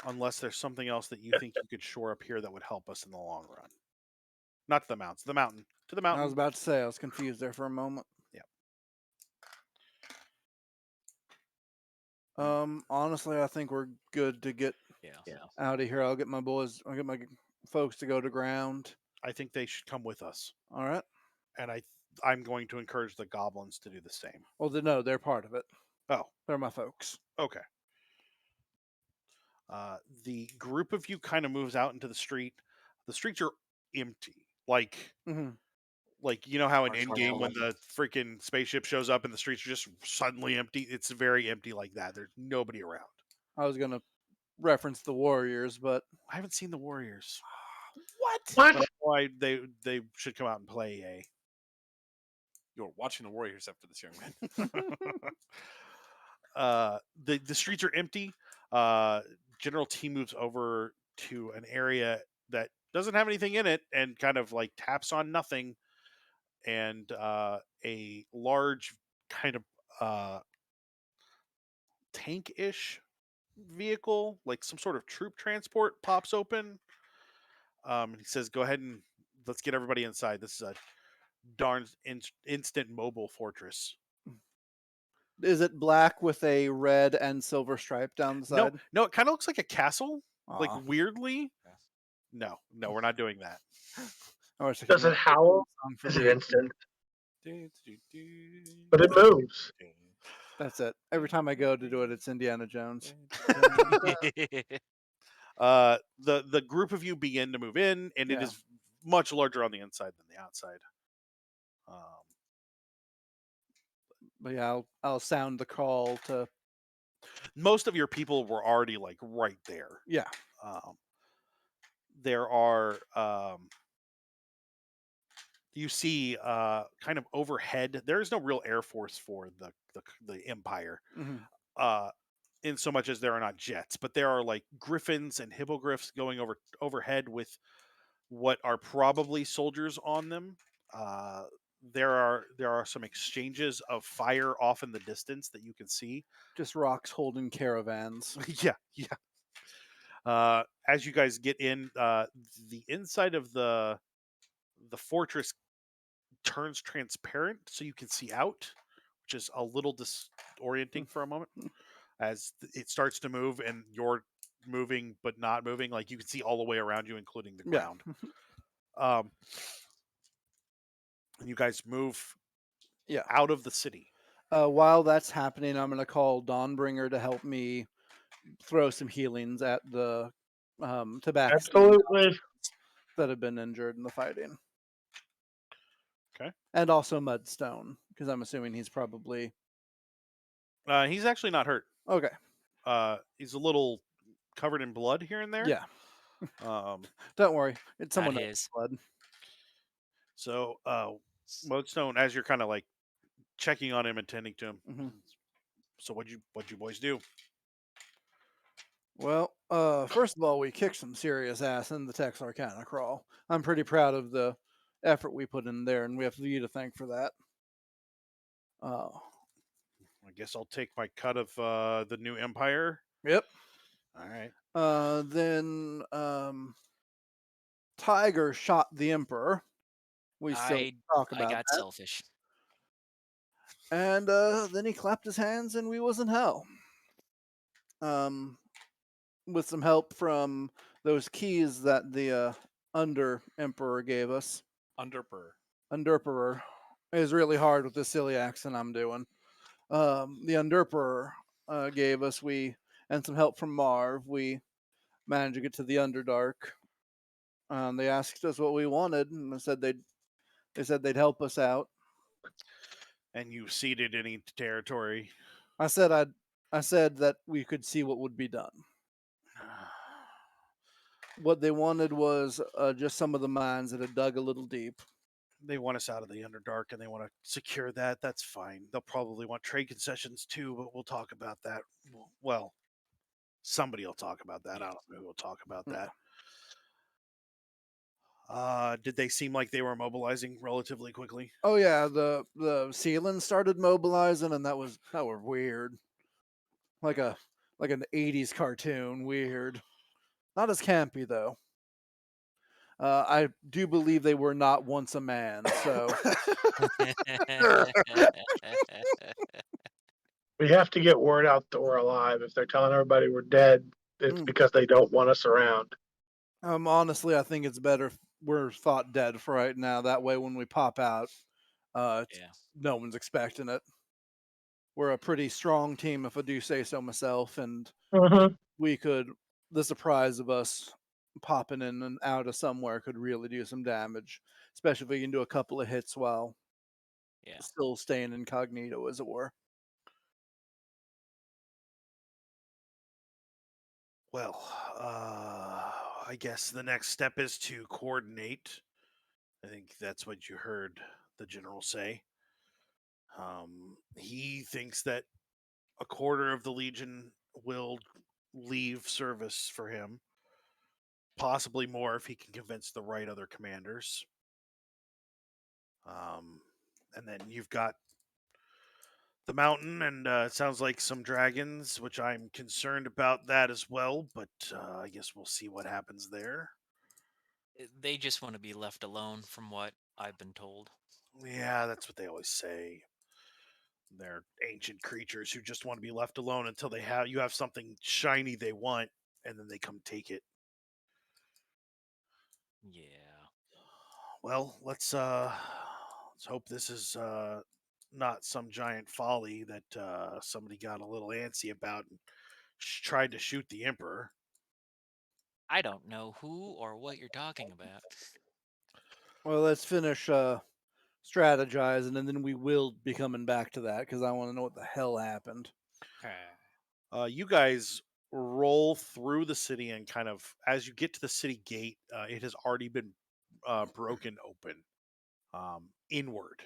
unless there's something else that you think you could shore up here that would help us in the long run. Not to the mounds, the mountain. To the mountain. I was about to say I was confused there for a moment. Yeah. Honestly, I think we're good to get out of here. I'll get my folks to go to ground. I think they should come with us, All right. and I'm going to encourage the goblins to do the same. Well, no, they're part of it. Oh, They're my folks. okay. The group of you kind of moves out into the street. The streets are empty. Like you know how in Endgame when the freaking spaceship shows up and the streets are just suddenly empty? It's very empty like that. There's nobody around. I was gonna reference the Warriors, but I haven't seen the Warriors. What? That's why they should come out and play You're watching the Warriors after this, young man. The streets are empty. General T moves over to an area that doesn't have anything in it and kind of like taps on nothing, and a large kind of tank-ish vehicle, like some sort of troop transport, pops open. And he says, "Go ahead and let's get everybody inside. This is a darn instant mobile fortress." is it black with a red and silver stripe down the side? No, it kind of looks like a castle, Aw. like weirdly. No, we're not doing that. I wish I could Does it make howl? song for Is me. it instant? But it moves. That's it. Every time I go to do it, it's Indiana Jones. The group of you begin to move in, and it Yeah. is much larger on the inside than the outside. But yeah, I'll sound the call to. Most of your people were already like right there. Yeah. There are you see kind of overhead. There is no real air force for the Empire. In so much as there are not jets, but there are like griffins and hippogriffs going overhead with what are probably soldiers on them. There are some exchanges of fire off in the distance that you can see. Just rocks holding caravans. Yeah. As you guys get in, the inside of the fortress turns transparent, so you can see out, which is a little disorienting for a moment. As it starts to move, and you're moving but not moving, like you can see all the way around you, including the ground. And you guys move out of the city. While that's happening, I'm gonna call Dawnbringer to help me throw some healings at the tobacco Absolutely. that have been injured in the fighting. Okay. And also Mudstone, because I'm assuming he's probably. He's actually not hurt. Okay. He's a little covered in blood here and there. Yeah. Don't worry, it's someone else's blood. So, Mudstone, as you're kind of like checking on him and tending to him. So, what'd you boys do? Well, first of all, we kicked some serious ass in the Texarkana crawl. I'm pretty proud of the effort we put in there, and we have you to thank for that. I guess I'll take my cut of the new Empire. Yep. All right. Then Tiger shot the Emperor. We still talk I about got that. selfish. And then he clapped his hands and we was in hell. With some help from those keys that the Under Emperor gave us. Underperer. It was really hard with this silly accent I'm doing. The Underperer gave us, and some help from Marv, we managed to get to the Underdark. They asked us what we wanted, and they said they'd help us out. And you ceded any territory? I said that we could see what would be done. What they wanted was just some of the mines that had dug a little deep. They want us out of the Underdark and they want to secure that. That's fine. They'll probably want trade concessions too, but we'll talk about that. Well, somebody will talk about that. I don't know who will talk about that. Did they seem like they were mobilizing relatively quickly? Oh yeah, the Sealand started mobilizing, and that was weird. Like an 80s cartoon, weird. Not as campy though. I do believe they were not once a man, so We have to get word out that we're alive. If they're telling everybody we're dead, it's because they don't want us around. honestly, I think it's better if we're thought dead for right now. That way, when we pop out, no one's expecting it. We're a pretty strong team, if I do say so myself, and we could. The surprise of us popping in and out of somewhere could really do some damage, especially if we can do a couple of hits while still staying incognito, as it were. Well, I guess the next step is to coordinate. I think that's what you heard the general say. He thinks that a quarter of the Legion will leave service for him. Possibly more if he can convince the right other commanders. And then you've got the mountain, and it sounds like some dragons, which I'm concerned about that as well. But I guess we'll see what happens there. They just want to be left alone, from what I've been told. Yeah, that's what they always say. They're ancient creatures who just want to be left alone until you have something shiny they want, and then they come take it. Yeah. Well, let's hope this is not some giant folly that somebody got a little antsy about and tried to shoot the Emperor. I don't know who or what you're talking about. Well, let's finish strategizing, and then we will be coming back to that because I want to know what the hell happened. You guys roll through the city, and kind of as you get to the city gate, it has already been broken open inward,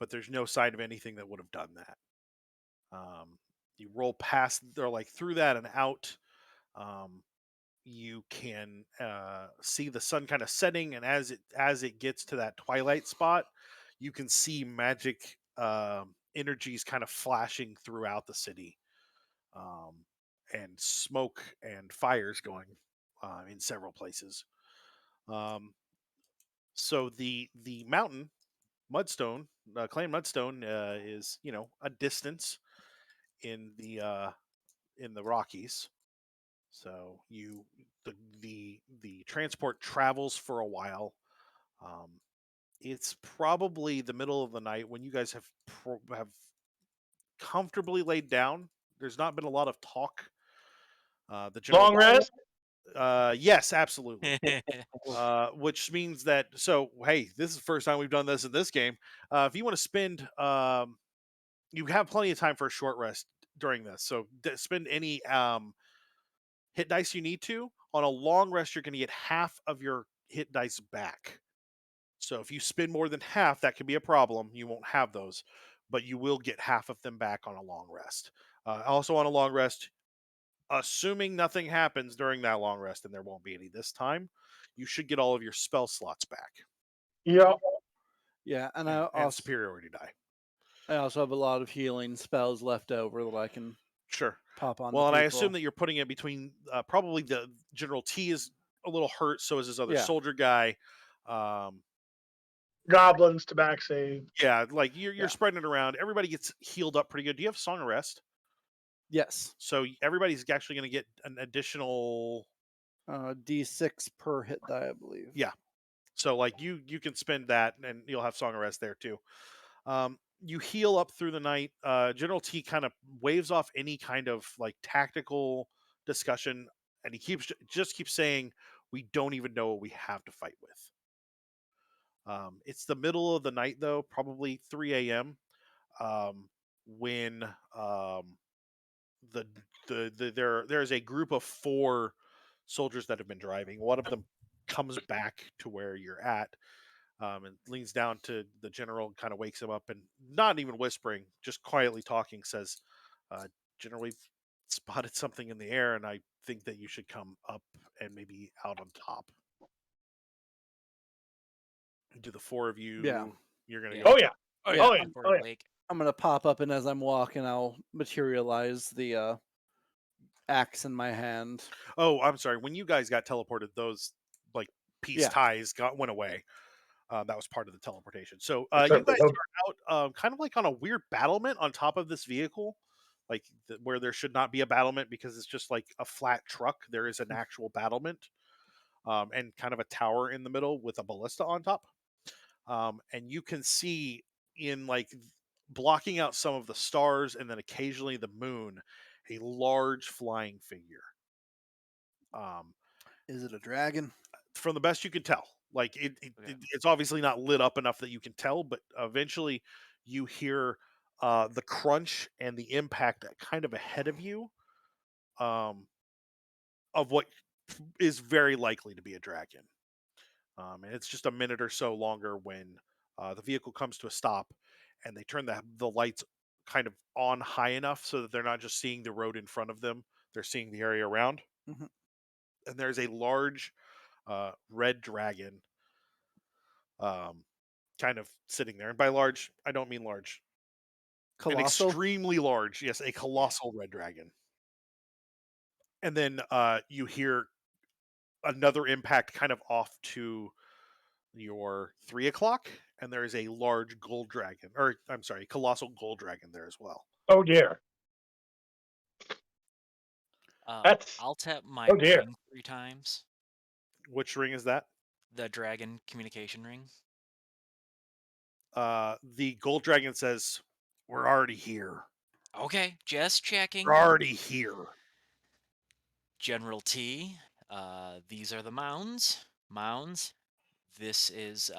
but there's no sign of anything that would have done that. You roll past, they're like through that and out. You can see the sun kind of setting, and as it gets to that twilight spot, you can see magic energies kind of flashing throughout the city, and smoke and fires going in several places. So the mountain Mudstone, Clan Mudstone, is a distance in the Rockies. So the transport travels for a while. It's probably the middle of the night when you guys have comfortably laid down. There's not been a lot of talk. The general Long rest? yes, absolutely. Which means that, so hey, this is the first time we've done this in this game. If you want to spend, you have plenty of time for a short rest during this. So spend any hit dice you need to. On a long rest, you're going to get half of your hit dice back. So if you spend more than half, that can be a problem. You won't have those, but you will get half of them back on a long rest. Also on a long rest, assuming nothing happens during that long rest, and there won't be any this time, you should get all of your spell slots back. Yep. Yeah, and and superiority die. I also have a lot of healing spells left over that I can Sure. pop on. Well, the and I people. assume that you're putting it between probably the General T is a little hurt, so is his other Yeah. soldier guy. Goblins, Tabaxi. Yeah, like you're Yeah. spreading it around. Everybody gets healed up pretty good. Do you have Song of Rest? Yes. So everybody's actually going to get an additional D6 per hit die, I believe. Yeah. So like you can spend that and you'll have Song of Rest there too. You heal up through the night. General T kind of waves off any kind of like tactical discussion, and he keeps saying, "We don't even know what we have to fight with." It's the middle of the night though, probably 3 a.m. When there's a group of 4 soldiers that have been driving. One of them comes back to where you're at. And leans down to the general and kind of wakes him up and not even whispering, just quietly talking, says, General, we've spotted something in the air and I think that you should come up and maybe out on top. Do the 4 of you, Yeah. you're going to Yeah. go. Oh yeah. Oh, Oh yeah. Before Oh you yeah. wake. I'm gonna pop up, and as I'm walking, I'll materialize the axe in my hand. Oh, I'm sorry. When you guys got teleported, those like peace Yeah. ties went away. That was part of the teleportation. So you Certainly guys hope. are out kind of like on a weird battlement on top of this vehicle, like where there should not be a battlement because it's just like a flat truck. There is an actual battlement and kind of a tower in the middle with a ballista on top. And you can see in like blocking out some of the stars and then occasionally the moon, a large flying figure. Is it a dragon? From the best you can tell, like Okay. it's obviously not lit up enough that you can tell, but eventually you hear the crunch and the impact kind of ahead of you of what is very likely to be a dragon. And it's just a minute or so longer when the vehicle comes to a stop and they turn the lights kind of on high enough so that they're not just seeing the road in front of them, they're seeing the area around. Mhm. And there's a large red dragon kind of sitting there. And by large, I don't mean large. An Colossal. extremely large, yes, a colossal red dragon. And then you hear another impact kind of off to your 3 o'clock, and there is a large gold dragon, or I'm sorry, colossal gold dragon there as well. Oh dear. That's. I'll tap my Oh dear. ring 3 times. Which ring is that? The dragon communication ring. The gold dragon says, "We're already here. Okay, just checking. We're already here." General T, these are the mounds. Mounds. This is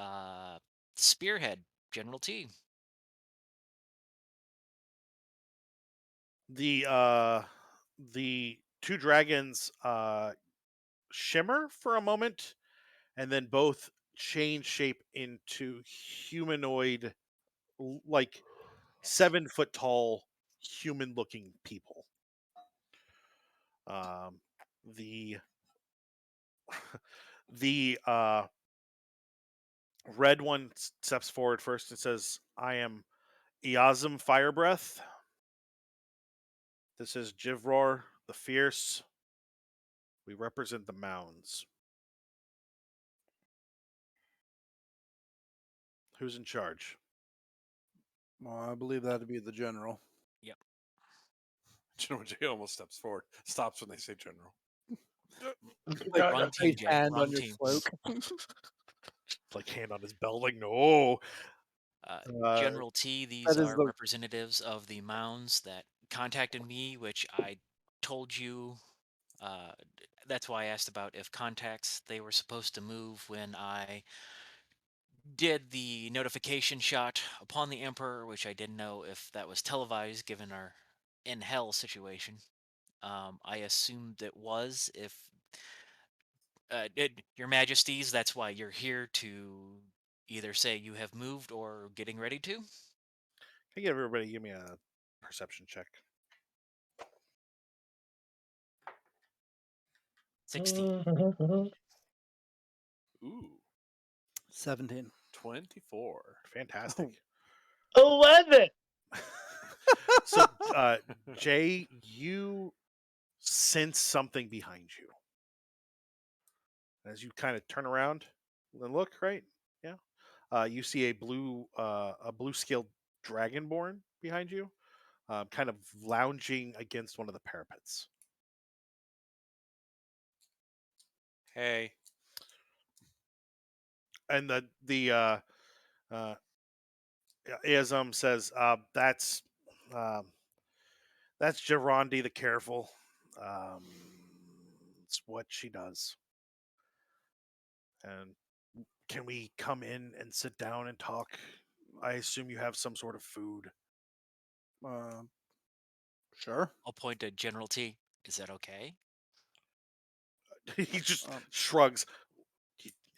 Spearhead, General T. The 2 dragons shimmer for a moment, and then both change shape into humanoid, like 7-foot tall, human looking people. The the red one steps forward first and says, "I am E07 Firebreath. This is Jivror the Fierce. We represent the mounds. Who's in charge?" Well, I believe that'd be the general. Yep. General J almost steps forward, stops when they say general. Wrong team, Place Jay. hand Wrong on your team. cloak. Like hand on his belt, like no. General T, these that is are the- representatives of the mounds that contacted me, which I told you. That's why I asked about if contacts they were supposed to move when I did the notification shot upon the Emperor, which I didn't know if that was televised given our in hell situation. I assumed it was. If Your Majesties, that's why you're here to either say you have moved or getting ready to. Can I get everybody give me a perception check? 16. Ooh, 17. 24. Fantastic. 11. So, Jay, you sense something behind you. As you kind of turn around and look, right? Yeah. You see a blue scaled dragonborn behind you, kind of lounging against one of the parapets. Hey. And E07 says, that's Gerondi the Careful. It's what she does. And can we come in and sit down and talk? I assume you have some sort of food. Sure. I'll point to General T. Is that okay? He just shrugs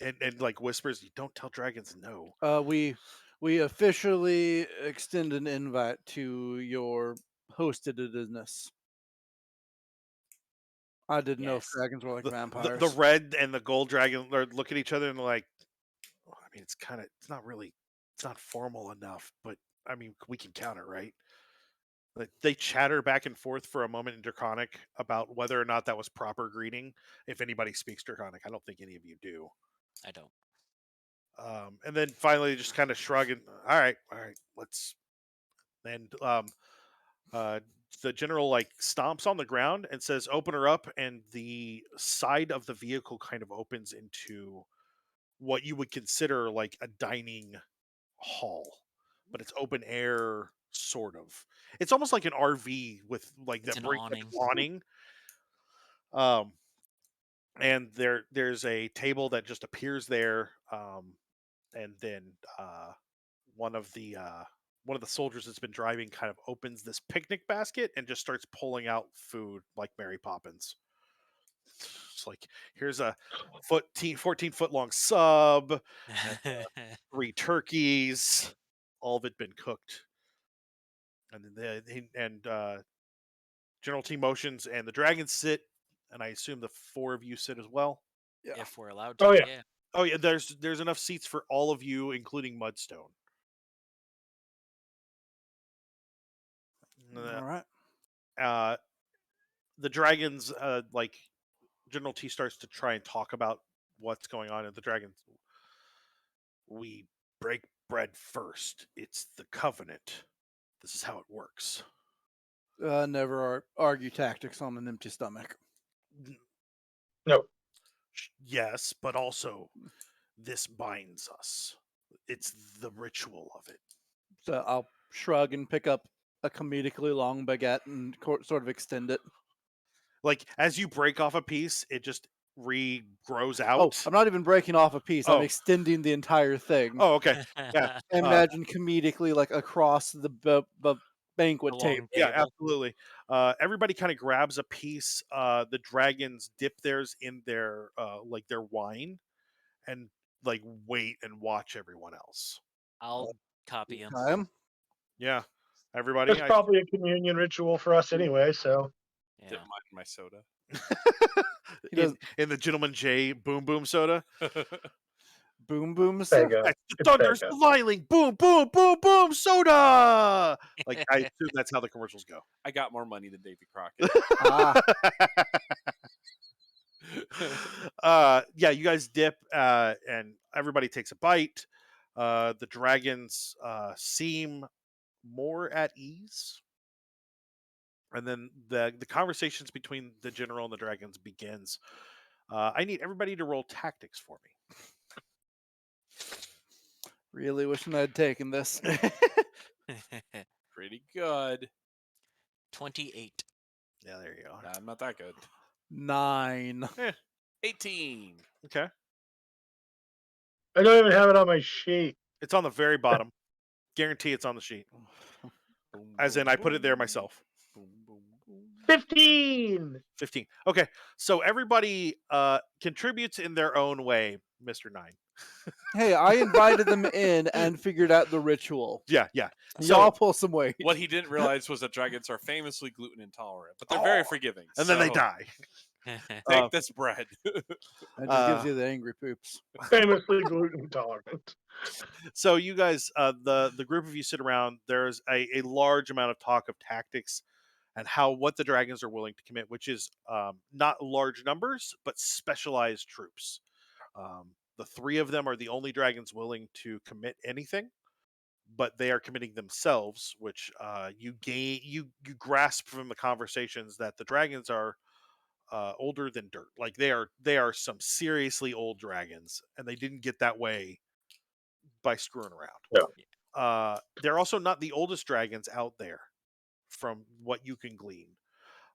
and like whispers, "You don't tell dragons no." We officially extend an invite to your hostedness. I didn't know if Yes. dragons were like vampires. The red and the gold dragon look at each other and they're like, I mean, it's not formal enough, but I mean, we can count it, right? Like, they chatter back and forth for a moment in Draconic about whether or not that was proper greeting. If anybody speaks Draconic, I don't think any of you do. I don't. And then finally, just kind of shrug and, all right, let's. And the general like stomps on the ground and says, "Open her up," and the side of the vehicle kind of opens into what you would consider like a dining hall, but it's open air, sort of. It's almost like an RV with like It's that an awning. awning. Um, and there's a table that just appears there, and then one of the soldiers that's been driving kind of opens this picnic basket and just starts pulling out food like Mary Poppins. It's like, here's a 14-foot long sub, and 3 turkeys, all of it been cooked. And then General T motions, and the dragons sit, and I assume the 4 of you sit as well. Yeah. If we're allowed to. Oh, yeah. Oh yeah, there's enough seats for all of you, including Mudstone. All right. The dragons, like General T starts to try and talk about what's going on, and the dragons, we break bread first. It's the covenant. This is how it works. Never argue tactics on an empty stomach. No. Yes, but also this binds us. It's the ritual of it. So I'll shrug and pick up a comedically long baguette and sort of extend it. Like, as you break off a piece, it just regrows out. Oh, I'm not even breaking off a piece. I'm Oh. extending the entire thing. Oh, okay. Yeah. Imagine comedically like across the banquet The long table. Yeah, table. absolutely. Everybody kind of grabs a piece. The dragons dip theirs in their like their wine, and like wait and watch everyone else. I'll copy him. Time. Yeah, everybody. It's probably a communion ritual for us anyway, so. Yeah. Dip mine in my soda. in the Gentleman J Boom Boom soda. Boom boom. Fega. The It's thunder's Fega. smiling. Boom boom boom boom soda. Like, I assume that's how the commercials go. I got more money than Davy Crockett. Yeah, you guys dip, and everybody takes a bite. The dragons seem more at ease, and then the conversations between the general and the dragons begins. I need everybody to roll tactics for me. Really wishing I'd taken this. Pretty good. 28. Yeah, there you go. Nah, I'm not that good. 9. 18. Okay, I don't even have it on my sheet. it's on the very bottom. Guarantee it's on the sheet. Boom, As boom, in, I put it there boom. myself. Boom, boom, boom. 15. 15. Okay, so everybody contributes in their own way, Mr. 9. Hey, I invited them in and figured out the ritual. Yeah. Y'all pull some weight. What he didn't realize was that dragons are famously gluten intolerant, but they're very forgiving. And then they so- die. Take this bread. That just gives you the angry poops. Famously gluten intolerant. So you guys, the group of you sit around. There's a large amount of talk of tactics and what the dragons are willing to commit, which is not large numbers, but specialized troops. The three of them are the only dragons willing to commit anything, but they are committing themselves, which you grasp from the conversations that the dragons are older than dirt. Like they are some seriously old dragons, and they didn't get that way by screwing around. Yeah. They're also not the oldest dragons out there, from what you can glean.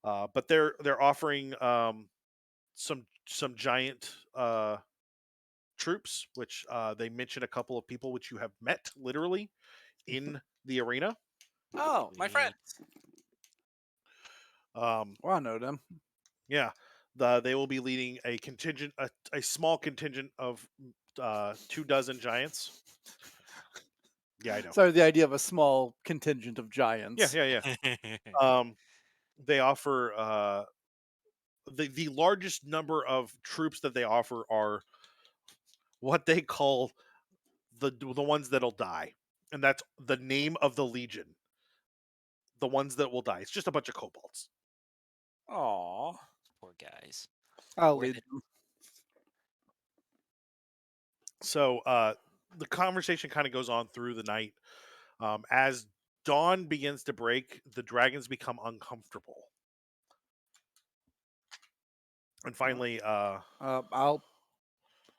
But they're offering some giant troops, which they mention a couple of people which you have met literally in the arena. Oh, my friend. Um, Well, I know them. yeah, they will be leading a contingent, a small contingent of 24 giants. Yeah, I know. So the idea of a small contingent of giants. Yeah. They offer the largest number of troops that they offer are what they call the ones that'll die, and that's the name of the legion. The ones that will die. It's just a bunch of kobolds. Aw. Poor guys. I'll Were lead they- them. So the conversation kind of goes on through the night. As dawn begins to break, the dragons become uncomfortable. And finally, I'll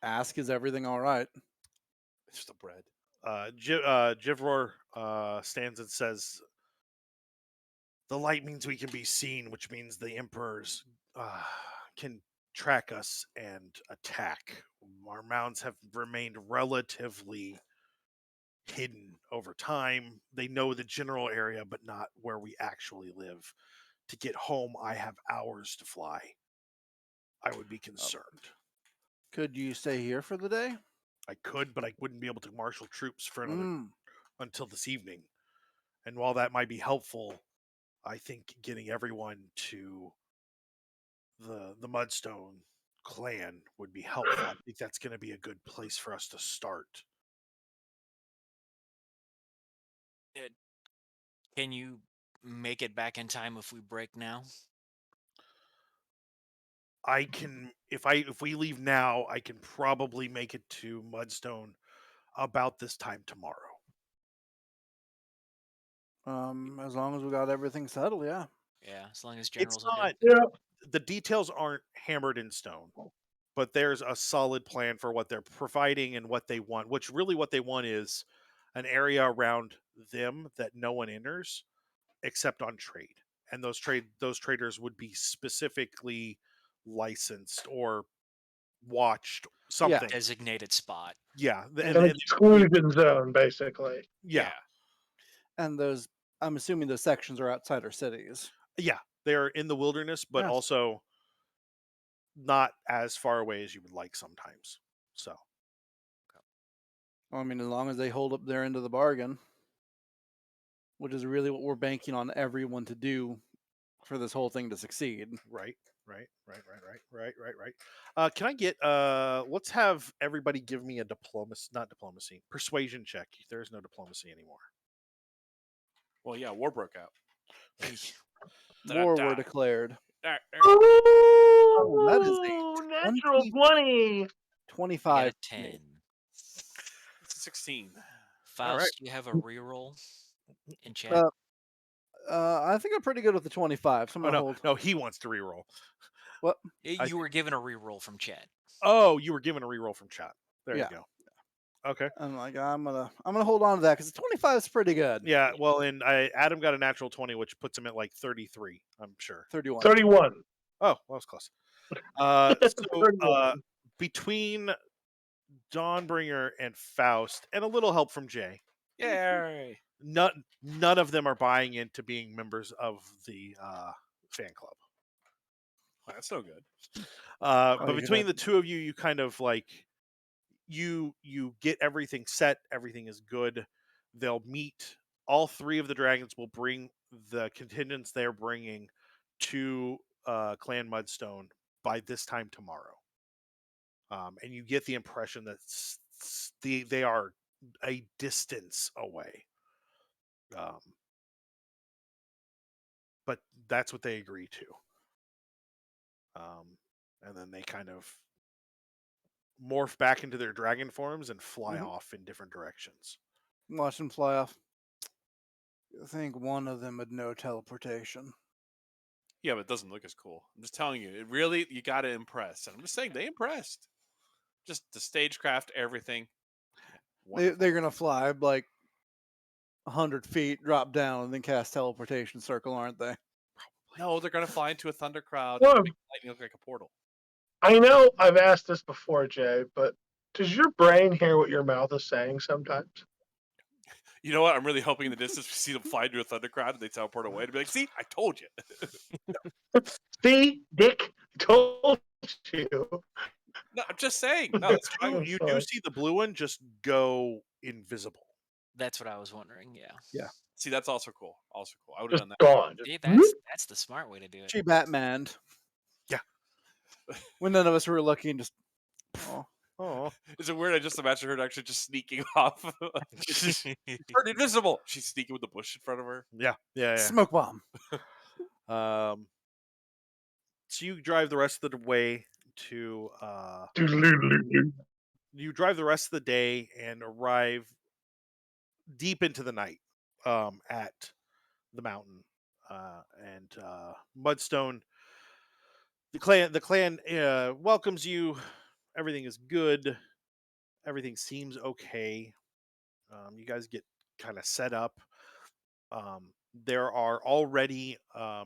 ask, is everything all right? It's just the bread. Jivror stands and says, "The light means we can be seen, which means the emperors can track us and attack. Our mounds have remained relatively hidden over time. They know the general area, but not where we actually live. To get home, I have hours to fly. I would be concerned. Could you stay here for the day? I could, but I wouldn't be able to marshal troops for until this evening. And while that might be helpful, I think getting everyone to the Mudstone clan would be helpful. I think that's going to be a good place for us to start." Can you make it back in time if we break now? I can if we leave now, I can probably make it to Mudstone about this time tomorrow. As long as we got everything settled, yeah. Yeah, as long as It's generals are not good. the details aren't hammered in stone, but there's a solid plan for what they're providing and what they want, which really what they want is an area around them that no one enters except on trade. And those traders would be specifically licensed or watched something. Designated spot. Yeah. An exclusion zone, basically. Yeah. And those, I'm assuming those sections are outside our cities. Yeah. They're in the wilderness, but Yes. also not as far away as you would like sometimes. So, I mean, as long as they hold up their end of the bargain, which is really what we're banking on everyone to do for this whole thing to succeed. right. Can I get let's have everybody give me a persuasion check. There is no diplomacy anymore. Well, yeah, war broke out. War were declared. Oh, that is a natural 20. 25. Get a 10. It's a 16. Faust, you have a reroll in chat. I think I'm pretty good with the 25. So I'm gonna hold. No, he wants to reroll. What? You were given a reroll from chat. Oh, you were given a reroll from chat. There Yeah. you go. Okay. I'm like, I'm gonna hold on to that because 25 is pretty good. Yeah. Well, and Adam got a natural 20, which puts him at like 33. I'm sure. 31. 31. Oh, well, that was close. So 31. between Dawnbringer and Faust, and a little help from Jay, Yay. none of them are buying into being members of the fan club. Well, that's no good. But between the two of you, you kind of like you get everything set. Everything is good. They'll meet. All three of the dragons will bring the contingents they're bringing to Clan Mudstone by this time tomorrow. And you get the impression that they are a distance away. But that's what they agree to. And then they kind of morph back into their dragon forms and fly off in different directions. Watch them fly off. I think one of them would know teleportation. Yeah, but it doesn't look as cool. I'm just telling you, it really, you got to impress. And I'm just saying, they impressed. Just the stagecraft, everything. They're going to fly like 100 feet, drop down, and then cast teleportation circle, aren't they? No, they're going to fly into a thunder crowd Well, and make lightning look like a portal. I know I've asked this before, Jay, but does your brain hear what your mouth is saying sometimes? You know what? I'm really hoping in the distance we see them fly into a thunder crowd and they teleport away to be like, see, I told you. See, Dick, I told you. No, I'm just saying. No, that's fine. You do see the blue one just go invisible. That's what I was wondering. Yeah. See, that's also cool. Also cool. I would have Just done that. gone. See, Just, that's the smart way to do it. She Batmaned. Yeah. When none of us were looking, just. Oh, Is it weird? I just imagine her actually just sneaking off. She's turned invisible. She's sneaking with the bush in front of her. yeah. Smoke bomb. So you drive the rest of the way to you drive the rest of the day and arrive deep into the night at the mountain and Mudstone. The clan welcomes you. Everything is good. Everything seems okay. You guys get kind of set up. There are already the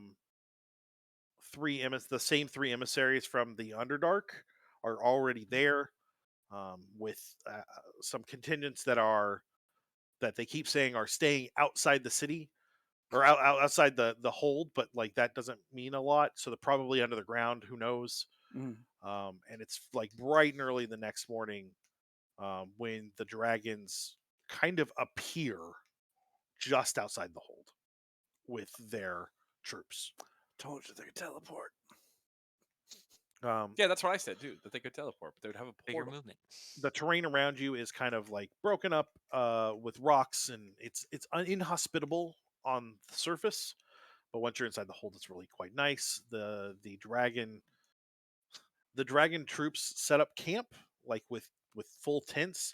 same three emissaries from the Underdark are already there, with some contingents that they keep saying are staying outside the city or outside the hold, but like that doesn't mean a lot. So they're probably under the ground. Who knows? And it's like bright and early the next morning when the dragons kind of appear just outside the hold with their troops. Told you they could teleport. Yeah, that's what I said, dude. That they could teleport, but they would have a Bigger portal. movement. The terrain around you is kind of like broken up with rocks, and it's inhospitable on the surface. But once you're inside the hold, it's really quite nice. The dragon troops set up camp like with full tents.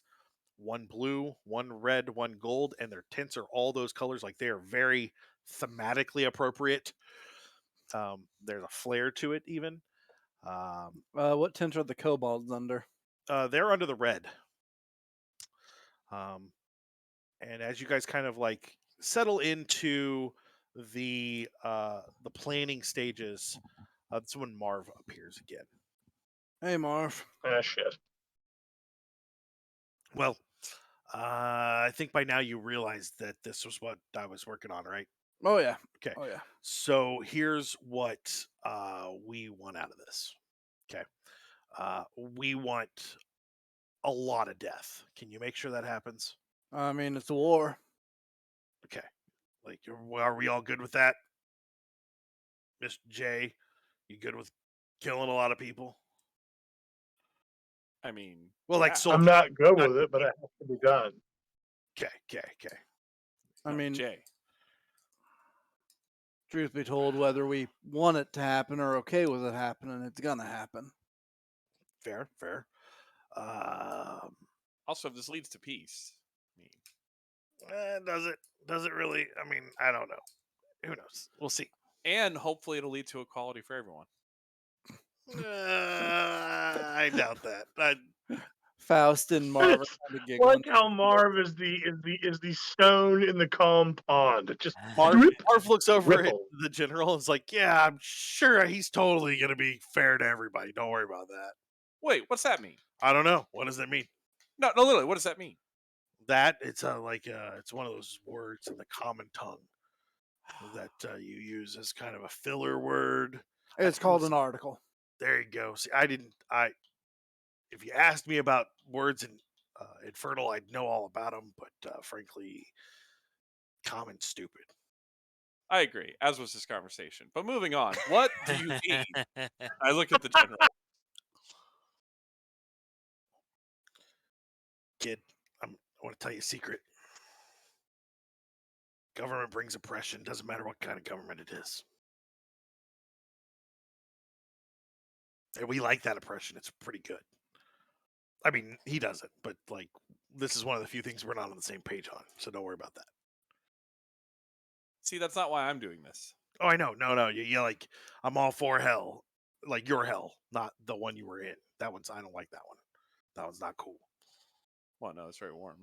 One blue, one red, one gold, and their tents are all those colors. Like they are very thematically appropriate. There's a flair to it, even. What tent are the kobolds under? They're under the red. And as you guys kind of like settle into the planning stages, that's when Marv appears again. Hey, Marv. ah, shit. Well, I think by now you realize that this was what I was working on, right? Oh, yeah. Okay. Oh, yeah. So here's what we want out of this. Okay. We want a lot of death. Can you make sure that happens? I mean, it's a war. Okay. Like, are we all good with that? Mr. J, you good with killing a lot of people? I mean, Well, like yeah. soldiers. I'm not good with it, but it has to be done. Okay. I No, mean, Jay. truth be told, whether we want it to happen or okay with it happening, it's gonna happen. Fair. Also, if this leads to peace, I mean, Does it really? I mean, I don't know. Who knows? We'll see. and hopefully it'll lead to equality for everyone. I doubt that. Faust and Marv are kind of giggling. Like how Marv is the stone in the calm pond. It just Marv looks over at Ripple. the general and is like, yeah, I'm sure he's totally going to be fair to everybody. Don't worry about that. Wait, what's that mean? I don't know. What does that mean? No, literally, what does that mean? That it's it's one of those words in the common tongue that you use as kind of a filler word. It's called an article. There you go. See, if you asked me about words in Infernal, I'd know all about them, but frankly, common stupid. I agree, as was this conversation. But moving on, what do you mean? I look at the general. Kid, I want to tell you a secret. Government brings oppression. Doesn't matter what kind of government it is. And we like that oppression. It's pretty good. I mean, he doesn't, but like, this is one of the few things we're not on the same page on. So don't worry about that. See, that's not why I'm doing this. Oh, I know. No. You're like, I'm all for hell. Like your hell, not the one you were in. I don't like that one. That one's not cool. Well, no, it's very warm.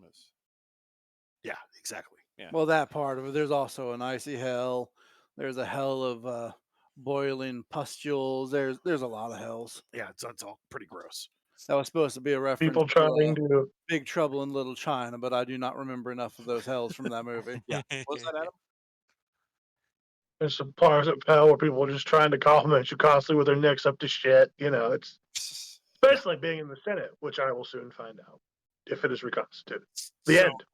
Yeah, exactly. Yeah. Well, that part of it. There's also an icy hell. There's a hell of boiling pustules. There's a lot of hells. Yeah, it's all pretty gross. That was supposed to be a reference People trying to to. Big Trouble in Little China, but I do not remember enough of those hells from that movie. Yeah. What's that, Adam? There's some parts of hell where people are just trying to compliment you constantly with their necks up to shit. It's especially being in the Senate, which I will soon find out if it is reconstituted. The end.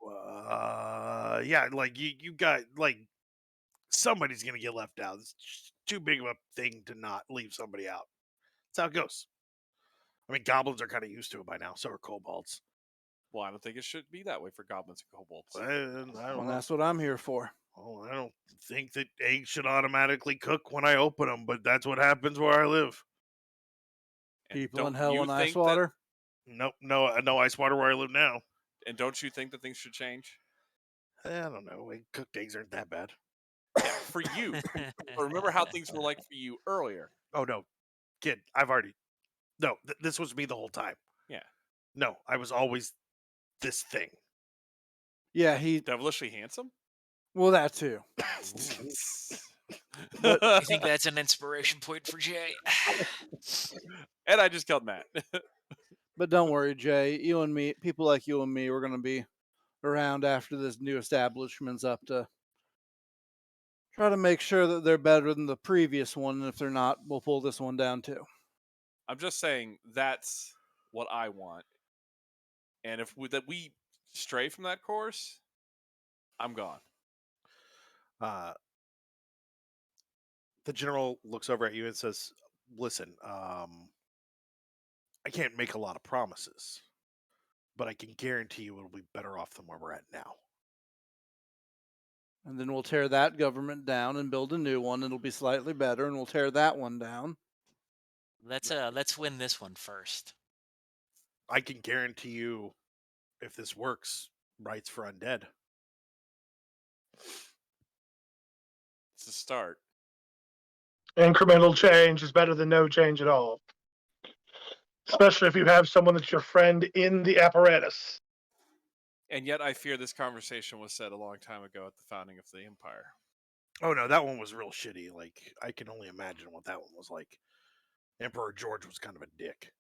Yeah, like you got like somebody's gonna get left out. It's just too big of a thing to not leave somebody out. That's how it goes. I mean, goblins are kind of used to it by now. So are kobolds. Well, I don't think it should be that way for goblins and kobolds. I don't Well, know. that's what I'm here for. Oh, I don't think that eggs should automatically cook when I open them, but that's what happens where I live. And People don't in hell you and ice think that- water. Nope, no ice water where I live now. And don't you think that things should change? I don't know. Cooked eggs aren't that bad. Yeah, for you. But remember how things were like for you earlier. Oh no, kid, this was me the whole time. Yeah. No, I was always this thing. Yeah, he. Devilishly handsome? Well, that too. I think that's an inspiration point for Jay. And I just killed Matt. But don't worry, Jay. You and me, people like you and me, we're going to be around after this new establishment's up to try to make sure that they're better than the previous one. And if they're not, we'll pull this one down too. I'm just saying that's what I want. And if we stray from that course, I'm gone. The general looks over at you and says, "Listen, I can't make a lot of promises, but I can guarantee you it'll be better off than where we're at now." And then we'll tear that government down and build a new one. It'll be slightly better, and we'll tear that one down. Let's win this one first. I can guarantee you, if this works, rights for undead. It's a start. Incremental change is better than no change at all. Especially if you have someone that's your friend in the apparatus. And yet I fear this conversation was said a long time ago at the founding of the Empire. Oh no, that one was real shitty. Like, I can only imagine what that one was like. Emperor George was kind of a dick.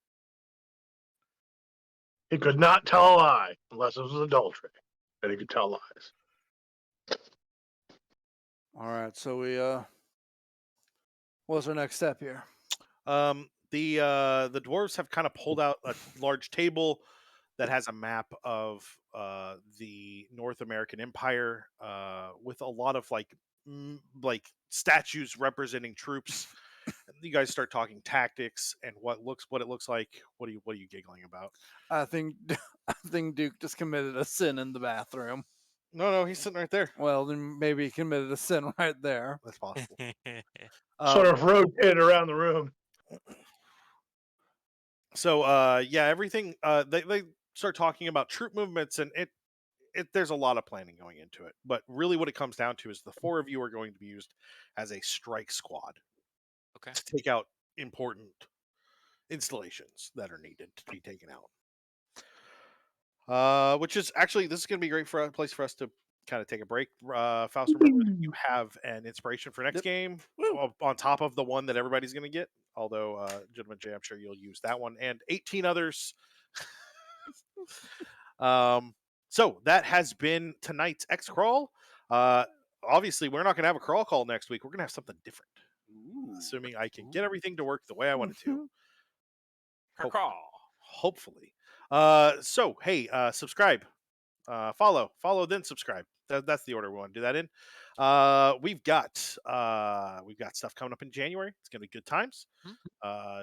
He could not tell a lie unless it was adultery. And he could tell lies. All right, so what's our next step here? The dwarves have kind of pulled out a large table that has a map of the North American Empire with a lot of like statues representing troops. You guys start talking tactics and what it looks like. What are you giggling about? I think Duke just committed a sin in the bathroom. No, he's sitting right there. Well, then maybe he committed a sin right there. That's possible. Sort of rotated around the room. So everything they start talking about troop movements, and it there's a lot of planning going into it. But really what it comes down to is the four of you are going to be used as a strike squad. Okay. To take out important installations that are needed to be taken out. Which is actually, this is going to be great for a place for us to kind of take a break. Faust, remember that you have an inspiration for next game on top of the one that everybody's going to get. Although, Gentleman Jay, I'm sure you'll use that one and 18 others. So that has been tonight's X Crawl. Obviously, we're not going to have a crawl call next week. We're going to have something different. Assuming I can get everything to work the way I want it to. Hopefully. So, hey, subscribe. Follow, then subscribe. that's the order we want to do that in. We've got stuff coming up in January. It's gonna be good times.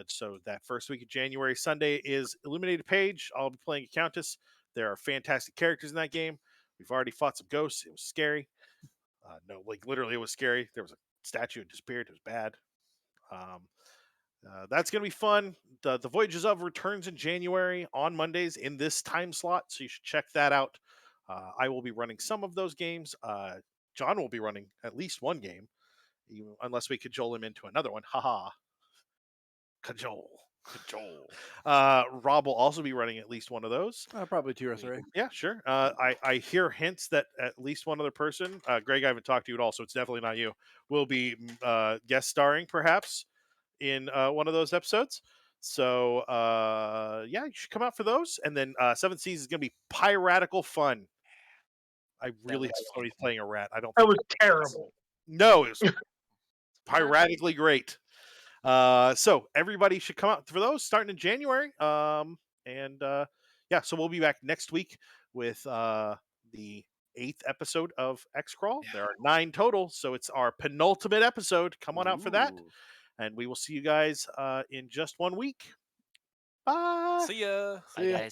So that first week of January, Sunday is Illuminated Page. I'll be playing a Countess. There are fantastic characters in that game. We've already fought some ghosts. It was scary. No, like literally, it was scary. There was a statue that disappeared. It was bad. That's gonna be fun. The Voyages of returns in January on Mondays in this time slot, so you should check that out. I will be running some of those games. John will be running at least one game, unless we cajole him into another one. Haha. Cajole. Rob will also be running at least one of those. Probably 2 or 3. Yeah, sure. I hear hints that at least one other person, Greg, I haven't talked to you at all, so it's definitely not you, will be guest starring perhaps in one of those episodes. So yeah, you should come out for those. And then 7th Seas is going to be piratical fun. I really hope somebody's playing a rat. I don't That think was terrible. No, it was piratically great. So everybody should come out for those starting in January. Yeah, so we'll be back next week with the 8th episode of X Crawl. There are 9 total, so it's our penultimate episode. Come on out for that. And we will see you guys in just 1 week. Bye. See ya. Bye, guys.